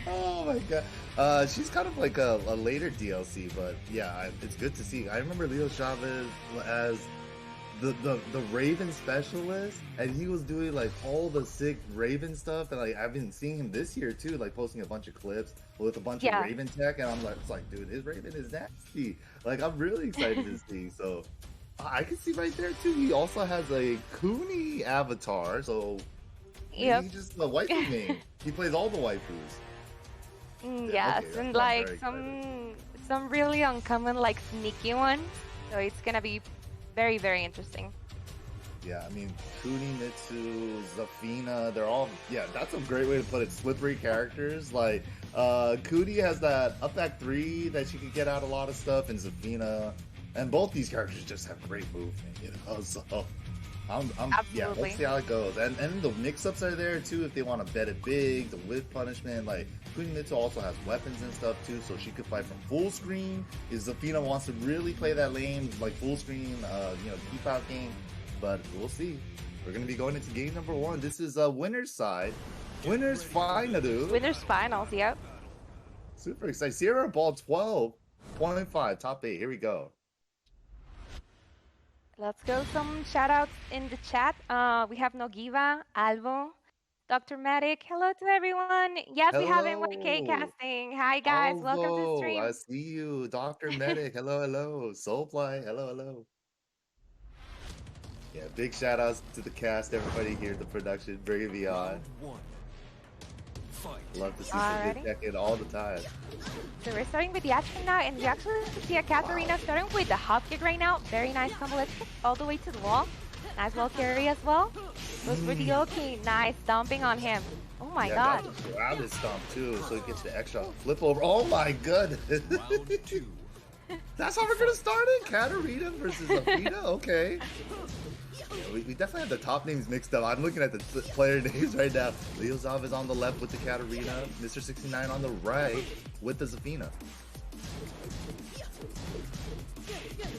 Speaker 9: Oh my god. She's kind of like a later DLC, but yeah, it's good to see. I remember Leo Chavez as the Raven specialist, and he was doing like all the sick Raven stuff, and like I've been seeing him this year too, like posting a bunch of clips with a bunch of Raven tech, and I'm like, it's like, dude, his Raven is nasty. Like I'm really excited to see. So I can see right there too. He also has a Cooney avatar, so he's just a waifu main. He plays all the waifus.
Speaker 10: Yes, okay, and like some really uncommon, like sneaky ones. So it's gonna be very, very interesting.
Speaker 9: Yeah, I mean, Cooney, Mitsu, Zafina, they're all, yeah, that's a great way to put it. Slippery characters. Like, Cooney has that up back 3 that she can get out a lot of stuff, and Zafina. And both these characters just have great movement, you know, so yeah, let's see how it goes. And the mix-ups are there too if they want to bet it big, the whip punishment. Like Queen Mitsu also has weapons and stuff too, so she could fight from full screen. If Zafina wants to really play that lane, like full screen, you know, keep out game. But we'll see. We're gonna be going into game number 1. This is winner's side. Winners final, dude.
Speaker 10: Winners finals, yep.
Speaker 9: Super excited. Sierra Ball 12.5, top 8. Here we go.
Speaker 10: Let's go. Some shout outs in the chat. We have Nogiva, Alvo, Dr. Medic. Hello to everyone. Yes, we have NYK casting. Hi guys, welcome to the stream.
Speaker 9: I see you. Dr. Medic. Hello, hello. Soulfly. Hello, hello. Yeah, big shout outs to the cast, everybody here at the production. Bringing me on. Love to see some good tech in all the time.
Speaker 10: So we're starting with the action now, and we actually see a Katarina starting with the hop kick right now. Very nice combo. Let's kick all the way to the wall. Nice wall carry as well. Goes for the okay. Nice dumping on him. Oh my god.
Speaker 9: Grab his stomp too, so he gets the extra flip over. Oh my goodness. That's how we're gonna start it? Katarina versus Athena? Okay. Yeah, we definitely have the top names mixed up. I'm looking at the player names right now. Leo Zav is on the left with the Katarina. Mr. 69 on the right with the Zafina.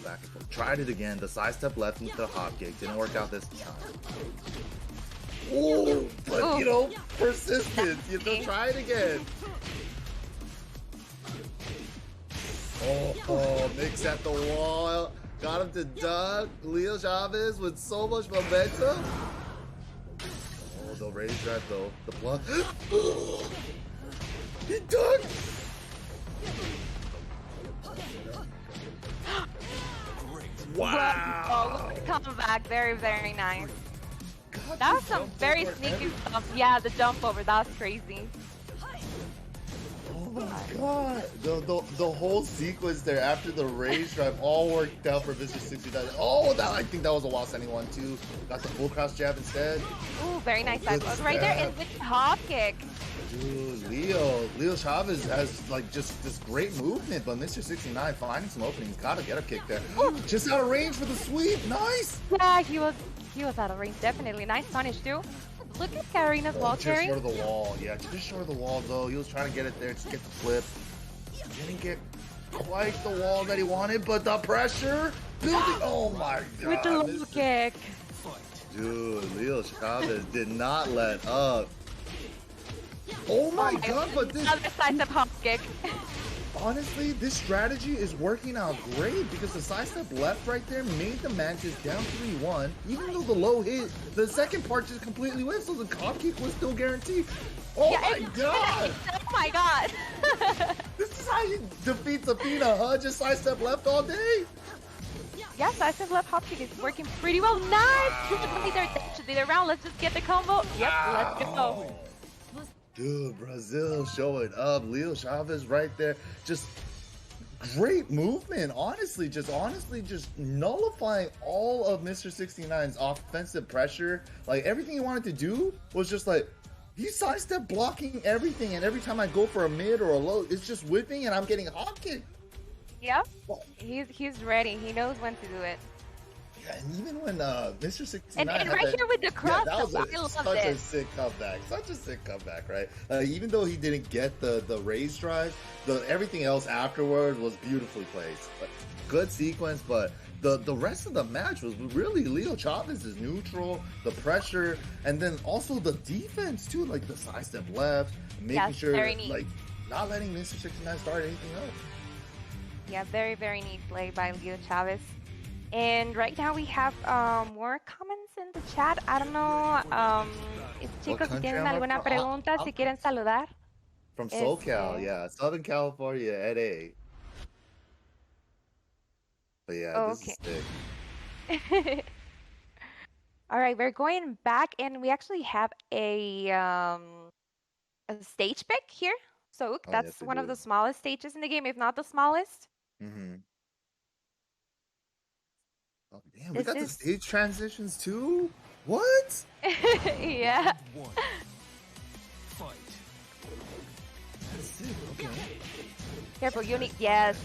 Speaker 9: Back and forth. Tried it again. The side step left with the hop kick. Didn't work out this time. Oh, but you know, persistence. You have to try it again. Oh, mix at the wall. Got him to duck. Leo Chavez with so much momentum. Oh, the raise drive though. The block. He ducked.
Speaker 10: Wow. Oh, come back. Very, very nice. God, that was some very sneaky stuff. Yeah, the jump over. That was crazy.
Speaker 9: Oh my god! The whole sequence there after the rage drive all worked out for Mr. 69. Oh, I think that was a Lost Anyone too. Got the full cross jab instead.
Speaker 10: Ooh, very nice side block right there, and with the hop kick.
Speaker 9: Dude, Leo Chavez has like just this great movement, but Mr. 69 finding some openings, gotta get a kick there. Ooh. Just out of range for the sweep, nice.
Speaker 10: Yeah, he was out of range, definitely. Nice punish too. Look at Karina's wall carry.
Speaker 9: Just short of the wall, yeah, just short of the wall though. He was trying to get it there, just get the flip. Didn't get quite the wall that he wanted, but the pressure building. Oh my god!
Speaker 10: With the low kick.
Speaker 9: Dude, Leo Chavez did not let up. Oh my god! But this
Speaker 10: other side of hop kick.
Speaker 9: Honestly, this strategy is working out great because the sidestep left right there made the match just down 3-1. Even though the low hit, the second part just completely went, so the hop kick was still guaranteed. Oh yeah, my god!
Speaker 10: Oh my god!
Speaker 9: This is how you defeat Athena, huh? Just sidestep left all day?
Speaker 10: Yes, I said left hop kick is working pretty well. Nice! That should be the round. Let's just get the combo. Yep, let's go.
Speaker 9: Dude, Brazil showing up. Leo Chavez right there. Just great movement. Honestly, just nullifying all of Mr. 69's offensive pressure. Like, everything he wanted to do was just like, he sidestep blocking everything, and every time I go for a mid or a low, it's just whipping and I'm getting hop kicked.
Speaker 10: Yep. He's ready. He knows when to do it.
Speaker 9: Yeah, and even when Mr. 69
Speaker 10: and right here with the cross,
Speaker 9: that was such
Speaker 10: it.
Speaker 9: a sick comeback. Such a sick comeback, right? Even though he didn't get the raise drive, everything else afterward was beautifully placed. Good sequence, but the rest of the match was really Leo Chavez's neutral, the pressure, and then also the defense too, like the side step left, making sure like not letting Mr. 69 start anything else.
Speaker 10: Yeah, very, very neat play by Leo Chavez. And right now we have more comments in the chat. I don't know, chicos, si tienen alguna pregunta, si quieren saludar.
Speaker 9: From SoCal, yeah, Southern California, LA. But yeah, this is sick.
Speaker 10: All right, we're going back, and we actually have a stage pick here. So that's one of the smallest stages in the game, if not the smallest.
Speaker 9: Mm-hmm. Oh damn, we got the stage transitions too? What?
Speaker 10: Yeah.
Speaker 8: Fight.
Speaker 9: That's it, okay.
Speaker 10: Careful, you need to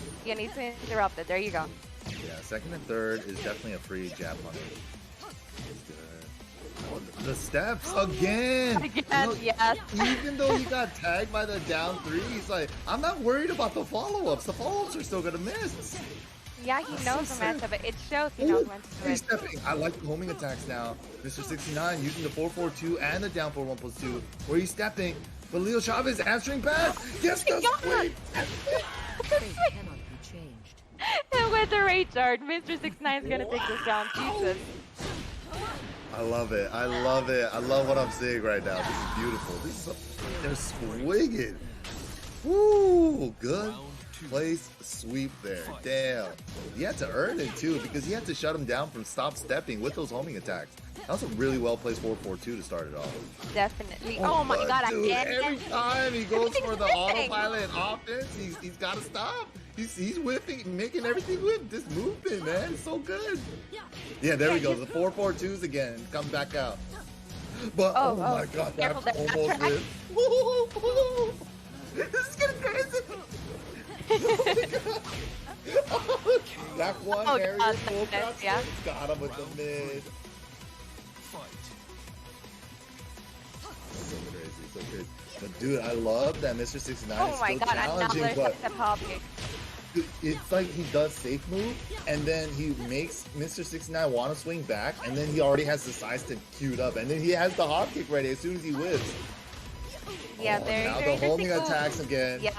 Speaker 10: interrupt it. There you go.
Speaker 9: Yeah, second and third is definitely a free jab punish. Oh, the steps again.
Speaker 10: Yes.
Speaker 9: Even though he got tagged by the down three, he's like, I'm not worried about the follow-ups. The follow-ups are still gonna miss.
Speaker 10: Yeah, he knows the matchup. It shows he knows when to do it.
Speaker 9: Stepping. I like the homing attacks now. Mr. 69 using the 4-4-2 and the down 4-1+2, where he's stepping. But Leo Chavez answering back. Yes, the sweep.
Speaker 10: And with the rage art, Mr. 69 is gonna take this down. Jesus.
Speaker 9: I love it. I love it. I love what I'm seeing right now. This is beautiful. They're swinging. Woo! Good place sweep there. Damn. He had to earn it too, because he had to shut him down from stop stepping with those homing attacks. That was a really well placed 4-4-2 to start it off.
Speaker 10: Definitely. Oh my god,
Speaker 9: dude,
Speaker 10: again.
Speaker 9: Every time he goes for the autopilot offense, he's got to stop. He's whipping, making everything whip. This movement, man, it's so good. Yeah, there we go. The 4-4-2s again come back out. But oh my god, that almost whipped. This is getting crazy. Oh, that one area full crouch, got him with the mid. So crazy, so crazy. But dude, I love that Mr. 69 is still challenging, but it's like he does safe move, and then he makes Mr. 69 want to swing back, and then he already has the side step queued up, and then he has the hop kick ready as soon as he whips.
Speaker 10: Yeah,
Speaker 9: now the homing attacks again.
Speaker 10: Yeah.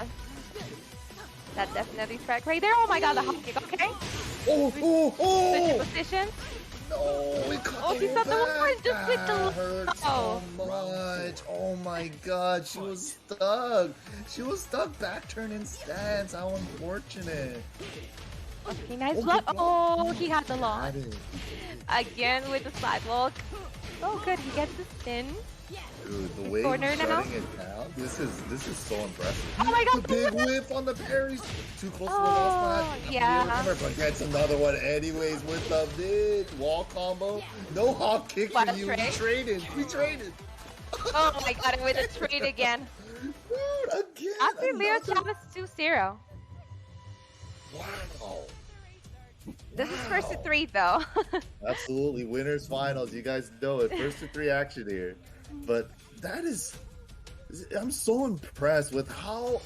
Speaker 10: That definitely track right there. Oh my god, the hop kick, okay. Switch position.
Speaker 9: No, we cut
Speaker 10: he's not the one just with the
Speaker 9: hurt so much. Oh my god, she was stuck. She was stuck back turning stance. How unfortunate.
Speaker 10: Okay, nice block. Oh, he had the lock. Again with the sidewalk. Oh good, he gets the spin.
Speaker 9: Dude, the way he's shutting it down, this is so impressive.
Speaker 10: Oh my god,
Speaker 9: the big whip on the parries. Too close to the wall spot.
Speaker 10: Yeah.
Speaker 9: But gets another one anyways with the mid wall combo. No hop kick for you. We traded.
Speaker 10: Oh my god, with a trade again.
Speaker 9: Dude, again.
Speaker 10: I think Leo Chavez 2-0.
Speaker 9: Wow.
Speaker 10: This is first to 3 though.
Speaker 9: Absolutely, winners finals. You guys know it. First to 3 action here. But I'm so impressed with how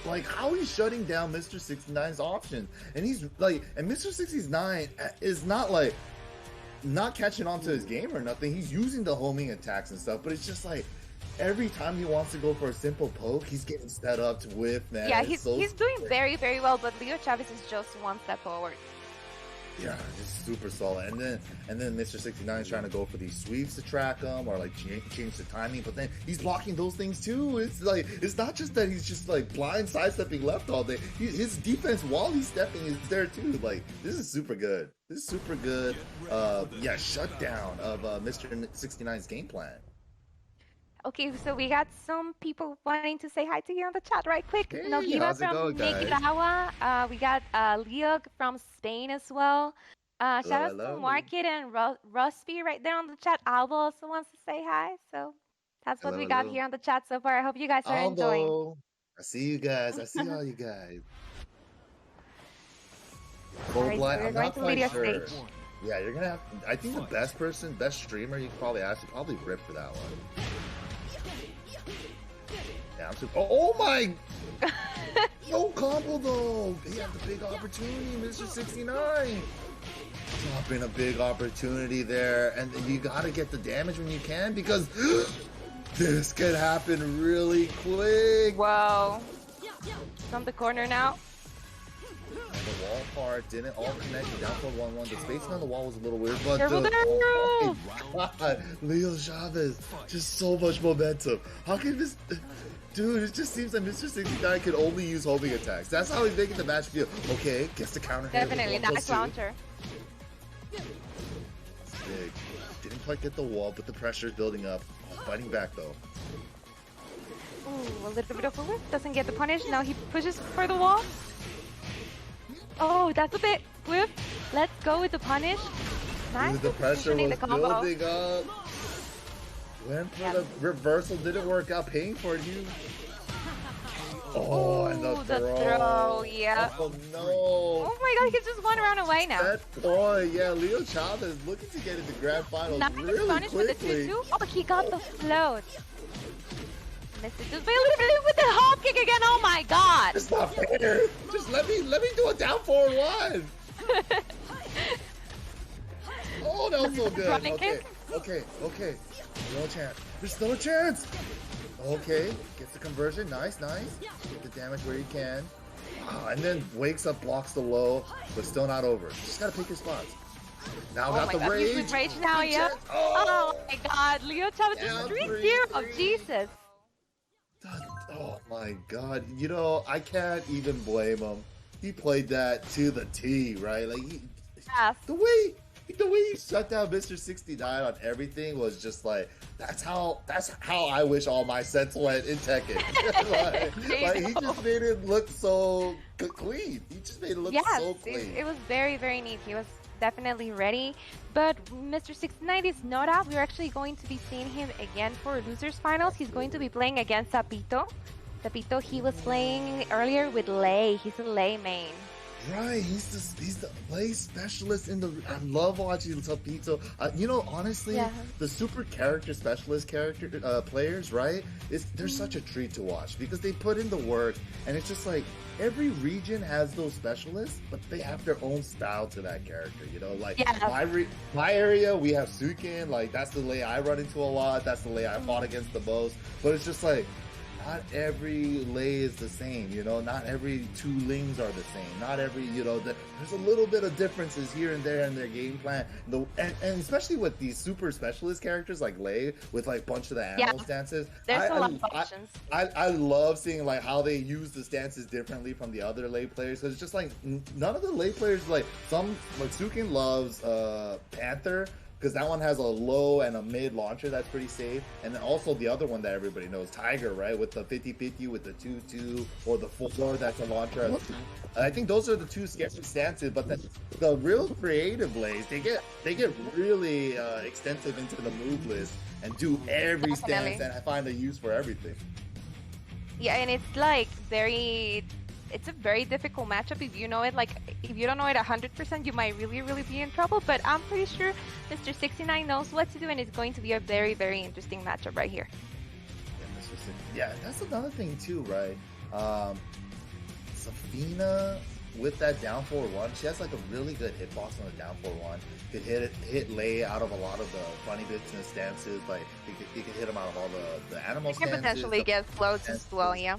Speaker 9: he's shutting down Mr. 69's option. And he's like, and Mr. 69 is not catching on to his game or nothing. He's using the homing attacks and stuff, but it's just like every time he wants to go for a simple poke, he's getting set up to whip, man.
Speaker 10: Yeah, he's doing very, very well, but Leo Chavez is just one step forward.
Speaker 9: Yeah, it's super solid. And then Mr. 69 is trying to go for these sweeps to track him or like change the timing, but then he's blocking those things too. It's like it's not just that he's just like blind sidestepping left all day. His defense while he's stepping is there too. Like this is super good. This is super good. Yeah, shutdown of Mr. 69's game plan.
Speaker 10: Okay, so we got some people wanting to say hi to you on the chat right quick.
Speaker 9: Hey,
Speaker 10: Nogiba
Speaker 9: how's it
Speaker 10: from
Speaker 9: going, guys?
Speaker 10: Nicaragua. We got Leog from Spain as well. Shout out
Speaker 9: hello.
Speaker 10: to Market and Rusty right there on the chat. Albo also wants to say hi. So that's what
Speaker 9: Hello,
Speaker 10: we got
Speaker 9: hello.
Speaker 10: here on the chat so far. I hope you guys are enjoying.
Speaker 9: Albo, I see you guys. I see all you guys. Full
Speaker 10: Alright, so
Speaker 9: blind.
Speaker 10: we're
Speaker 9: I'm
Speaker 10: going
Speaker 9: not
Speaker 10: to
Speaker 9: quite
Speaker 10: video
Speaker 9: sure.
Speaker 10: stage.
Speaker 9: Yeah, you're gonna have. I think the best streamer you could probably ask, you probably Rip for that one. Yeah, I'm super. Oh my! No combo though. They have the big opportunity, Mr. 69. Dropping a big opportunity there, and you gotta get the damage when you can because this could happen really quick.
Speaker 10: Whoa. From the corner now.
Speaker 9: And the wall part didn't all connect. Down for 1-1. The spacing on the wall was a little weird, but
Speaker 10: Careful there.
Speaker 9: oh my God, Leo Chavez, just so much momentum. How can this? Dude, it just seems like Mr. 69 can only use homing attacks. That's how he's making the match feel. Okay, gets the counter hit.
Speaker 10: Definitely, nice launcher.
Speaker 9: Big. Didn't quite get the wall, but the pressure is building up. Oh, fighting back though.
Speaker 10: Ooh, a little bit of a whip. Doesn't get the punish. Now he pushes for the wall. Oh, that's a bit whip. Let's go with the punish. Nice.
Speaker 9: Dude, the pressure was
Speaker 10: the combo.
Speaker 9: building up. Went for the reversal, didn't work out. Paying for it, you. Oh, and the throw.
Speaker 10: Yeah.
Speaker 9: Oh no.
Speaker 10: Oh my God, he's just 1 round away now.
Speaker 9: That boy, yeah, Leo Chavez looking to get into grand finals
Speaker 10: Nice
Speaker 9: really
Speaker 10: punish with the
Speaker 9: quickly.
Speaker 10: 2-2. Oh, he got the float. Missed it just by a little bit with the hop kick again. Oh my God.
Speaker 9: It's not fair. Just let me do a down forward one. Oh, that was so good.
Speaker 10: Running
Speaker 9: Okay,
Speaker 10: kick.
Speaker 9: okay. No chance. There's still a chance. Okay, gets the conversion. Nice. Get the damage where you can. And then wakes up, blocks the low, but still not over. Just gotta pick your spots. Now got the rage.
Speaker 10: He's with rage now, yeah. Oh my God, Leo Chavez is 3-0. Jesus.
Speaker 9: Oh my God. You know, I can't even blame him. He played that to the T, right? Like
Speaker 10: Yes.
Speaker 9: the way he shut down Mr. 69 on everything was just like that's how I wish all my sets went in Tekken. like he just made it look so clean. He just made it look so clean.
Speaker 10: It was very, very neat. He was definitely ready. But Mr. 69 is not out. We're actually going to be seeing him again for losers finals. He's going to be playing against Tapito. Tapito, he was playing earlier with Lei. He's a Lei main.
Speaker 9: Right, he's the play specialist in the. I love watching Tapito. You know, honestly, the super character specialist players, right? They're such a treat to watch because they put in the work, and it's just like every region has those specialists, but they have their own style to that character. You know, like my area, we have Sukin. Like that's the lay I run into a lot. That's the lay I fought against the most. But it's just like. Not every lay is the same, you know. Not every 2 lings are the same. Not every, you know, there's a little bit of differences here and there in their game plan. And especially with these super specialist characters like Lei, with like bunch of the animal stances.
Speaker 10: There's a lot of options.
Speaker 9: I love seeing like how they use the stances differently from the other lay players. Because it's just like none of the lay players like Sukin loves Panther. Because that one has a low and a mid launcher that's pretty safe. And then also the other one that everybody knows, Tiger, right? With the 50-50, with the 2-2, or the 4 that's a launcher. And I think those are the 2 scary stances. But the real creative lays, they get really extensive into the move list and do every stance and find a use for everything.
Speaker 10: Yeah, and it's like it's a very difficult matchup if you know it. Like, if you don't know it 100%, you might really, really be in trouble. But I'm pretty sure Mr. 69 knows what to do, and it's going to be a very, very interesting matchup right here.
Speaker 9: Yeah, that's another thing too, right? Athena with that down 4-1, she has like a really good hitbox on the down 4-1. Could hit Lei out of a lot of the funny bits and stances. Like, you could hit him out of all the animal stances.
Speaker 10: You can potentially get floats as well, yeah.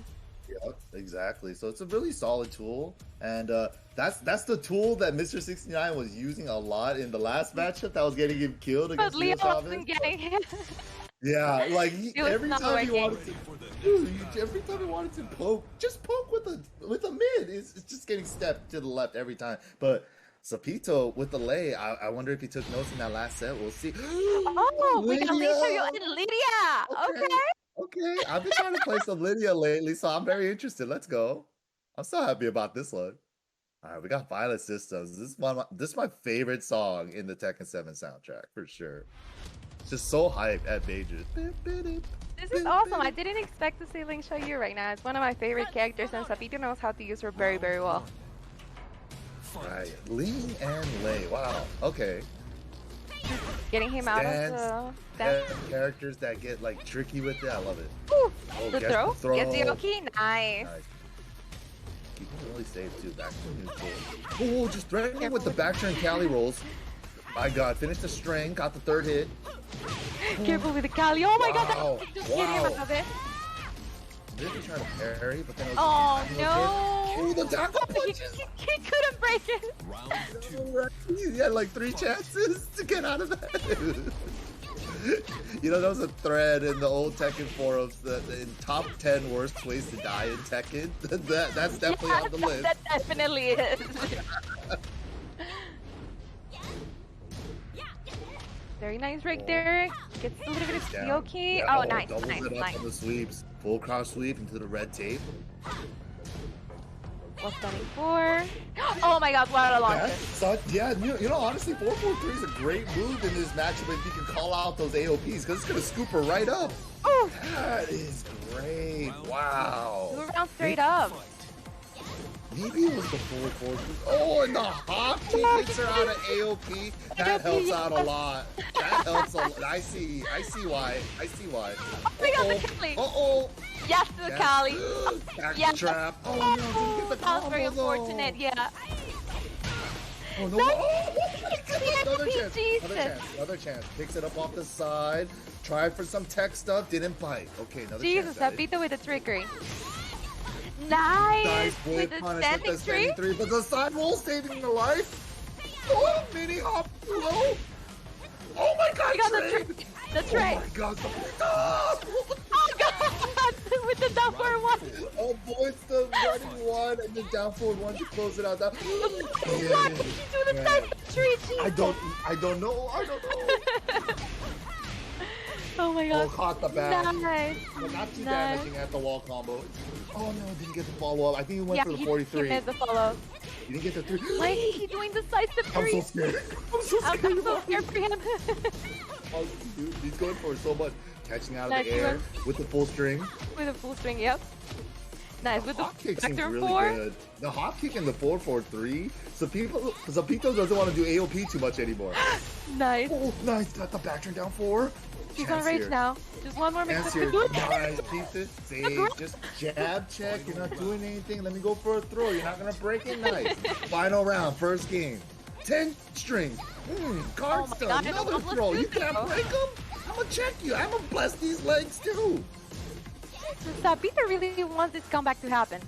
Speaker 9: Yep, exactly. So it's a really solid tool, and that's the tool that Mr. 69 was using a lot in the last matchup that was getting him killed
Speaker 10: But
Speaker 9: against
Speaker 10: Leo
Speaker 9: Leo
Speaker 10: wasn't getting him.
Speaker 9: Yeah, like
Speaker 10: It was
Speaker 9: every
Speaker 10: not
Speaker 9: time he
Speaker 10: working.
Speaker 9: wanted to, dude, every time he wanted to poke, just poke with a mid. It's just getting stepped to the left every time. But Sapito with the lay, I wonder if he took notes in that last set. We'll see.
Speaker 10: Oh, we got
Speaker 9: Lydia!
Speaker 10: Lisa and Lydia. Okay.
Speaker 9: Okay, I've been trying to play some Lydia lately, so I'm very interested. Let's go. I'm so happy about this one. All right, we got Violet Systems. This is my favorite song in the Tekken 7 soundtrack for sure. It's just so hype at majors.
Speaker 10: This is awesome. I didn't expect to see Ling Xiaoyu right now. It's one of my favorite characters, and Sapito knows how to use her very, very well.
Speaker 9: Right, Ling and Lei. Wow. Okay.
Speaker 10: Getting him out of the
Speaker 9: characters that get like tricky with it. I love it.
Speaker 10: Ooh,
Speaker 9: Oh,
Speaker 10: the
Speaker 9: guess
Speaker 10: throw. Gets the Oki. Nice.
Speaker 9: You can really save too. Back to neutral. Oh, just threatening with the back turn Cali rolls. My God, finished the string, got the third hit.
Speaker 10: Careful with the Kali. Oh my
Speaker 9: Wow.
Speaker 10: God, just get him out of it.
Speaker 9: Really trying to parry, but then it was
Speaker 10: Oh
Speaker 9: Oh,
Speaker 10: no!
Speaker 9: the tackle punches!
Speaker 10: He couldn't break it.
Speaker 9: He had like 3 chances to get out of that. You know, there was a thread in the old Tekken forums that in top 10 worst ways to die in Tekken. That's definitely on the list.
Speaker 10: That definitely is. Very nice right there. Gets a little bit of steel key.
Speaker 9: Yeah,
Speaker 10: Oh, nice,
Speaker 9: doubles
Speaker 10: nice,
Speaker 9: it up
Speaker 10: nice.
Speaker 9: on the sweeps. Full cross sweep into the red tape.
Speaker 10: Well, stunning 4. Oh my God, what a launcher.
Speaker 9: Yeah, you know, honestly, 4-4-3 is a great move in this matchup if you can call out those AOPs, because it's going to scoop her right up.
Speaker 10: Ooh.
Speaker 9: That is great. Wow.
Speaker 10: 2 rounds straight up.
Speaker 9: Maybe it was the 4-4-3. Oh, and the hop kick gets her out of AOP. That helps out a lot. That helps a lot. I see why.
Speaker 10: Oh my God, the Kali.
Speaker 9: Uh-oh.
Speaker 10: Yes, the Kali.
Speaker 9: Back
Speaker 10: Yes.
Speaker 9: trap. Oh, no, didn't get the
Speaker 10: That was very
Speaker 9: combo, though.
Speaker 10: unfortunate, yeah.
Speaker 9: Oh, no.
Speaker 10: Nice.
Speaker 9: Oh,
Speaker 10: Jesus.
Speaker 9: Another chance. Picks it up off the side. Tried for some tech stuff. Didn't bite. Okay, another
Speaker 10: Jesus,
Speaker 9: chance.
Speaker 10: Sapito with the trickery. Nice.
Speaker 9: Boy,
Speaker 10: With the
Speaker 9: punish
Speaker 10: standing
Speaker 9: with the standing
Speaker 10: tree.
Speaker 9: three, but the side roll saving the life. Oh, mini hop low. Oh my God,
Speaker 10: We got
Speaker 9: Trey.
Speaker 10: the tray.
Speaker 9: Oh my God,
Speaker 10: Oh God! With the down forward 1.
Speaker 9: oh boy, it's the running 1 and then down forward 1 to close it out.
Speaker 10: What did you do the standing tree? Jesus.
Speaker 9: I don't know.
Speaker 10: Oh my God.
Speaker 9: Oh, caught the back.
Speaker 10: Nice.
Speaker 9: But not too
Speaker 10: Nice.
Speaker 9: damaging at the wall combo. Oh no, didn't get the follow up. I think he went for the
Speaker 10: He
Speaker 9: 43.
Speaker 10: missed the follow.
Speaker 9: He didn't get the 3.
Speaker 10: Why is he doing the decisive
Speaker 9: I'm
Speaker 10: 3?
Speaker 9: so scared. I'm so
Speaker 10: I'm
Speaker 9: scared.
Speaker 10: so scared for him.
Speaker 9: Oh, dude, he's going for so much. Catching out of
Speaker 10: Nice
Speaker 9: the air
Speaker 10: one.
Speaker 9: with the full string.
Speaker 10: With a full string, yep. Nice. With the
Speaker 9: Hop kick seems
Speaker 10: vector
Speaker 9: really
Speaker 10: 4.
Speaker 9: good. The hop kick and the 4-4-3. Zapito doesn't want to do AOP too much anymore.
Speaker 10: Nice.
Speaker 9: Oh, nice. Got the back turn down 4.
Speaker 10: He's on rage now. Just one more
Speaker 9: Chance
Speaker 10: mix.
Speaker 9: here. Nice. Keep it safe. Just jab check. You're not doing anything. Let me go for a throw. You're not going to break it. Nice. Final round. First game. 10 string. Card
Speaker 10: Oh my
Speaker 9: stuff.
Speaker 10: God,
Speaker 9: Another
Speaker 10: let's
Speaker 9: throw.
Speaker 10: do
Speaker 9: You
Speaker 10: this,
Speaker 9: can't
Speaker 10: bro.
Speaker 9: break them. I'm going to check you. I'm going to bless these legs too.
Speaker 10: Sapito really wants this comeback to happen.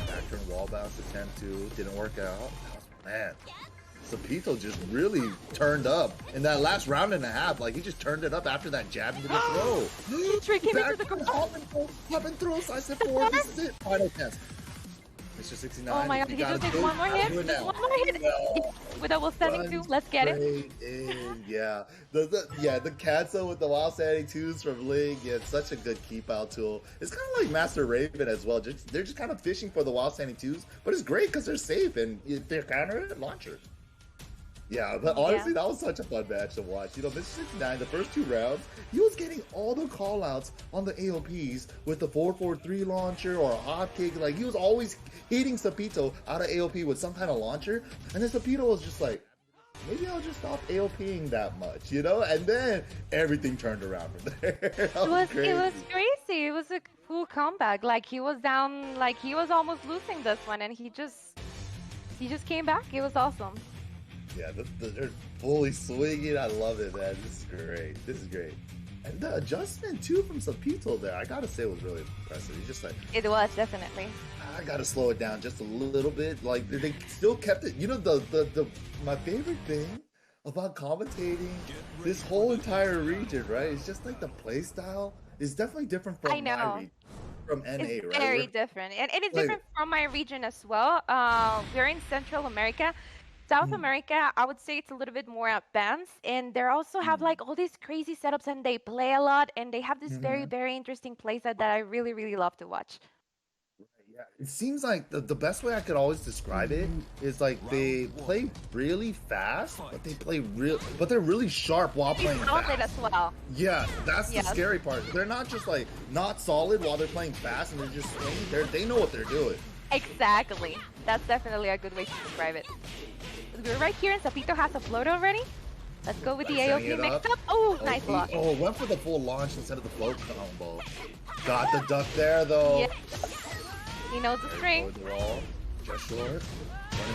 Speaker 9: Back turn wall bounce attempt 2. Didn't work out. Man. Sapito just really turned up in that last round and a half. Like, he just turned it up after that jab into the throw.
Speaker 10: He tricked him into the
Speaker 9: Back
Speaker 10: ground.
Speaker 9: hop and throw. I said 4. This is it. Final chance. Mr. 69.
Speaker 10: Oh my God, he just needs one more hit. Just one more hit. With a standing 2. Let's get it.
Speaker 9: Straight in, yeah. The cancel with the wild standing 2s from Ling. Yeah, it's such a good keep out tool. It's kind of like Master Raven as well. They're just kind of fishing for the wild standing 2s, but it's great because they're safe and if they're counter it, launcher. Yeah, but honestly, that was such a fun match to watch. You know, Mr. 69, the first 2 rounds, he was getting all the call-outs on the AOPs with the 4-4-3 launcher or a hop kick. Like, he was always hitting Sapito out of AOP with some kind of launcher. And then Sapito was just like, maybe I'll just stop AOPing that much, you know? And then everything turned around from there. It was crazy.
Speaker 10: It was crazy. It was a cool comeback. Like, he was down, like, he was almost losing this one, and he just came back. It was awesome.
Speaker 9: Yeah, they're fully swinging. I love it, man. This is great. And the adjustment too from Sapito there, I gotta say, was really impressive. He's just like,
Speaker 10: It was definitely.
Speaker 9: I gotta slow it down just a little bit. Like they still kept it. You know, the my favorite thing about commentating this whole entire region, right? It's just like the play style is definitely different from
Speaker 10: I know.
Speaker 9: my region, from NA,
Speaker 10: It's
Speaker 9: right?
Speaker 10: very
Speaker 9: We're-
Speaker 10: different, and it's
Speaker 9: like-
Speaker 10: different from my region as well. We're in Central America. South America, I would say it's a little bit more advanced, and they also have like all these crazy setups, and they play a lot, and they have this very, very interesting playset that I really, really love to watch.
Speaker 9: Yeah, it seems like the best way I could always describe it is like they play really fast, but they're really sharp while
Speaker 10: He's
Speaker 9: playing
Speaker 10: solid
Speaker 9: fast.
Speaker 10: as well.
Speaker 9: Yeah, that's the
Speaker 10: Yes.
Speaker 9: scary part. They're not just like not solid while they're playing fast and they're just swinging. They know what they're doing.
Speaker 10: Exactly. That's definitely a good way to describe it. We're right here, and Sapito has a float already. Let's go with the
Speaker 9: Setting
Speaker 10: AOP
Speaker 9: it
Speaker 10: mix
Speaker 9: up.
Speaker 10: up. Oh, nice
Speaker 9: he-
Speaker 10: block.
Speaker 9: Oh, went for the full launch instead of the float combo. Got the duck there though.
Speaker 10: Yes. He knows the string.
Speaker 9: They're all just short.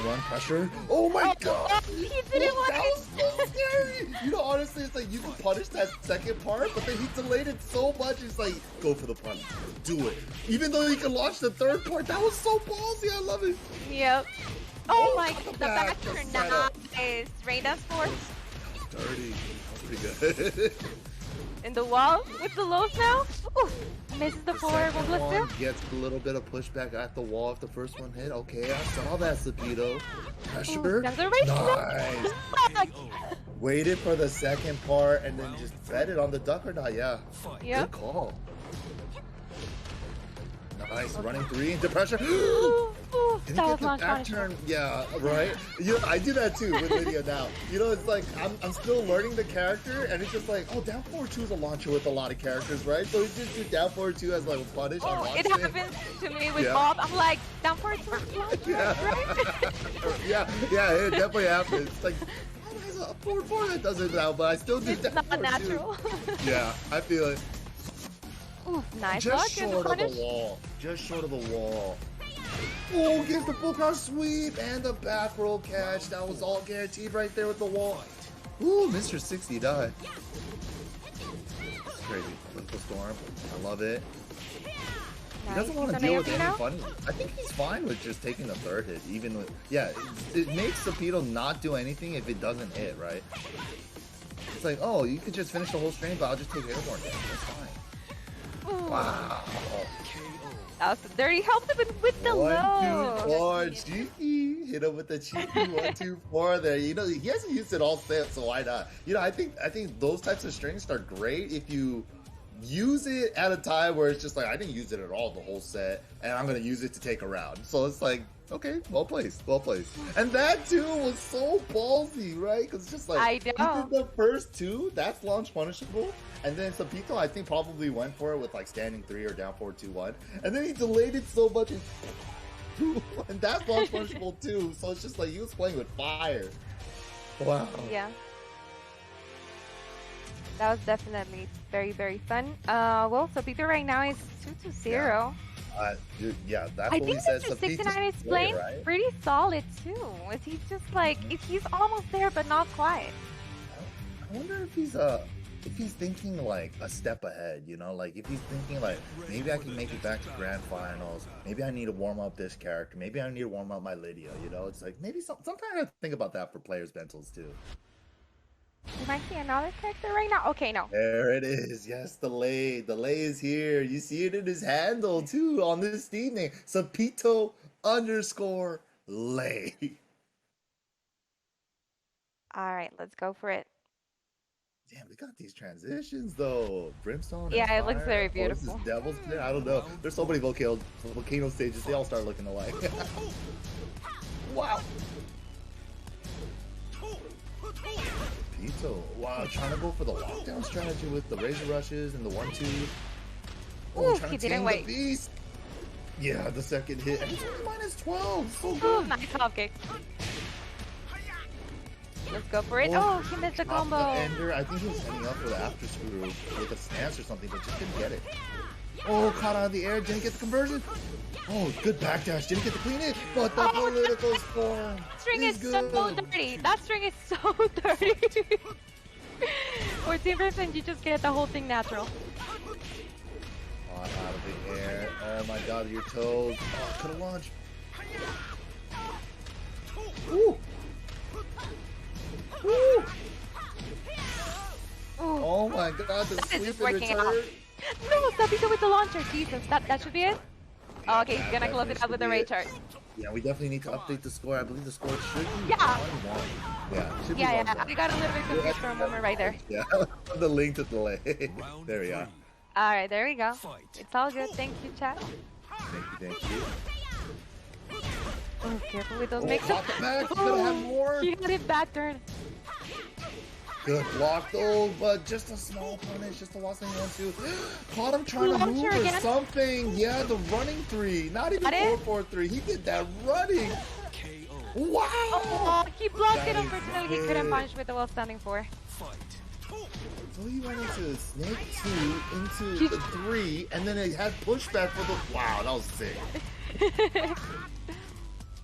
Speaker 9: Run, pressure. Oh my god!
Speaker 10: He
Speaker 9: Oh,
Speaker 10: didn't want
Speaker 9: that was so scary! You know, honestly, it's like you can punish that second part, but then he delayed it so much, it's like, go for the punish. Do it. Even though he can launch the third part, that was so ballsy, I love it.
Speaker 10: Yep. Oh my,
Speaker 9: got the
Speaker 10: the
Speaker 9: back,
Speaker 10: back
Speaker 9: the
Speaker 10: turn
Speaker 9: setup.
Speaker 10: nice. Rain dance force
Speaker 9: Dirty. That was pretty good.
Speaker 10: in the wall with the lows now. Ooh, misses the forward
Speaker 9: Second
Speaker 10: one
Speaker 9: one
Speaker 10: blitzer.
Speaker 9: gets a little bit of pushback at the wall if the first one hit. Okay, I saw that, Sapito. Pressure.
Speaker 10: Ooh, acceleration.
Speaker 9: Nice.
Speaker 10: Fuck.
Speaker 9: Waited for the second part and then just bet it on the duck or not. Yeah.
Speaker 10: Yep.
Speaker 9: Good call. Nice. Running three into pressure.
Speaker 10: Ooh, ooh,
Speaker 9: Did he
Speaker 10: that
Speaker 9: get
Speaker 10: was
Speaker 9: the
Speaker 10: launch
Speaker 9: back
Speaker 10: punishment.
Speaker 9: turn? Yeah, right? You know, I do that too with Lydia now. You know, it's like I'm still learning the character and it's just like, oh, down forward 2 is a launcher with a lot of characters, right? So we just do down forward 2 as like a punish on
Speaker 10: Oh,
Speaker 9: launch
Speaker 10: it
Speaker 9: thing.
Speaker 10: happens to me with
Speaker 9: Yeah.
Speaker 10: Bob. I'm like, down for it, launch,
Speaker 9: Yeah.
Speaker 10: right?
Speaker 9: yeah, it definitely happens. It's like, oh, there's a forward 4 that does it now, but I still do
Speaker 10: It's
Speaker 9: down
Speaker 10: not
Speaker 9: forward 2.
Speaker 10: natural.
Speaker 9: Yeah, I feel it.
Speaker 10: Ooh, nice
Speaker 9: Just
Speaker 10: block and
Speaker 9: short of
Speaker 10: punish.
Speaker 9: the wall. Just short of the wall. Oh, gets the full cross sweep and the back roll catch. That was all guaranteed right there with the wall. Ooh, Mr. 60 die. It's crazy. Political storm. I love it. He doesn't want to deal with any funny. I think he's fine with just taking the third hit, even with it makes Sapito not do anything if it doesn't hit, right? It's like, oh, you could just finish the whole string, but I'll just take airborne damage. That's fine.
Speaker 10: Ooh,
Speaker 9: Wow.
Speaker 10: that was dirty. Helped him with the
Speaker 9: 1, 2,
Speaker 10: low.
Speaker 9: 4, cheeky. Hit him with the cheeky 1, 2, 4 there. You know, he hasn't used it all set, so why not? You know, I think those types of strings are great if you use it at a time where it's just like, I didn't use it at all the whole set, and I'm gonna use it to take a round. So it's like, okay, well placed. And that too was so ballsy, right? Because it's just like,
Speaker 10: I
Speaker 9: he
Speaker 10: know.
Speaker 9: did the first 2, that's launch punishable. And then Sapito, I think, probably went for it with like standing 3 or down 4-2-1. And then he delayed it so much. And that's launch punishable too. So it's just like he was playing with fire. Wow.
Speaker 10: Yeah. That was definitely very, very fun. Well, Sapito right now is 2-0.
Speaker 9: Dude, yeah, that's
Speaker 10: I
Speaker 9: what we
Speaker 10: think
Speaker 9: said.
Speaker 10: Mr.
Speaker 9: Sapito's
Speaker 10: 69 is
Speaker 9: player,
Speaker 10: playing
Speaker 9: right?
Speaker 10: pretty solid too. Is he just like, he's almost there but not quite.
Speaker 9: I wonder if he's thinking like a step ahead, you know, like if he's thinking like, maybe I can make it back to grand finals, maybe I need to warm up this character, maybe I need to warm up my Lydia, you know. It's like maybe sometimes I have to think about that for players' mentals too.
Speaker 10: You might see another character right now. Okay, no.
Speaker 9: There it is. Yes, the lay is here. You see it in his handle too on this Steam name, Sapito _lay.
Speaker 10: All right, let's go for it.
Speaker 9: Damn, we got these transitions though. Brimstone. and
Speaker 10: Yeah, it looks
Speaker 9: fire.
Speaker 10: very
Speaker 9: Or is
Speaker 10: beautiful.
Speaker 9: this Devil's Pit? I don't know. There's so many volcano stages. They all start looking alike. Wow. Pito. Wow, trying to go for the lockdown strategy with the razor rushes and the 1-2.
Speaker 10: Ooh,
Speaker 9: trying
Speaker 10: he
Speaker 9: to
Speaker 10: didn't
Speaker 9: tame
Speaker 10: wait.
Speaker 9: the beast. Yeah, the second hit. And it's only -12. So
Speaker 10: Ooh,
Speaker 9: good.
Speaker 10: nice hop kick. Let's go for it.
Speaker 9: Oh,
Speaker 10: Oh, he missed the
Speaker 9: Off the
Speaker 10: combo.
Speaker 9: ender. I think he was setting up for the after screw with a stance or something, but just didn't get it. Oh, caught out of the air, didn't get the conversion. Oh, good backdash, didn't get the clean it, but the political storm
Speaker 10: That string is
Speaker 9: good.
Speaker 10: so dirty. That string is so dirty. 14%, you just get the whole thing natural.
Speaker 9: Oh, out of the air. Oh my god, your toes. Oh, could have launched. Woo! Woo! Oh my god, the
Speaker 10: This
Speaker 9: sleep
Speaker 10: is
Speaker 9: in
Speaker 10: working
Speaker 9: return.
Speaker 10: out. No, Sabito with the launcher. Jesus, that should be it. Oh, okay, he's gonna close it up with the Ray chart.
Speaker 9: Yeah, we definitely need to update the score. I believe the score should be
Speaker 10: Yeah.
Speaker 9: 1-1. Yeah, it should be
Speaker 10: Yeah,
Speaker 9: 1-1.
Speaker 10: we got a little bit confused for a moment right there.
Speaker 9: Yeah, the link to delay. There we are.
Speaker 10: Alright, there we go. It's all good. Thank you, chat.
Speaker 9: Thank you.
Speaker 10: Oh, careful with those
Speaker 9: Oh,
Speaker 10: mixes.
Speaker 9: hop it back. You could have more.
Speaker 10: He had it back turn.
Speaker 9: Good block though, but just a small punish, just the last thing he wants to. Caught him trying to
Speaker 10: Launcher
Speaker 9: move or
Speaker 10: again?
Speaker 9: something. Yeah, the running 3. Not even
Speaker 10: Got it?
Speaker 9: 4-4-3. He did that running. Wow.
Speaker 10: Oh, he blocked it.
Speaker 9: That is
Speaker 10: Unfortunately, he couldn't punch with the wall standing 4.
Speaker 9: So he went into snake 2, into the 3, and then it had pushback for the. Wow, that was sick.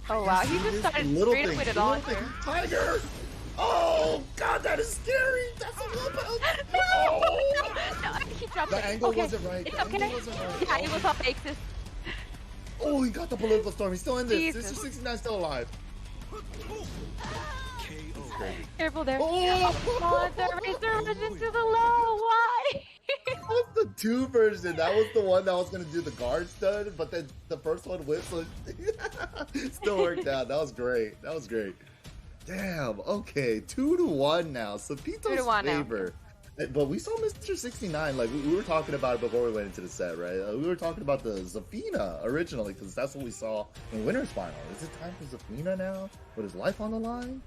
Speaker 10: Oh wow, he just started straight up with a launcher.
Speaker 9: Tiger. Oh god, that is scary. That's a little bit.
Speaker 10: No, he dropped
Speaker 9: The
Speaker 10: it.
Speaker 9: angle
Speaker 10: Okay.
Speaker 9: wasn't right.
Speaker 10: It's
Speaker 9: The
Speaker 10: okay.
Speaker 9: angle wasn't right.
Speaker 10: Yeah, it was off axis.
Speaker 9: Oh, he got the political storm. He's still in this.
Speaker 10: Jesus.
Speaker 9: Sister 69 still alive.
Speaker 10: Careful there.
Speaker 9: Oh,
Speaker 10: the razor was into the low. Why?
Speaker 9: That was the 2 version. That was the one that was gonna do the guard stud, but then the first one whipped, so still worked out. That was great. That was great. Damn. Okay, 2-1 now. Sapito's
Speaker 10: 2-1 now.
Speaker 9: favor. But we saw Mr. 69. Like we were talking about it before we went into the set, right? We were talking about the Zafina originally because that's what we saw in Winner's Final. Is it time for Zafina now? With his life on the line?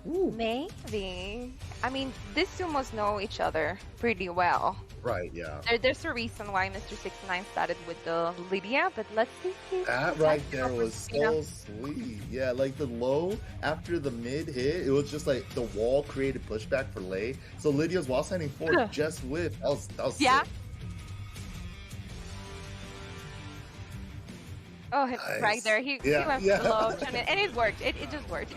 Speaker 9: Ooh.
Speaker 10: Maybe. I mean, these two must know each other pretty well.
Speaker 9: Right. Yeah.
Speaker 10: There's a reason why Mr. 69 started with the Lydia, but let's see.
Speaker 9: That right there was so sweet. Yeah, like the low after the mid hit, it was just like the wall created pushback for Lei. So Lydia's wall standing 4 just whiffed. That was
Speaker 10: yeah.
Speaker 9: sick.
Speaker 10: Oh,
Speaker 9: Nice.
Speaker 10: right there. He went for the low, and it worked. It just worked.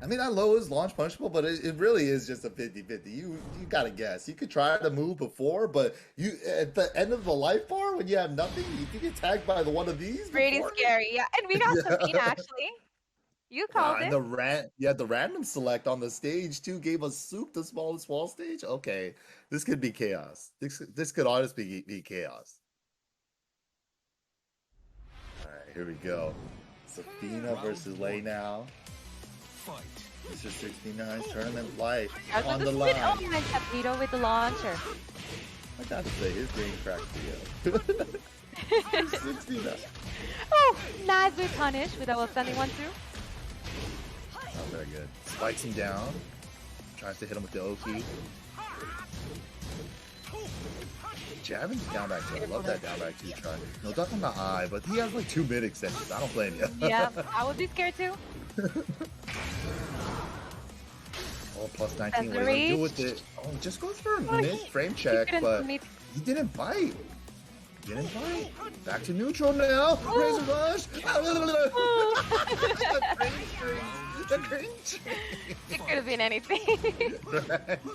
Speaker 9: I mean, that low is launch punchable, but it really is just a 50-50. You gotta guess. You could try to move before, but you at the end of the life bar when you have nothing, you can get tagged by one of these.
Speaker 10: Pretty
Speaker 9: before.
Speaker 10: scary, yeah. And we got Sabine actually. You called it.
Speaker 9: And the random select on the stage too gave us Soup the smallest wall stage. Okay, this could be chaos. This could honestly be chaos. All right, here we go. Safina versus Lei now. Mr. 69's tournament life on the line.
Speaker 10: Oh, and Tapito with the launcher.
Speaker 9: I gotta say, his game cracked me up. 69.
Speaker 10: Oh, nice with punish with a standing 1-2.
Speaker 9: Not very good. Spikes him down. Tries to hit him with the Oki. Jabbing the down back two. I love that down back two try. No duck on the eye, but he has like 2 mid extensions. I don't blame you.
Speaker 10: Yeah, I would be scared too.
Speaker 9: Oh, plus 19. What are you gonna do with it? Oh, just goes for a mid frame check, but he didn't bite. Back to neutral now. Razor rush. The cringe.
Speaker 10: It could have been anything.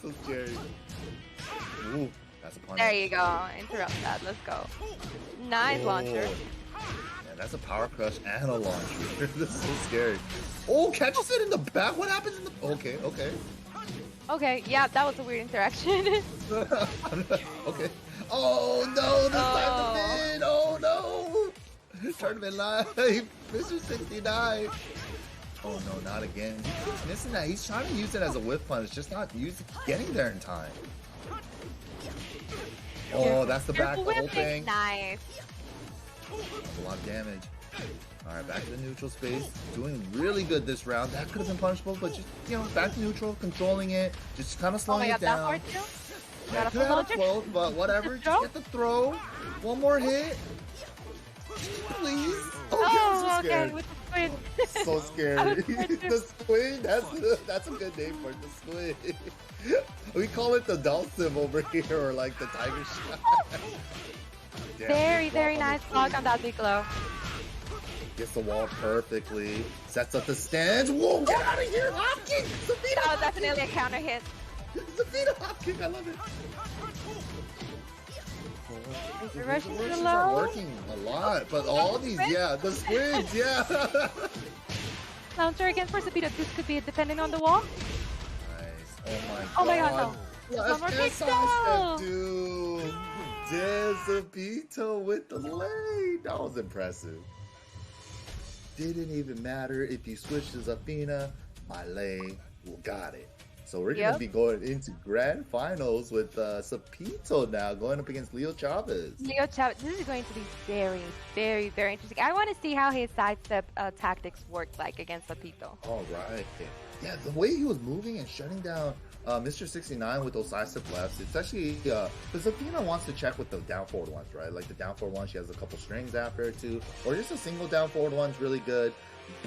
Speaker 9: So scary. Ooh, that's a punish.
Speaker 10: There you go. Interrupt that. Let's go. Nice launcher.
Speaker 9: Yeah, that's a power crush and a launcher. This is so scary. Oh, catches it in the back. What happens in the? Okay.
Speaker 10: Okay, yeah, that was a weird interaction.
Speaker 9: Okay. Oh no, this time the mid. Oh no. Tournament live. Mr. 69. Oh no, not again. He keeps missing that. He's trying to use it as a whip punch, just not getting there in time. Oh, that's the back, the whole thing.
Speaker 10: Nice.
Speaker 9: That's a lot of damage. Alright, back to the neutral space. Doing really good this round. That could have been punishable, but just, back to neutral, contrling it, just kind of slowing it down.
Speaker 10: That too?
Speaker 9: Yeah, could have float, but whatever. Just get the throw. One more hit. Please.
Speaker 10: Oh,
Speaker 9: okay,
Speaker 10: okay. With the squid.
Speaker 9: So scary. The squid, that's a good name for it, the squid. We call it the Dulcim over here, or like the tiger shot.
Speaker 10: Very, very nice block on that big low.
Speaker 9: Gets the wall perfectly. Sets up the stance. Whoa, get out of here, Hopkins!
Speaker 10: That was definitely a counter hit.
Speaker 9: Athena hop kick, I love it.
Speaker 10: The Russians
Speaker 9: Russians
Speaker 10: are
Speaker 9: are
Speaker 10: low.
Speaker 9: working a lot, but all these, yeah, the squids, yeah.
Speaker 10: Launcher again for Zapito. This could be depending on the wall.
Speaker 9: Nice.
Speaker 10: Oh my god, no.
Speaker 9: Left
Speaker 10: more
Speaker 9: hand
Speaker 10: kick,
Speaker 9: sidestep, dude. Zapito with the lane. That was impressive. Didn't even matter if you switched to Athena. My lane got it. So we're going to be going into grand finals with Zapito now, going up against Leo Chavez.
Speaker 10: Leo Chavez, this is going to be very, very, very interesting. I want to see how his sidestep tactics work like against Zapito.
Speaker 9: All right. Yeah, the way he was moving and shutting down Mr. 69 with those sidestep lefts, it's actually, because Athena wants to check with the down forward ones, right? Like the down forward one, she has a couple strings after it too, or just a single down forward one's really good,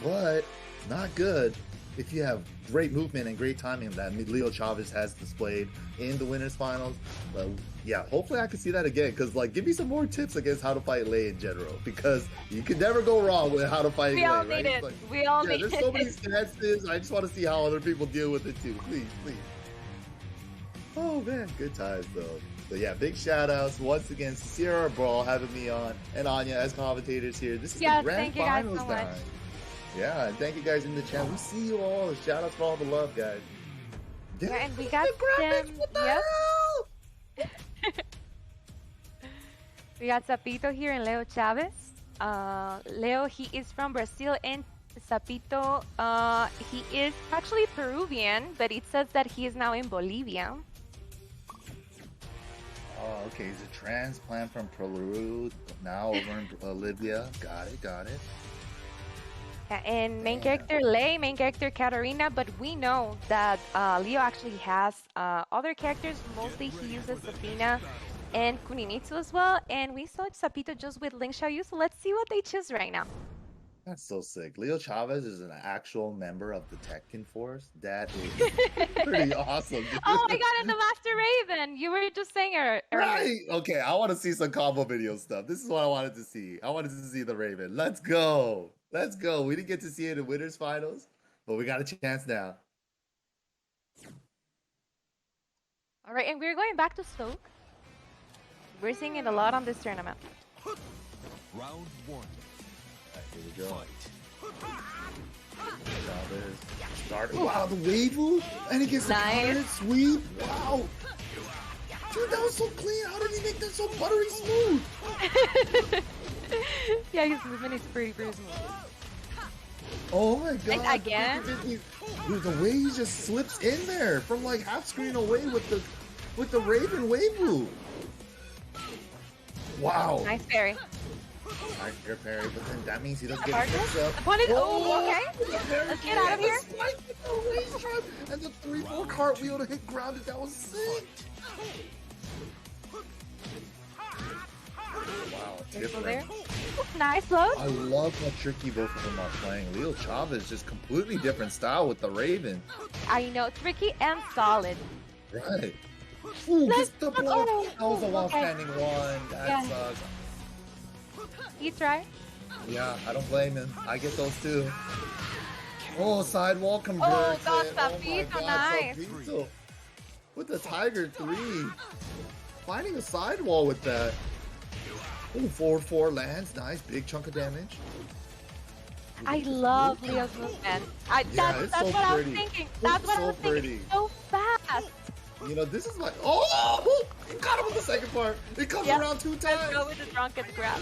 Speaker 9: but not good if you have great movement and great timing that Leo Chavez has displayed in the winners finals. But yeah, hopefully I can see that again, because like, give me some more tips against how to fight Lei in general, because you can never go wrong with how to fight Lei,
Speaker 10: all
Speaker 9: right?
Speaker 10: need it.
Speaker 9: Like,
Speaker 10: We all need
Speaker 9: there's
Speaker 10: it.
Speaker 9: so many stances. I just want to see how other people deal with it too. Please. Oh man, good times though. So yeah, big shout outs once again, Sierra Brawl having me on and Anya as commentators here. This is the grand
Speaker 10: thank you guys
Speaker 9: finals
Speaker 10: so much.
Speaker 9: time. Yeah, and thank you guys in the chat. We see you all. Shout outs for all the love, guys.
Speaker 10: Yeah, and we got them. Yep. We got Zapito here and Leo Chavez. Leo, he is from Brazil, and Zapito, he is actually Peruvian, but it says that he is now in Bolivia.
Speaker 9: Oh, okay. He's a transplant from Peru, now over in Bolivia. Got it.
Speaker 10: Yeah, and main character Lei, main character Katarina, but we know that Leo actually has other characters. Mostly he uses Athena and Kunimitsu as well, and we saw Zapito just with Ling Xiaoyu, so let's see what they choose right now.
Speaker 9: That's so sick. Leo Chavez is an actual member of the Tekken Force. That is pretty awesome. Dude.
Speaker 10: Oh my god, and the Master Raven! You were just saying earlier.
Speaker 9: Right. Okay, I want to see some combo video stuff. This is what I wanted to see. I wanted to see the Raven. Let's go. We didn't get to see it in winners finals, but we got a chance now.
Speaker 10: All right, and we're going back to Stoke. We're seeing it a lot on this tournament.
Speaker 8: Round one.
Speaker 9: Here we go. Chavez. Start. Wow, the wave move, and he gets the counter sweep. Wow. Dude, that was so clean. How did he make that so buttery smooth?
Speaker 10: Yeah, his movement is pretty smooth.
Speaker 9: Oh my god.
Speaker 10: And again?
Speaker 9: Dude, the way he just slips in there from like half screen away with the Raven wave move. Wow.
Speaker 10: Nice parry.
Speaker 9: Nice air parry, but then that means he doesn't get
Speaker 10: Target?
Speaker 9: his up.
Speaker 10: Opponent, okay. Let's get out of here.
Speaker 9: And the 3-4 cartwheel to hit grounded, that was sick. Wow, different.
Speaker 10: Nice load.
Speaker 9: I love how tricky both of them are playing. Leo Chavez just completely different style with the Raven.
Speaker 10: I know, tricky and solid.
Speaker 9: Right. Ooh, gets the block.
Speaker 10: Oh,
Speaker 9: That was a while
Speaker 10: okay.
Speaker 9: standing one. That sucks.
Speaker 10: You try.
Speaker 9: Yeah, I don't blame him. I get those too. Oh, sidewall converts.
Speaker 10: Oh, God,
Speaker 9: it. Oh my
Speaker 10: Zapito,
Speaker 9: God,
Speaker 10: nice.
Speaker 9: Zapito. With the Tiger 3. Finding a sidewall with that. Oh, 4-4 lands. Nice. Big chunk of damage.
Speaker 10: I love Leo's movement. That's
Speaker 9: so
Speaker 10: what I was
Speaker 9: pretty.
Speaker 10: thinking.
Speaker 9: It's
Speaker 10: That's what I
Speaker 9: so
Speaker 10: was thinking.
Speaker 9: pretty.
Speaker 10: So fast.
Speaker 9: You know, this is like, oh, you got him with the second part. It comes around 2 times.
Speaker 10: Let's go with the drunken grab.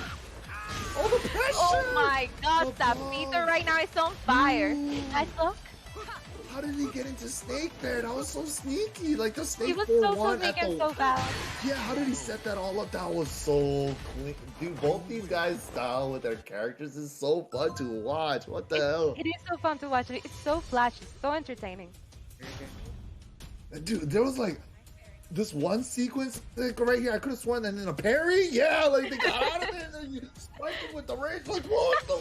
Speaker 9: Oh, the pressure.
Speaker 10: Oh my god, Zapito right now is on fire. Nice look.
Speaker 9: How did he get into Snake there? That was so sneaky. Like the Snake
Speaker 10: He was
Speaker 9: 4-1
Speaker 10: so
Speaker 9: at
Speaker 10: sneaky and
Speaker 9: the...
Speaker 10: so fast.
Speaker 9: Yeah, how did he set that all up? That was so clean. Dude, both these guys' style with their characters is so fun to watch. What the hell?
Speaker 10: It is so fun to watch. It's so flashy, so entertaining.
Speaker 9: Dude, there was like this one sequence like right here. I could have sworn, and then a parry. Yeah, like they got out of it, and then you spiked him with the rage. Like what the?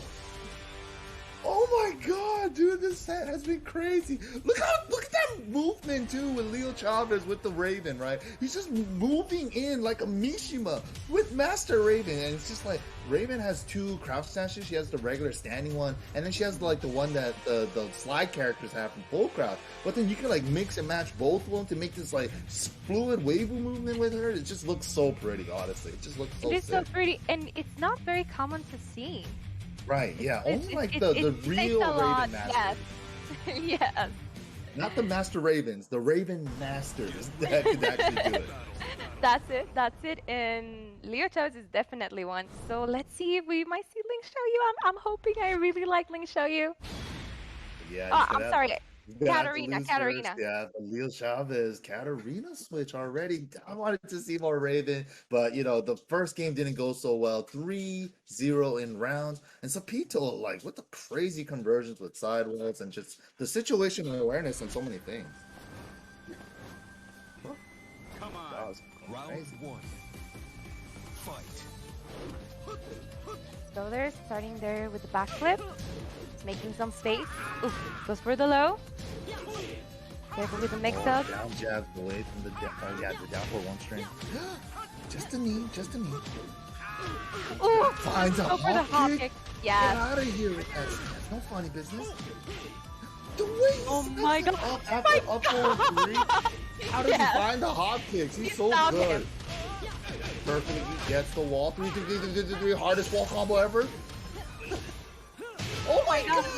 Speaker 9: Oh my god, dude, this set has been crazy. Look at that movement too with Leo Chavez with the Raven, right? He's just moving in like a Mishima with Master Raven, and it's just like Raven has two crouch snatches. She has the regular standing one, and then she has like the one that the slide characters have from full crouch. But then you can like mix and match both of them to make this like fluid wave movement with her. It just looks so pretty, honestly. It just looks so
Speaker 10: It is
Speaker 9: sick.
Speaker 10: so pretty, and it's not very common to see.
Speaker 9: Right, yeah. Only like
Speaker 10: It
Speaker 9: the
Speaker 10: takes
Speaker 9: real
Speaker 10: a lot,
Speaker 9: Raven Masters.
Speaker 10: yes. Yes.
Speaker 9: Not the Master Ravens, the Raven Masters that could actually do it.
Speaker 10: That's it. And Leo Chavez is definitely one. So let's see if we might see Ling Xiaoyu. I'm hoping. I really like Ling Xiaoyu.
Speaker 9: Yeah,
Speaker 10: Oh, I'm sorry.
Speaker 9: Katarina.
Speaker 10: Katarina.
Speaker 9: Yeah, the Leo Chavez Katarina switch already. I wanted to see more Raven, but you know, the first game didn't go so well. 3-0 in rounds. And Sapito, like, with the crazy conversions with sidewalls and just the situational awareness and so many things.
Speaker 8: Come on.
Speaker 9: That was
Speaker 8: Round
Speaker 9: crazy.
Speaker 8: 1. Fight.
Speaker 10: So they're starting there with the backflip. Making some space. Ooh, goes for the low. Careful with the mix-up.
Speaker 9: Down jab away from the down for one string. Just a knee, just a knee.
Speaker 10: Ooh,
Speaker 9: Finds a
Speaker 10: go for the
Speaker 9: hop
Speaker 10: hop
Speaker 9: kick.
Speaker 10: kick.
Speaker 9: Get
Speaker 10: Yes.
Speaker 9: out of here with that. That's no funny business. The way he
Speaker 10: Oh
Speaker 9: sets
Speaker 10: my
Speaker 9: it
Speaker 10: god.
Speaker 9: up after up forward 3. How does
Speaker 10: Yes.
Speaker 9: he find the hop kicks? He's so
Speaker 10: found
Speaker 9: good.
Speaker 10: him.
Speaker 9: Perfectly, he gets the wall. 3, hardest wall combo ever. Oh my god!
Speaker 10: Nice.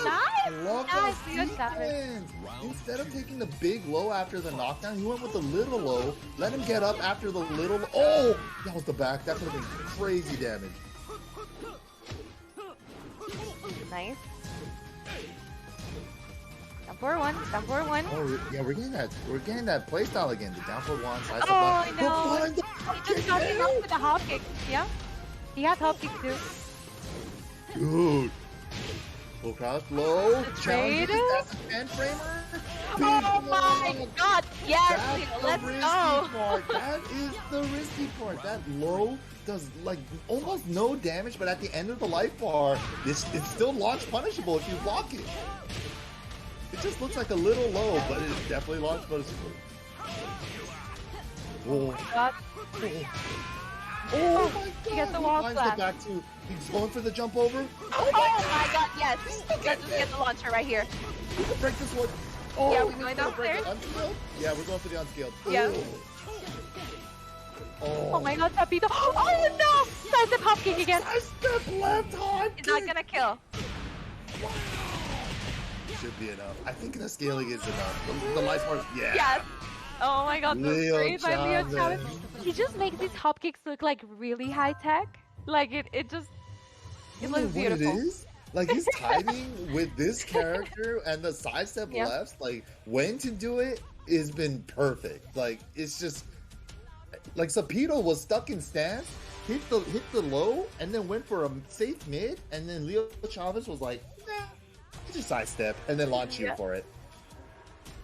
Speaker 9: I love
Speaker 10: Nice,
Speaker 9: those
Speaker 10: Leo Chavez.
Speaker 9: sequence. Instead of taking the big low after the knockdown, he went with the little low. Let him get up after the little. Oh, that was the back. That could have been crazy damage.
Speaker 10: Nice. Down for one. Down for one.
Speaker 9: Oh yeah, we're getting that. We're getting that playstyle again. The down for one. Side
Speaker 10: Oh, I
Speaker 9: step
Speaker 10: know.
Speaker 9: up. Find the
Speaker 10: He just got him up with the hop kick. Yeah. He has hop kick too.
Speaker 9: dude. Full crouch, low.
Speaker 10: trade.
Speaker 9: Challenges. That's a 10 framer.
Speaker 10: Oh my god. Yes.
Speaker 9: That's
Speaker 10: Let's
Speaker 9: the risky
Speaker 10: go.
Speaker 9: part. That is the risky part. That low does like almost no damage, but at the end of the life bar, it's still launch punishable if you block it. It just looks like a little low, but it's definitely launch punishable. Oh,
Speaker 10: God.
Speaker 9: oh my god!
Speaker 10: He gets the
Speaker 9: He
Speaker 10: wall
Speaker 9: finds
Speaker 10: slap.
Speaker 9: the back two. He's going for the jump over.
Speaker 10: Oh my god. Yes. Let's just get the launcher right here.
Speaker 9: We can break this one. Oh,
Speaker 10: Yeah,
Speaker 9: we
Speaker 10: we're going
Speaker 9: gonna break it
Speaker 10: downstairs.
Speaker 9: unscaled? Yeah, we're going for the unscaled.
Speaker 10: Yeah.
Speaker 9: Ooh.
Speaker 10: Oh my god, Tapito. Oh no! Side step hop kick again.
Speaker 9: I step left hop
Speaker 10: It's not
Speaker 9: kick.
Speaker 10: gonna kill.
Speaker 9: Should be enough. I think the scaling is enough. The life bars, yeah.
Speaker 10: Yes. Oh my god, the
Speaker 9: Leo
Speaker 10: praise by Leo
Speaker 9: Chavez.
Speaker 10: Chavez. He just makes these hop kicks look like really high tech. Like it just
Speaker 9: You
Speaker 10: it
Speaker 9: know
Speaker 10: looks
Speaker 9: what it
Speaker 10: beautiful.
Speaker 9: is? Like his timing with this character and the sidestep
Speaker 10: Yeah.
Speaker 9: lefts, like when to do it has been perfect. Like it's just like Sapito was stuck in stance, hit the low, and then went for a safe mid, and then Leo Chavez was like, nah, just sidestep and then launch you
Speaker 10: Yeah.
Speaker 9: for it.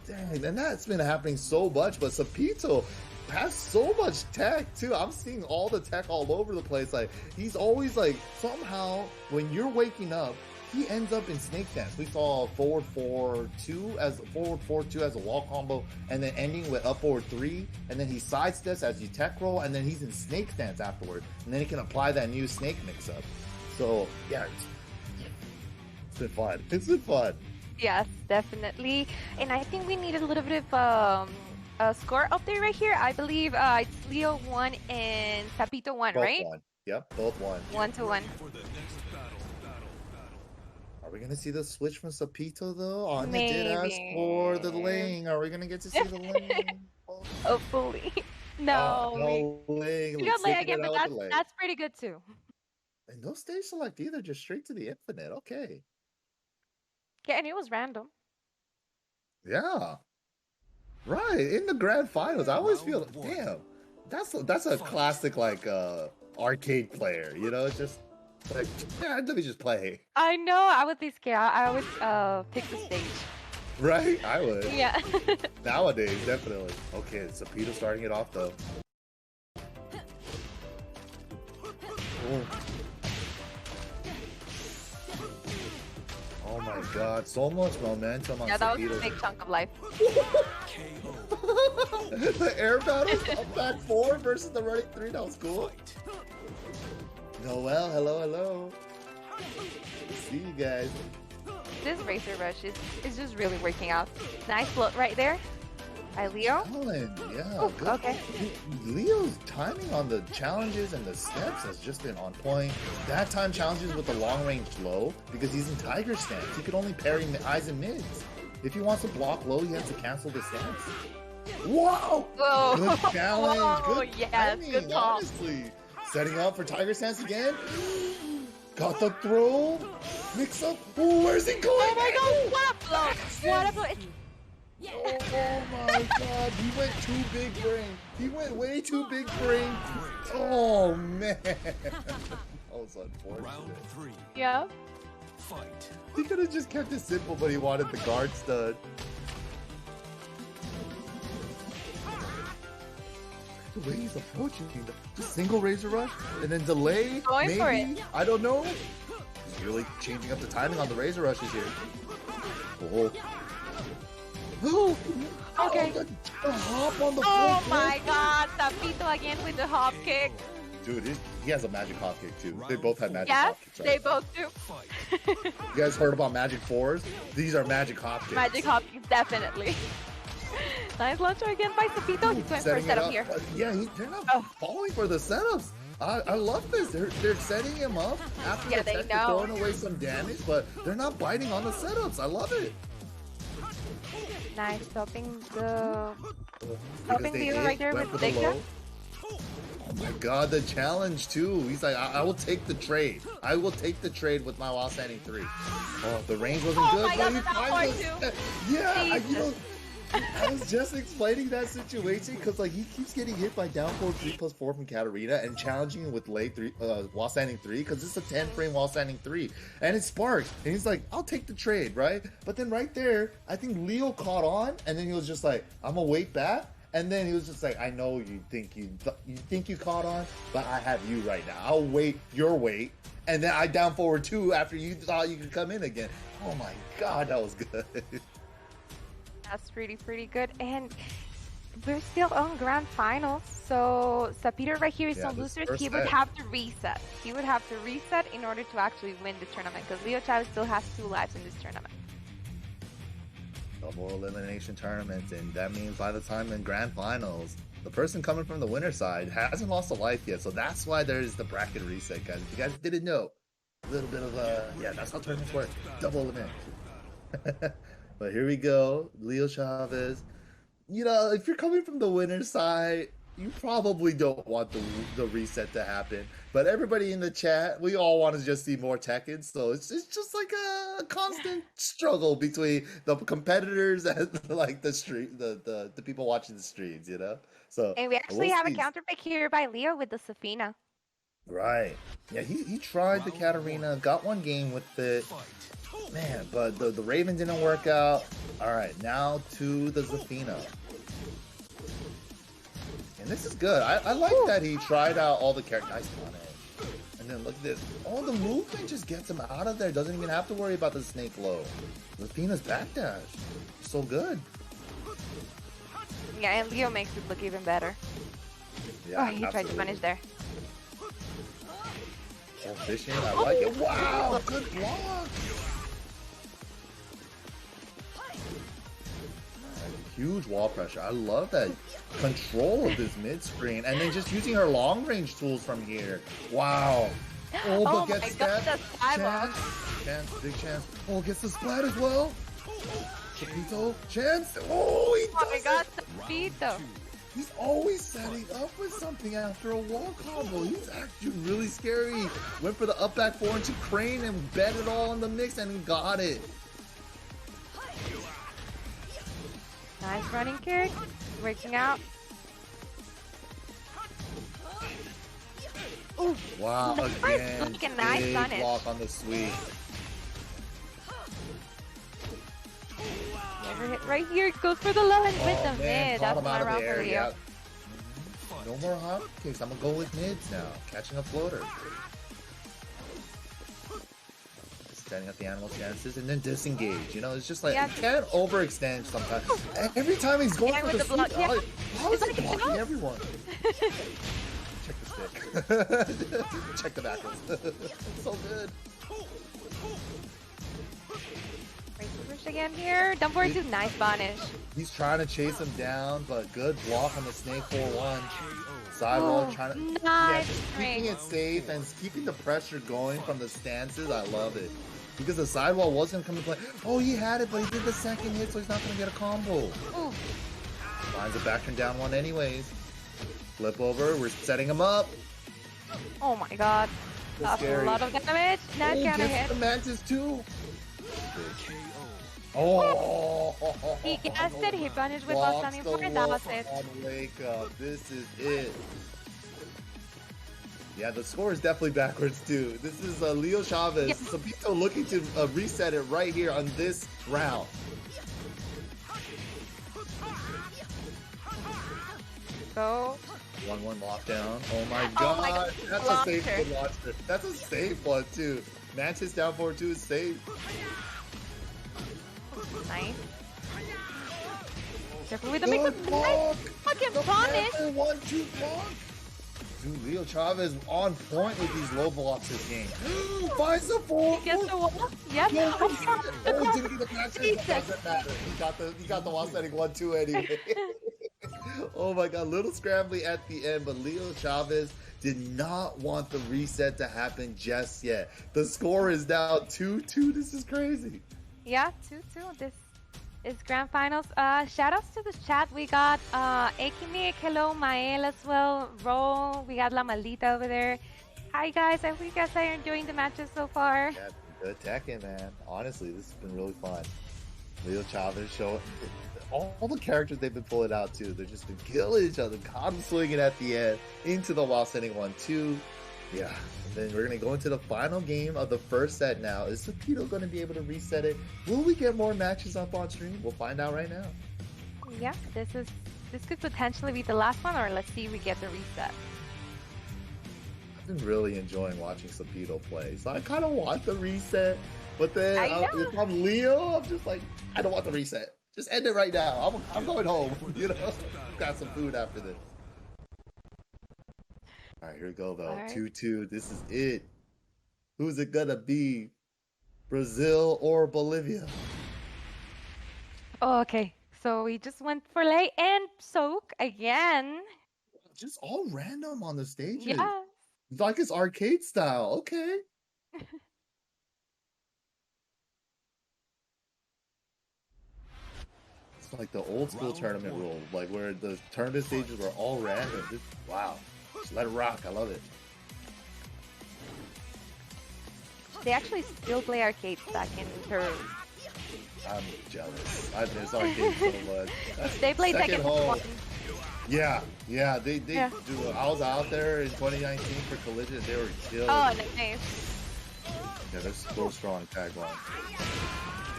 Speaker 9: Dang, and that's been happening so much, but Sapito has so much tech too. I'm seeing all the tech all over the place. Like he's always like somehow when you're waking up, he ends up in snake dance. We saw forward 4-2 as a wall combo, and then ending with up forward 3, and then he sidesteps as you tech roll, and then he's in snake dance afterward, and then he can apply that new snake mix up. So yeah, it's been fun. It's been fun.
Speaker 10: Yes, definitely. And I think we need a little bit of a score update right here. I believe it's Leo 1 and Sapito 1,
Speaker 9: Both
Speaker 10: right?
Speaker 9: won. Yep, both won.
Speaker 10: 1-1.
Speaker 9: Are we gonna see the switch from Sapito though? Anya did ask
Speaker 10: Maybe.
Speaker 9: for the lane. Are we gonna get to see the lane?
Speaker 10: Hopefully. No.
Speaker 9: no lane.
Speaker 10: We got
Speaker 9: Sticking
Speaker 10: lay again,
Speaker 9: it
Speaker 10: but
Speaker 9: out with the lane.
Speaker 10: that's pretty good too.
Speaker 9: And no stage select either, just straight to the infinite. Okay.
Speaker 10: Yeah, and it was random.
Speaker 9: Yeah. Right. In the grand finals, I always feel damn. That's a classic like arcade player, you know, just like yeah, let me just play.
Speaker 10: I know, I would be scared. I would pick the stage.
Speaker 9: Right? I would.
Speaker 10: Yeah.
Speaker 9: Nowadays, definitely. Okay, Sapito starting it off though. Oh. Oh my god, so much momentum on
Speaker 10: Yeah, that was a
Speaker 9: Sakido.
Speaker 10: big chunk of life.
Speaker 9: The air battle, up back 4 versus the running 3, that was cool. Noel, hello. See you guys.
Speaker 10: This Razor Rush is just really working out. Nice float right there by Leo.
Speaker 9: Colin, yeah.
Speaker 10: Oh,
Speaker 9: good.
Speaker 10: okay.
Speaker 9: Leo's timing on the challenges and the steps has just been on point. That time challenges with the long range low because he's in Tiger stance. He could only parry eyes and mids. If he wants to block low, he has to cancel the stance. Wow!
Speaker 10: Whoa!
Speaker 9: Good challenge.
Speaker 10: Whoa,
Speaker 9: Good
Speaker 10: yes,
Speaker 9: timing,
Speaker 10: good call.
Speaker 9: honestly. Setting up for Tiger stance again. Got the throw. Mix up. Oh, where's he going?
Speaker 10: Oh my god, what a blow! What a blow!
Speaker 9: Oh my god, he went too big brain. He went way too big brain. Oh man. That was unfortunate.
Speaker 10: Yeah.
Speaker 9: He could have just kept it simple, but he wanted the guard stud. The way he's approaching, just single Razor Rush and then delay.
Speaker 10: Going
Speaker 9: maybe.
Speaker 10: for it.
Speaker 9: I don't know. He's really changing up the timing on the Razor Rushes here. Oh. Oh,
Speaker 10: Okay.
Speaker 9: the hop on the
Speaker 10: Oh
Speaker 9: full
Speaker 10: my
Speaker 9: kick.
Speaker 10: god, Tapito again with the hop kick.
Speaker 9: Dude, he has a magic hop kick too. They both have magic
Speaker 10: Yes,
Speaker 9: hop kicks.
Speaker 10: they both do.
Speaker 9: You guys heard about magic 4s? These are magic hop kicks.
Speaker 10: Magic hop kicks, definitely. Nice launcher again by Tapito. He's going for a
Speaker 9: Setting it
Speaker 10: setup
Speaker 9: up.
Speaker 10: here.
Speaker 9: Yeah, they're not
Speaker 10: Oh.
Speaker 9: falling for the setups. I love this. They're setting him up after
Speaker 10: Yeah,
Speaker 9: the
Speaker 10: they
Speaker 9: tech,
Speaker 10: know.
Speaker 9: throwing away some damage, but they're not biting on the setups. I love it.
Speaker 10: Nice, stopping the
Speaker 9: Because
Speaker 10: Stopping
Speaker 9: they
Speaker 10: Leo right there
Speaker 9: went
Speaker 10: with
Speaker 9: for the
Speaker 10: the big
Speaker 9: low. Oh my god, the challenge too. He's like, I will take the trade. I will take the trade with my while standing 3. Oh, the range wasn't
Speaker 10: Oh
Speaker 9: good,
Speaker 10: my
Speaker 9: but
Speaker 10: God,
Speaker 9: he
Speaker 10: that
Speaker 9: finds
Speaker 10: point
Speaker 9: us. Yeah,
Speaker 10: Jesus.
Speaker 9: I was just explaining that situation because like he keeps getting hit by down 4 3+4 from Katarina and challenging him with late 3 while standing 3 because it's a 10 frame while standing 3 and it sparked and he's like, I'll take the trade, right? But then right there, I think Leo caught on and then he was just like, I'm gonna wait back. And then he was just like, I know you think you caught on, but I have you right now. I'll wait your wait. And then I down forward 2 after you thought you could come in again. Oh my god, that was good.
Speaker 10: That's pretty good. And we're still on grand finals. So Sapito right here is
Speaker 9: Yeah,
Speaker 10: on
Speaker 9: this
Speaker 10: losers.
Speaker 9: first
Speaker 10: He would
Speaker 9: set.
Speaker 10: have to reset. He would have to reset in order to actually win the tournament because Leo Chavez still has 2 lives in this tournament.
Speaker 9: Double elimination tournament, and that means by the time in grand finals, the person coming from the winner side hasn't lost a life yet. So that's why there's the bracket reset, guys. If you guys didn't know, a little bit of yeah, that's how tournaments work. Double elimination. But here we go, Leo Chavez. You know, if you're coming from the winner side, you probably don't want the reset to happen. But everybody in the chat, we all want to just see more Tekken. So it's just like a constant struggle between the competitors and like the people watching the streams, you know? So
Speaker 10: And we actually
Speaker 9: we'll
Speaker 10: have a
Speaker 9: see.
Speaker 10: counter pick here by Leo with the Safina.
Speaker 9: Right. Yeah, he tried the Katarina, got one game with it. Man, but the Raven didn't work out. Alright, now to the Zafina. And this is good. I like that he tried out all the characters. Nice on it. And then look at this. Oh, the movement just gets him out of there. Doesn't even have to worry about the snake low. Zafina's backdash. So good.
Speaker 10: Yeah, and Leo makes it look even better.
Speaker 9: Yeah,
Speaker 10: Oh, he tried to
Speaker 9: absolutely.
Speaker 10: punish there.
Speaker 9: Oh, fishing. I like it. Wow, good block. Huge wall pressure. I love that control of this mid screen, and then just using her long range tools from here. Wow. Oh, but
Speaker 10: Oh my
Speaker 9: gets
Speaker 10: god,
Speaker 9: that
Speaker 10: the eyeball.
Speaker 9: chance, big chance. Oh, gets the splat as well. Chapito, chance. Oh, he
Speaker 10: Oh my
Speaker 9: does
Speaker 10: god,
Speaker 9: it.
Speaker 10: Sapito.
Speaker 9: He's always setting up with something after a wall combo. He's actually really scary. Went for the up back 4 into crane and bet it all in the mix, and he got it.
Speaker 10: Nice running kick. Working out. Ooh.
Speaker 9: Wow,
Speaker 10: The first
Speaker 9: again,
Speaker 10: look and nice
Speaker 9: big
Speaker 10: punish.
Speaker 9: block on the sweep.
Speaker 10: Never hit right here. Goes for the low and with
Speaker 9: Oh
Speaker 10: the
Speaker 9: man,
Speaker 10: mid.
Speaker 9: caught
Speaker 10: That's
Speaker 9: him out
Speaker 10: my
Speaker 9: of
Speaker 10: round
Speaker 9: the
Speaker 10: for
Speaker 9: air,
Speaker 10: Leo.
Speaker 9: yeah. No more hop kicks, I'm gonna go with mids now. Catching a floater. setting up the animal stances, and then disengage. You know, it's just like,
Speaker 10: Yeah.
Speaker 9: you can't overextend sometimes. Every time he's going
Speaker 10: Yeah,
Speaker 9: for
Speaker 10: with
Speaker 9: the
Speaker 10: the block,
Speaker 9: sweep,
Speaker 10: yeah.
Speaker 9: how is
Speaker 10: It's
Speaker 9: he
Speaker 10: like a
Speaker 9: blocking
Speaker 10: mouse.
Speaker 9: everyone? Check the stick. Check the backwards. It's so good.
Speaker 10: Great push again here. Don't worry, too. Nice punish.
Speaker 9: He's trying to chase him down, but good block on the snake 4-1. Sidewall
Speaker 10: Oh,
Speaker 9: trying to
Speaker 10: nice
Speaker 9: just keeping
Speaker 10: string.
Speaker 9: it safe and keeping the pressure going from the stances. I love it. Because the sidewall was going to come into play. Oh, he had it, but he did the second hit, so he's not going to get a combo.
Speaker 10: Ooh.
Speaker 9: Finds a back turn down one anyways. Flip over. We're setting him up.
Speaker 10: Oh my god. That's a
Speaker 9: scary.
Speaker 10: lot of damage. Nice counter
Speaker 9: Gets
Speaker 10: hit.
Speaker 9: the Mantis too. Oh,
Speaker 10: He guessed it. He punished with
Speaker 9: Blocks
Speaker 10: Boston
Speaker 9: the
Speaker 10: for it. That was
Speaker 9: wolf
Speaker 10: it.
Speaker 9: on wake up. This is it. Yeah, the score is definitely backwards too. This is Leo Chavez.
Speaker 10: Yes.
Speaker 9: Sabito looking to reset it right here on this round.
Speaker 10: Go.
Speaker 9: 1-1 lockdown. Oh my
Speaker 10: Oh
Speaker 9: god.
Speaker 10: my God.
Speaker 9: That's a safe one, Watcher. That's a safe one too. Mantis down 4-2 is safe.
Speaker 10: Nice. Careful with the mix
Speaker 9: Good
Speaker 10: up.
Speaker 9: block.
Speaker 10: Nice fucking
Speaker 9: The
Speaker 10: punish.
Speaker 9: Panther 1-2 block. Dude, Leo Chavez on point with these low blocks this game. Finds the 4.
Speaker 10: Gets the wall. Yep.
Speaker 9: Oh, didn't get the catch.
Speaker 10: Jesus.
Speaker 9: Doesn't matter. He got the wall setting 1-2 anyway. Oh my god, little scrambly at the end, but Leo Chavez did not want the reset to happen just yet. The score is now 2-2. This is crazy.
Speaker 10: Yeah, 2-2. This is grand finals. Shout outs to the chat. We got Ekimik, hello, Mael as well, Roll. We got La Maldita over there. Hi guys, I hope you guys are enjoying the matches so far.
Speaker 9: Yeah, good Tekken, man. Honestly, this has been really fun. Leo Chavez showing all the characters they've been pulling out too. They've just been killing each other, caught him swinging at the end into the wall, sending 1-2. Yeah, and then we're gonna go into the final game of the first set now. Is Sabito gonna be able to reset it? Will we get more matches up on stream? We'll find out right now.
Speaker 10: Yeah, this could potentially be the last one, or let's see if we get the reset.
Speaker 9: I've been really enjoying watching Sabito play, so I kind of want the reset. But then
Speaker 10: I know.
Speaker 9: if I'm Leo, I'm just like, I don't want the reset. Just end it right now. I'm going home. You know, got some food after this. All right, here we go though.
Speaker 10: All right.
Speaker 9: 2-2. This is it. Who's it gonna be? Brazil or Bolivia?
Speaker 10: Oh, okay. So we just went for late and soak again.
Speaker 9: Just all random on the stages.
Speaker 10: Yeah.
Speaker 9: It's like it's arcade style. Okay. It's like the old school tournament rule, like where the tournament stages were all random. Wow. Just let it rock. I love it.
Speaker 10: They actually still play arcades back in Peru.
Speaker 9: I'm jealous. I miss arcade so much.
Speaker 10: They play
Speaker 9: Second
Speaker 10: Tekken
Speaker 9: hole.
Speaker 10: 1.
Speaker 9: Yeah, they
Speaker 10: Yeah.
Speaker 9: do. I was out there in 2019 for Collision. They were killing.
Speaker 10: Oh,
Speaker 9: it.
Speaker 10: nice.
Speaker 9: Yeah, they're so strong tag line.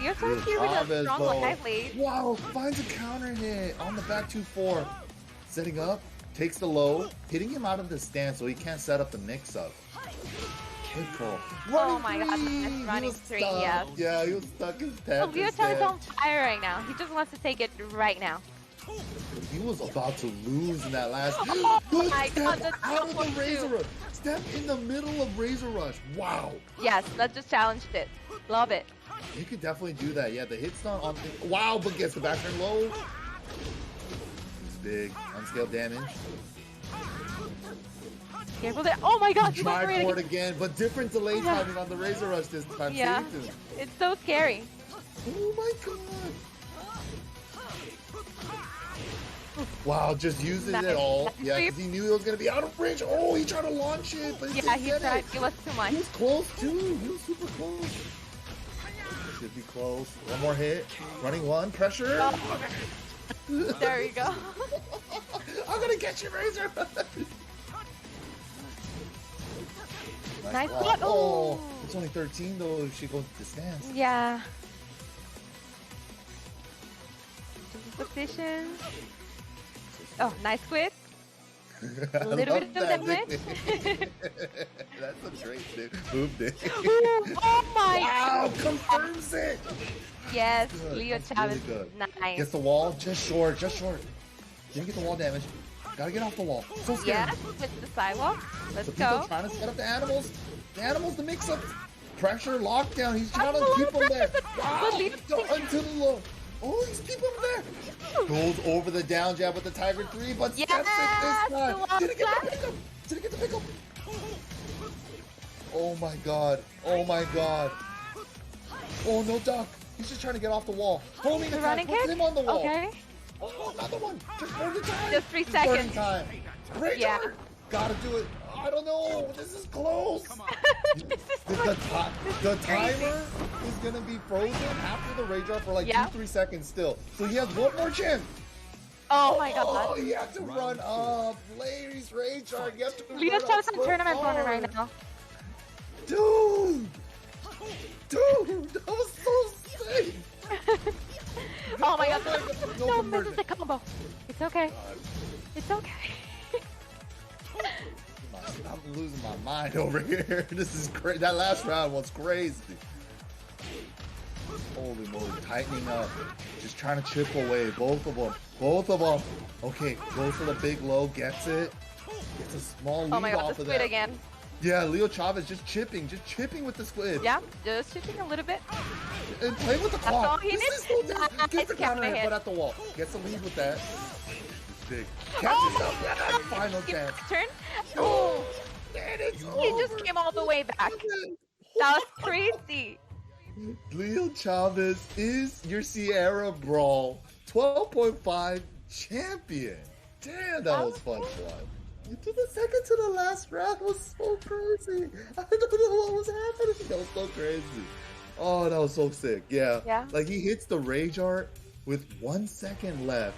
Speaker 10: You're so cute with a
Speaker 9: Chavez,
Speaker 10: strong
Speaker 9: though.
Speaker 10: live lead.
Speaker 9: Wow, finds a counter hit on the back 2-4. Setting up, takes the low, hitting him out of the stance so he can't set up the mix-up. Good call.
Speaker 10: Oh my god, that's running three, yeah.
Speaker 9: Yeah, he was stuck in
Speaker 10: So
Speaker 9: stance.
Speaker 10: Leo Chavez is on fire right now. He just wants to take it right now.
Speaker 9: He was about to lose in that last.
Speaker 10: Oh
Speaker 9: Good
Speaker 10: my
Speaker 9: step
Speaker 10: god, that's
Speaker 9: out of
Speaker 10: so
Speaker 9: the Razor
Speaker 10: too.
Speaker 9: Rush. Step in the middle of Razor Rush. Wow.
Speaker 10: Yes, that just challenged it. Love it.
Speaker 9: You could definitely do that. Yeah, the hit's not on. Wow, but gets the back turn low. It's big. Unscaled damage.
Speaker 10: Careful there. Oh my god, he went
Speaker 9: Try
Speaker 10: for it
Speaker 9: for it
Speaker 10: again.
Speaker 9: again, but different delay timing on the Razor Rush this time.
Speaker 10: Yeah,
Speaker 9: Saved him.
Speaker 10: it's so scary.
Speaker 9: Oh my god. Wow, just uses
Speaker 10: Nice.
Speaker 9: it all.
Speaker 10: Nice
Speaker 9: Yeah,
Speaker 10: sweep.
Speaker 9: because he knew he was going to be out of range. Oh, he tried to launch it, but he
Speaker 10: Yeah,
Speaker 9: didn't
Speaker 10: he
Speaker 9: get
Speaker 10: tried.
Speaker 9: it.
Speaker 10: It was too much.
Speaker 9: He was close too. He was super close. Should be close. One more hit. Running one. Pressure.
Speaker 10: Oh. There we go.
Speaker 9: I'm going to get you, Razor.
Speaker 10: Nice
Speaker 9: block.
Speaker 10: block.
Speaker 9: Oh,
Speaker 10: Ooh.
Speaker 9: it's only 13 though if she goes to stance.
Speaker 10: Yeah. Position. Oh, nice quit.
Speaker 9: I
Speaker 10: A little
Speaker 9: love
Speaker 10: bit of
Speaker 9: that
Speaker 10: damage.
Speaker 9: nickname. That's a Great, dude. Moved it.
Speaker 10: Oh my!
Speaker 9: Wow, confirms it.
Speaker 10: Yes,
Speaker 9: Good.
Speaker 10: Leo
Speaker 9: That's
Speaker 10: Chavez.
Speaker 9: really good.
Speaker 10: Nice.
Speaker 9: Gets the wall, just short, just short. Didn't get the wall damage. Gotta get off the wall. So scary.
Speaker 10: Yes, with the sidewalk. Let's
Speaker 9: So people
Speaker 10: go.
Speaker 9: trying to set up the animals. The animals to mix up pressure, lockdown. He's trying
Speaker 10: That's
Speaker 9: to
Speaker 10: a
Speaker 9: keep
Speaker 10: lot
Speaker 9: them
Speaker 10: of
Speaker 9: there.
Speaker 10: pressure, but
Speaker 9: Wow,
Speaker 10: Leo-
Speaker 9: until the low. Oh, he's keeping them there. Goes over the down jab with the Tiger 3, but steps it
Speaker 10: Yes,
Speaker 9: this time.
Speaker 10: the wall
Speaker 9: Didn't get
Speaker 10: slap.
Speaker 9: the pickup. Didn't get the pickup. Oh my god. Oh my god. Oh, no duck. He's just trying to get off the wall. Homing
Speaker 10: The
Speaker 9: attack
Speaker 10: running
Speaker 9: puts
Speaker 10: kick?
Speaker 9: him on the wall.
Speaker 10: Okay.
Speaker 9: Oh, another one. Just burning time.
Speaker 10: Just 3
Speaker 9: Burning
Speaker 10: seconds.
Speaker 9: time. Great
Speaker 10: Yeah.
Speaker 9: job. Gotta do it. I don't know. This is close. The timer is gonna be frozen after the rage drop for like
Speaker 10: Yeah.
Speaker 9: 2-3 seconds still. So he has one more chance.
Speaker 10: Oh my
Speaker 9: Oh,
Speaker 10: god.
Speaker 9: you have to run up. Larry's rage art. You have to
Speaker 10: Leo
Speaker 9: run
Speaker 10: Chavez
Speaker 9: up
Speaker 10: on
Speaker 9: so
Speaker 10: tournament corner
Speaker 9: hard.
Speaker 10: right now.
Speaker 9: Dude, that was so sick.
Speaker 10: Oh my god.
Speaker 9: No
Speaker 10: No,
Speaker 9: conversion.
Speaker 10: misses the combo. It's okay. It's okay.
Speaker 9: I'm losing my mind over here. This is crazy. That last round was crazy. Holy moly, tightening up. Just trying to chip away. Both of them. Both of them. Okay, goes for the big low, gets it. Gets a small lead
Speaker 10: Oh my god,
Speaker 9: off
Speaker 10: the
Speaker 9: of
Speaker 10: squid
Speaker 9: that.
Speaker 10: again.
Speaker 9: Yeah, Leo Chavez just chipping with the squid.
Speaker 10: Yeah, just shooting a little bit.
Speaker 9: And playing with the
Speaker 10: That's all
Speaker 9: clock.
Speaker 10: he
Speaker 9: This
Speaker 10: needs.
Speaker 9: is so damn. Gets the
Speaker 10: It's
Speaker 9: counter
Speaker 10: counter
Speaker 9: hit,
Speaker 10: hit.
Speaker 9: but at the wall. Gets the lead with that. Big.
Speaker 10: Oh
Speaker 9: Catches
Speaker 10: my
Speaker 9: up. Yeah,
Speaker 10: god.
Speaker 9: final chance.
Speaker 10: Turn. Oh,
Speaker 9: And it's
Speaker 10: he
Speaker 9: over.
Speaker 10: just came all the way back. That was crazy.
Speaker 9: Leo Chavez is your Sierra Brawl 12.5 champion. Damn, that was fun to watch. To the second to the last round was so crazy. I don't know what was happening. That was so crazy. Oh, that was so sick. Yeah.
Speaker 10: Yeah.
Speaker 9: Like he hits the rage art with 1 second left.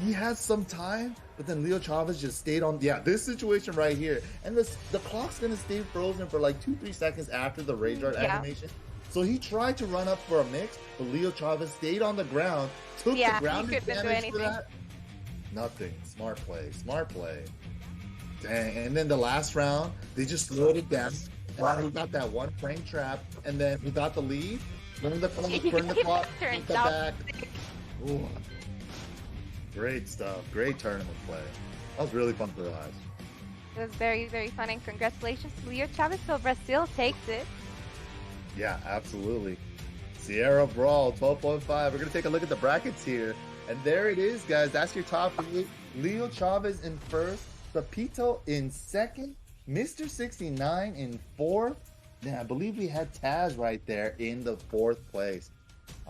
Speaker 9: He has some time, but then Leo Chavez just stayed on. Yeah, this situation right here. And the clock's going to stay frozen for like 2-3 seconds after the rage art
Speaker 10: Yeah.
Speaker 9: animation. So he tried to run up for a mix, but Leo Chavez stayed on the ground, took
Speaker 10: Yeah,
Speaker 9: the
Speaker 10: he
Speaker 9: ground
Speaker 10: couldn't do
Speaker 9: damage for
Speaker 10: anything.
Speaker 9: that. Nothing. Smart play. Smart play. Dang. And then the last round, they just slowed it down. And we got that one frame trap, and then we got the lead. Burn the clock,
Speaker 10: Turns
Speaker 9: get the
Speaker 10: out
Speaker 9: back. Ooh. Great stuff. Great tournament play. That was really fun to watch.
Speaker 10: It was very, very fun, and congratulations to Leo Chavez. So Brazil takes it.
Speaker 9: Yeah, absolutely. Sierra Brawl 12.5. We're going to take a look at the brackets here. And there it is, guys. That's your top 8. Leo Chavez in first. Pepito in second. Mr. 69 in fourth. Then I believe we had Taz right there in the fourth place.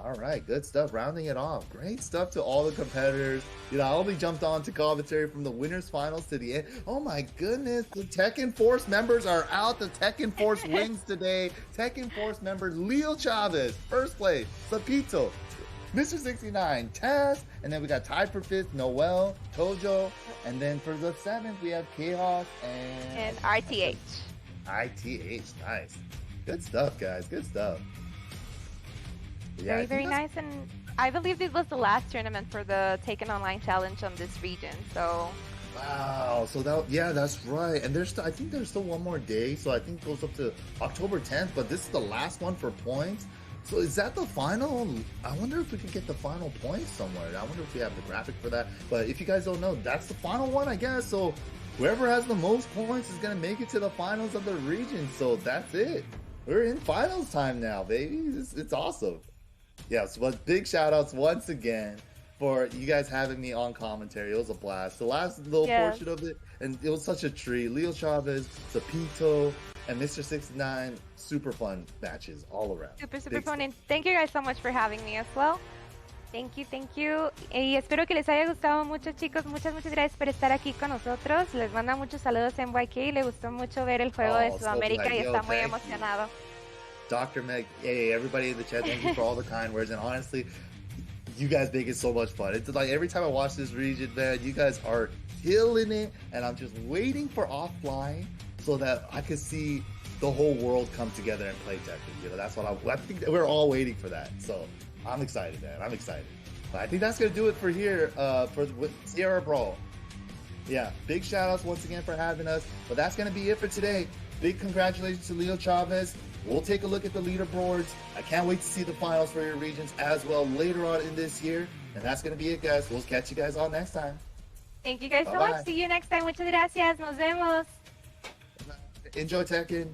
Speaker 9: All right, good stuff. Rounding it off. Great stuff to all the competitors. You know, I only jumped on to commentary from the winners finals to the end. Oh my goodness, the Tekken Force members are out. The Tekken Force wins today. Tekken Force members Leo Chavez, first place. Sapito, Mr. 69, Taz, and then we got tied for fifth, Noel, Tojo, and then for the seventh, we have Chaos
Speaker 10: And RTH.
Speaker 9: ITH. Nice. Good stuff, guys. Good stuff. Yeah,
Speaker 10: Very,
Speaker 9: I think
Speaker 10: very
Speaker 9: that's-
Speaker 10: nice. And I believe this was the last tournament for the Taken Online Challenge on this region. So
Speaker 9: Wow. So that's right. And I think there's still one more day. So I think it goes up to October 10th. But this is the last one for points. So is that the final? I wonder if we could get the final points somewhere. I wonder if we have the graphic for that. But if you guys don't know, that's the final one, I guess. So whoever has the most points is going to make it to the finals of the region. So that's it. We're in finals time now, baby. It's awesome. Yes, but big shout outs once again for you guys having me on commentary. It was a blast. The last little portion of it, and it was such a treat. Leo Chavez, Zapito, and Mr. 69, super fun matches all around.
Speaker 10: super
Speaker 9: Big
Speaker 10: fun. And thank you guys so much for having me as well. Thank you. Y espero que les haya gustado mucho, chicos. Muchas gracias por estar aquí con nosotros. Les manda muchos saludos en YK. Le gustó mucho ver el juego de
Speaker 9: Oh, so
Speaker 10: Sudamérica
Speaker 9: glad.
Speaker 10: y
Speaker 9: Yo,
Speaker 10: está muy
Speaker 9: thank you.
Speaker 10: emocionado.
Speaker 9: Dr. Meg, hey, everybody in the chat, thank you for all the kind words. And honestly, you guys make it so much fun. It's like every time I watch this region, man, you guys are killing it. And I'm just waiting for offline so that I can see the whole world come together and play Tekken. You know, that's what I think we're all waiting for that. So I'm excited, man. I'm excited. But I think that's going to do it for here with Sierra Brawl. Yeah, big shout outs once again for having us. But that's going to be it for today. big congratulations to Leo Chavez. We'll take a look at the leaderboards. I can't wait to see the finals for your regions as well later on in this year. And that's going to be it, guys. We'll catch you guys all next time.
Speaker 10: Thank you guys so
Speaker 9: Bye-bye.
Speaker 10: much. See you next time. Muchas gracias. Nos vemos.
Speaker 9: Enjoy Tekken.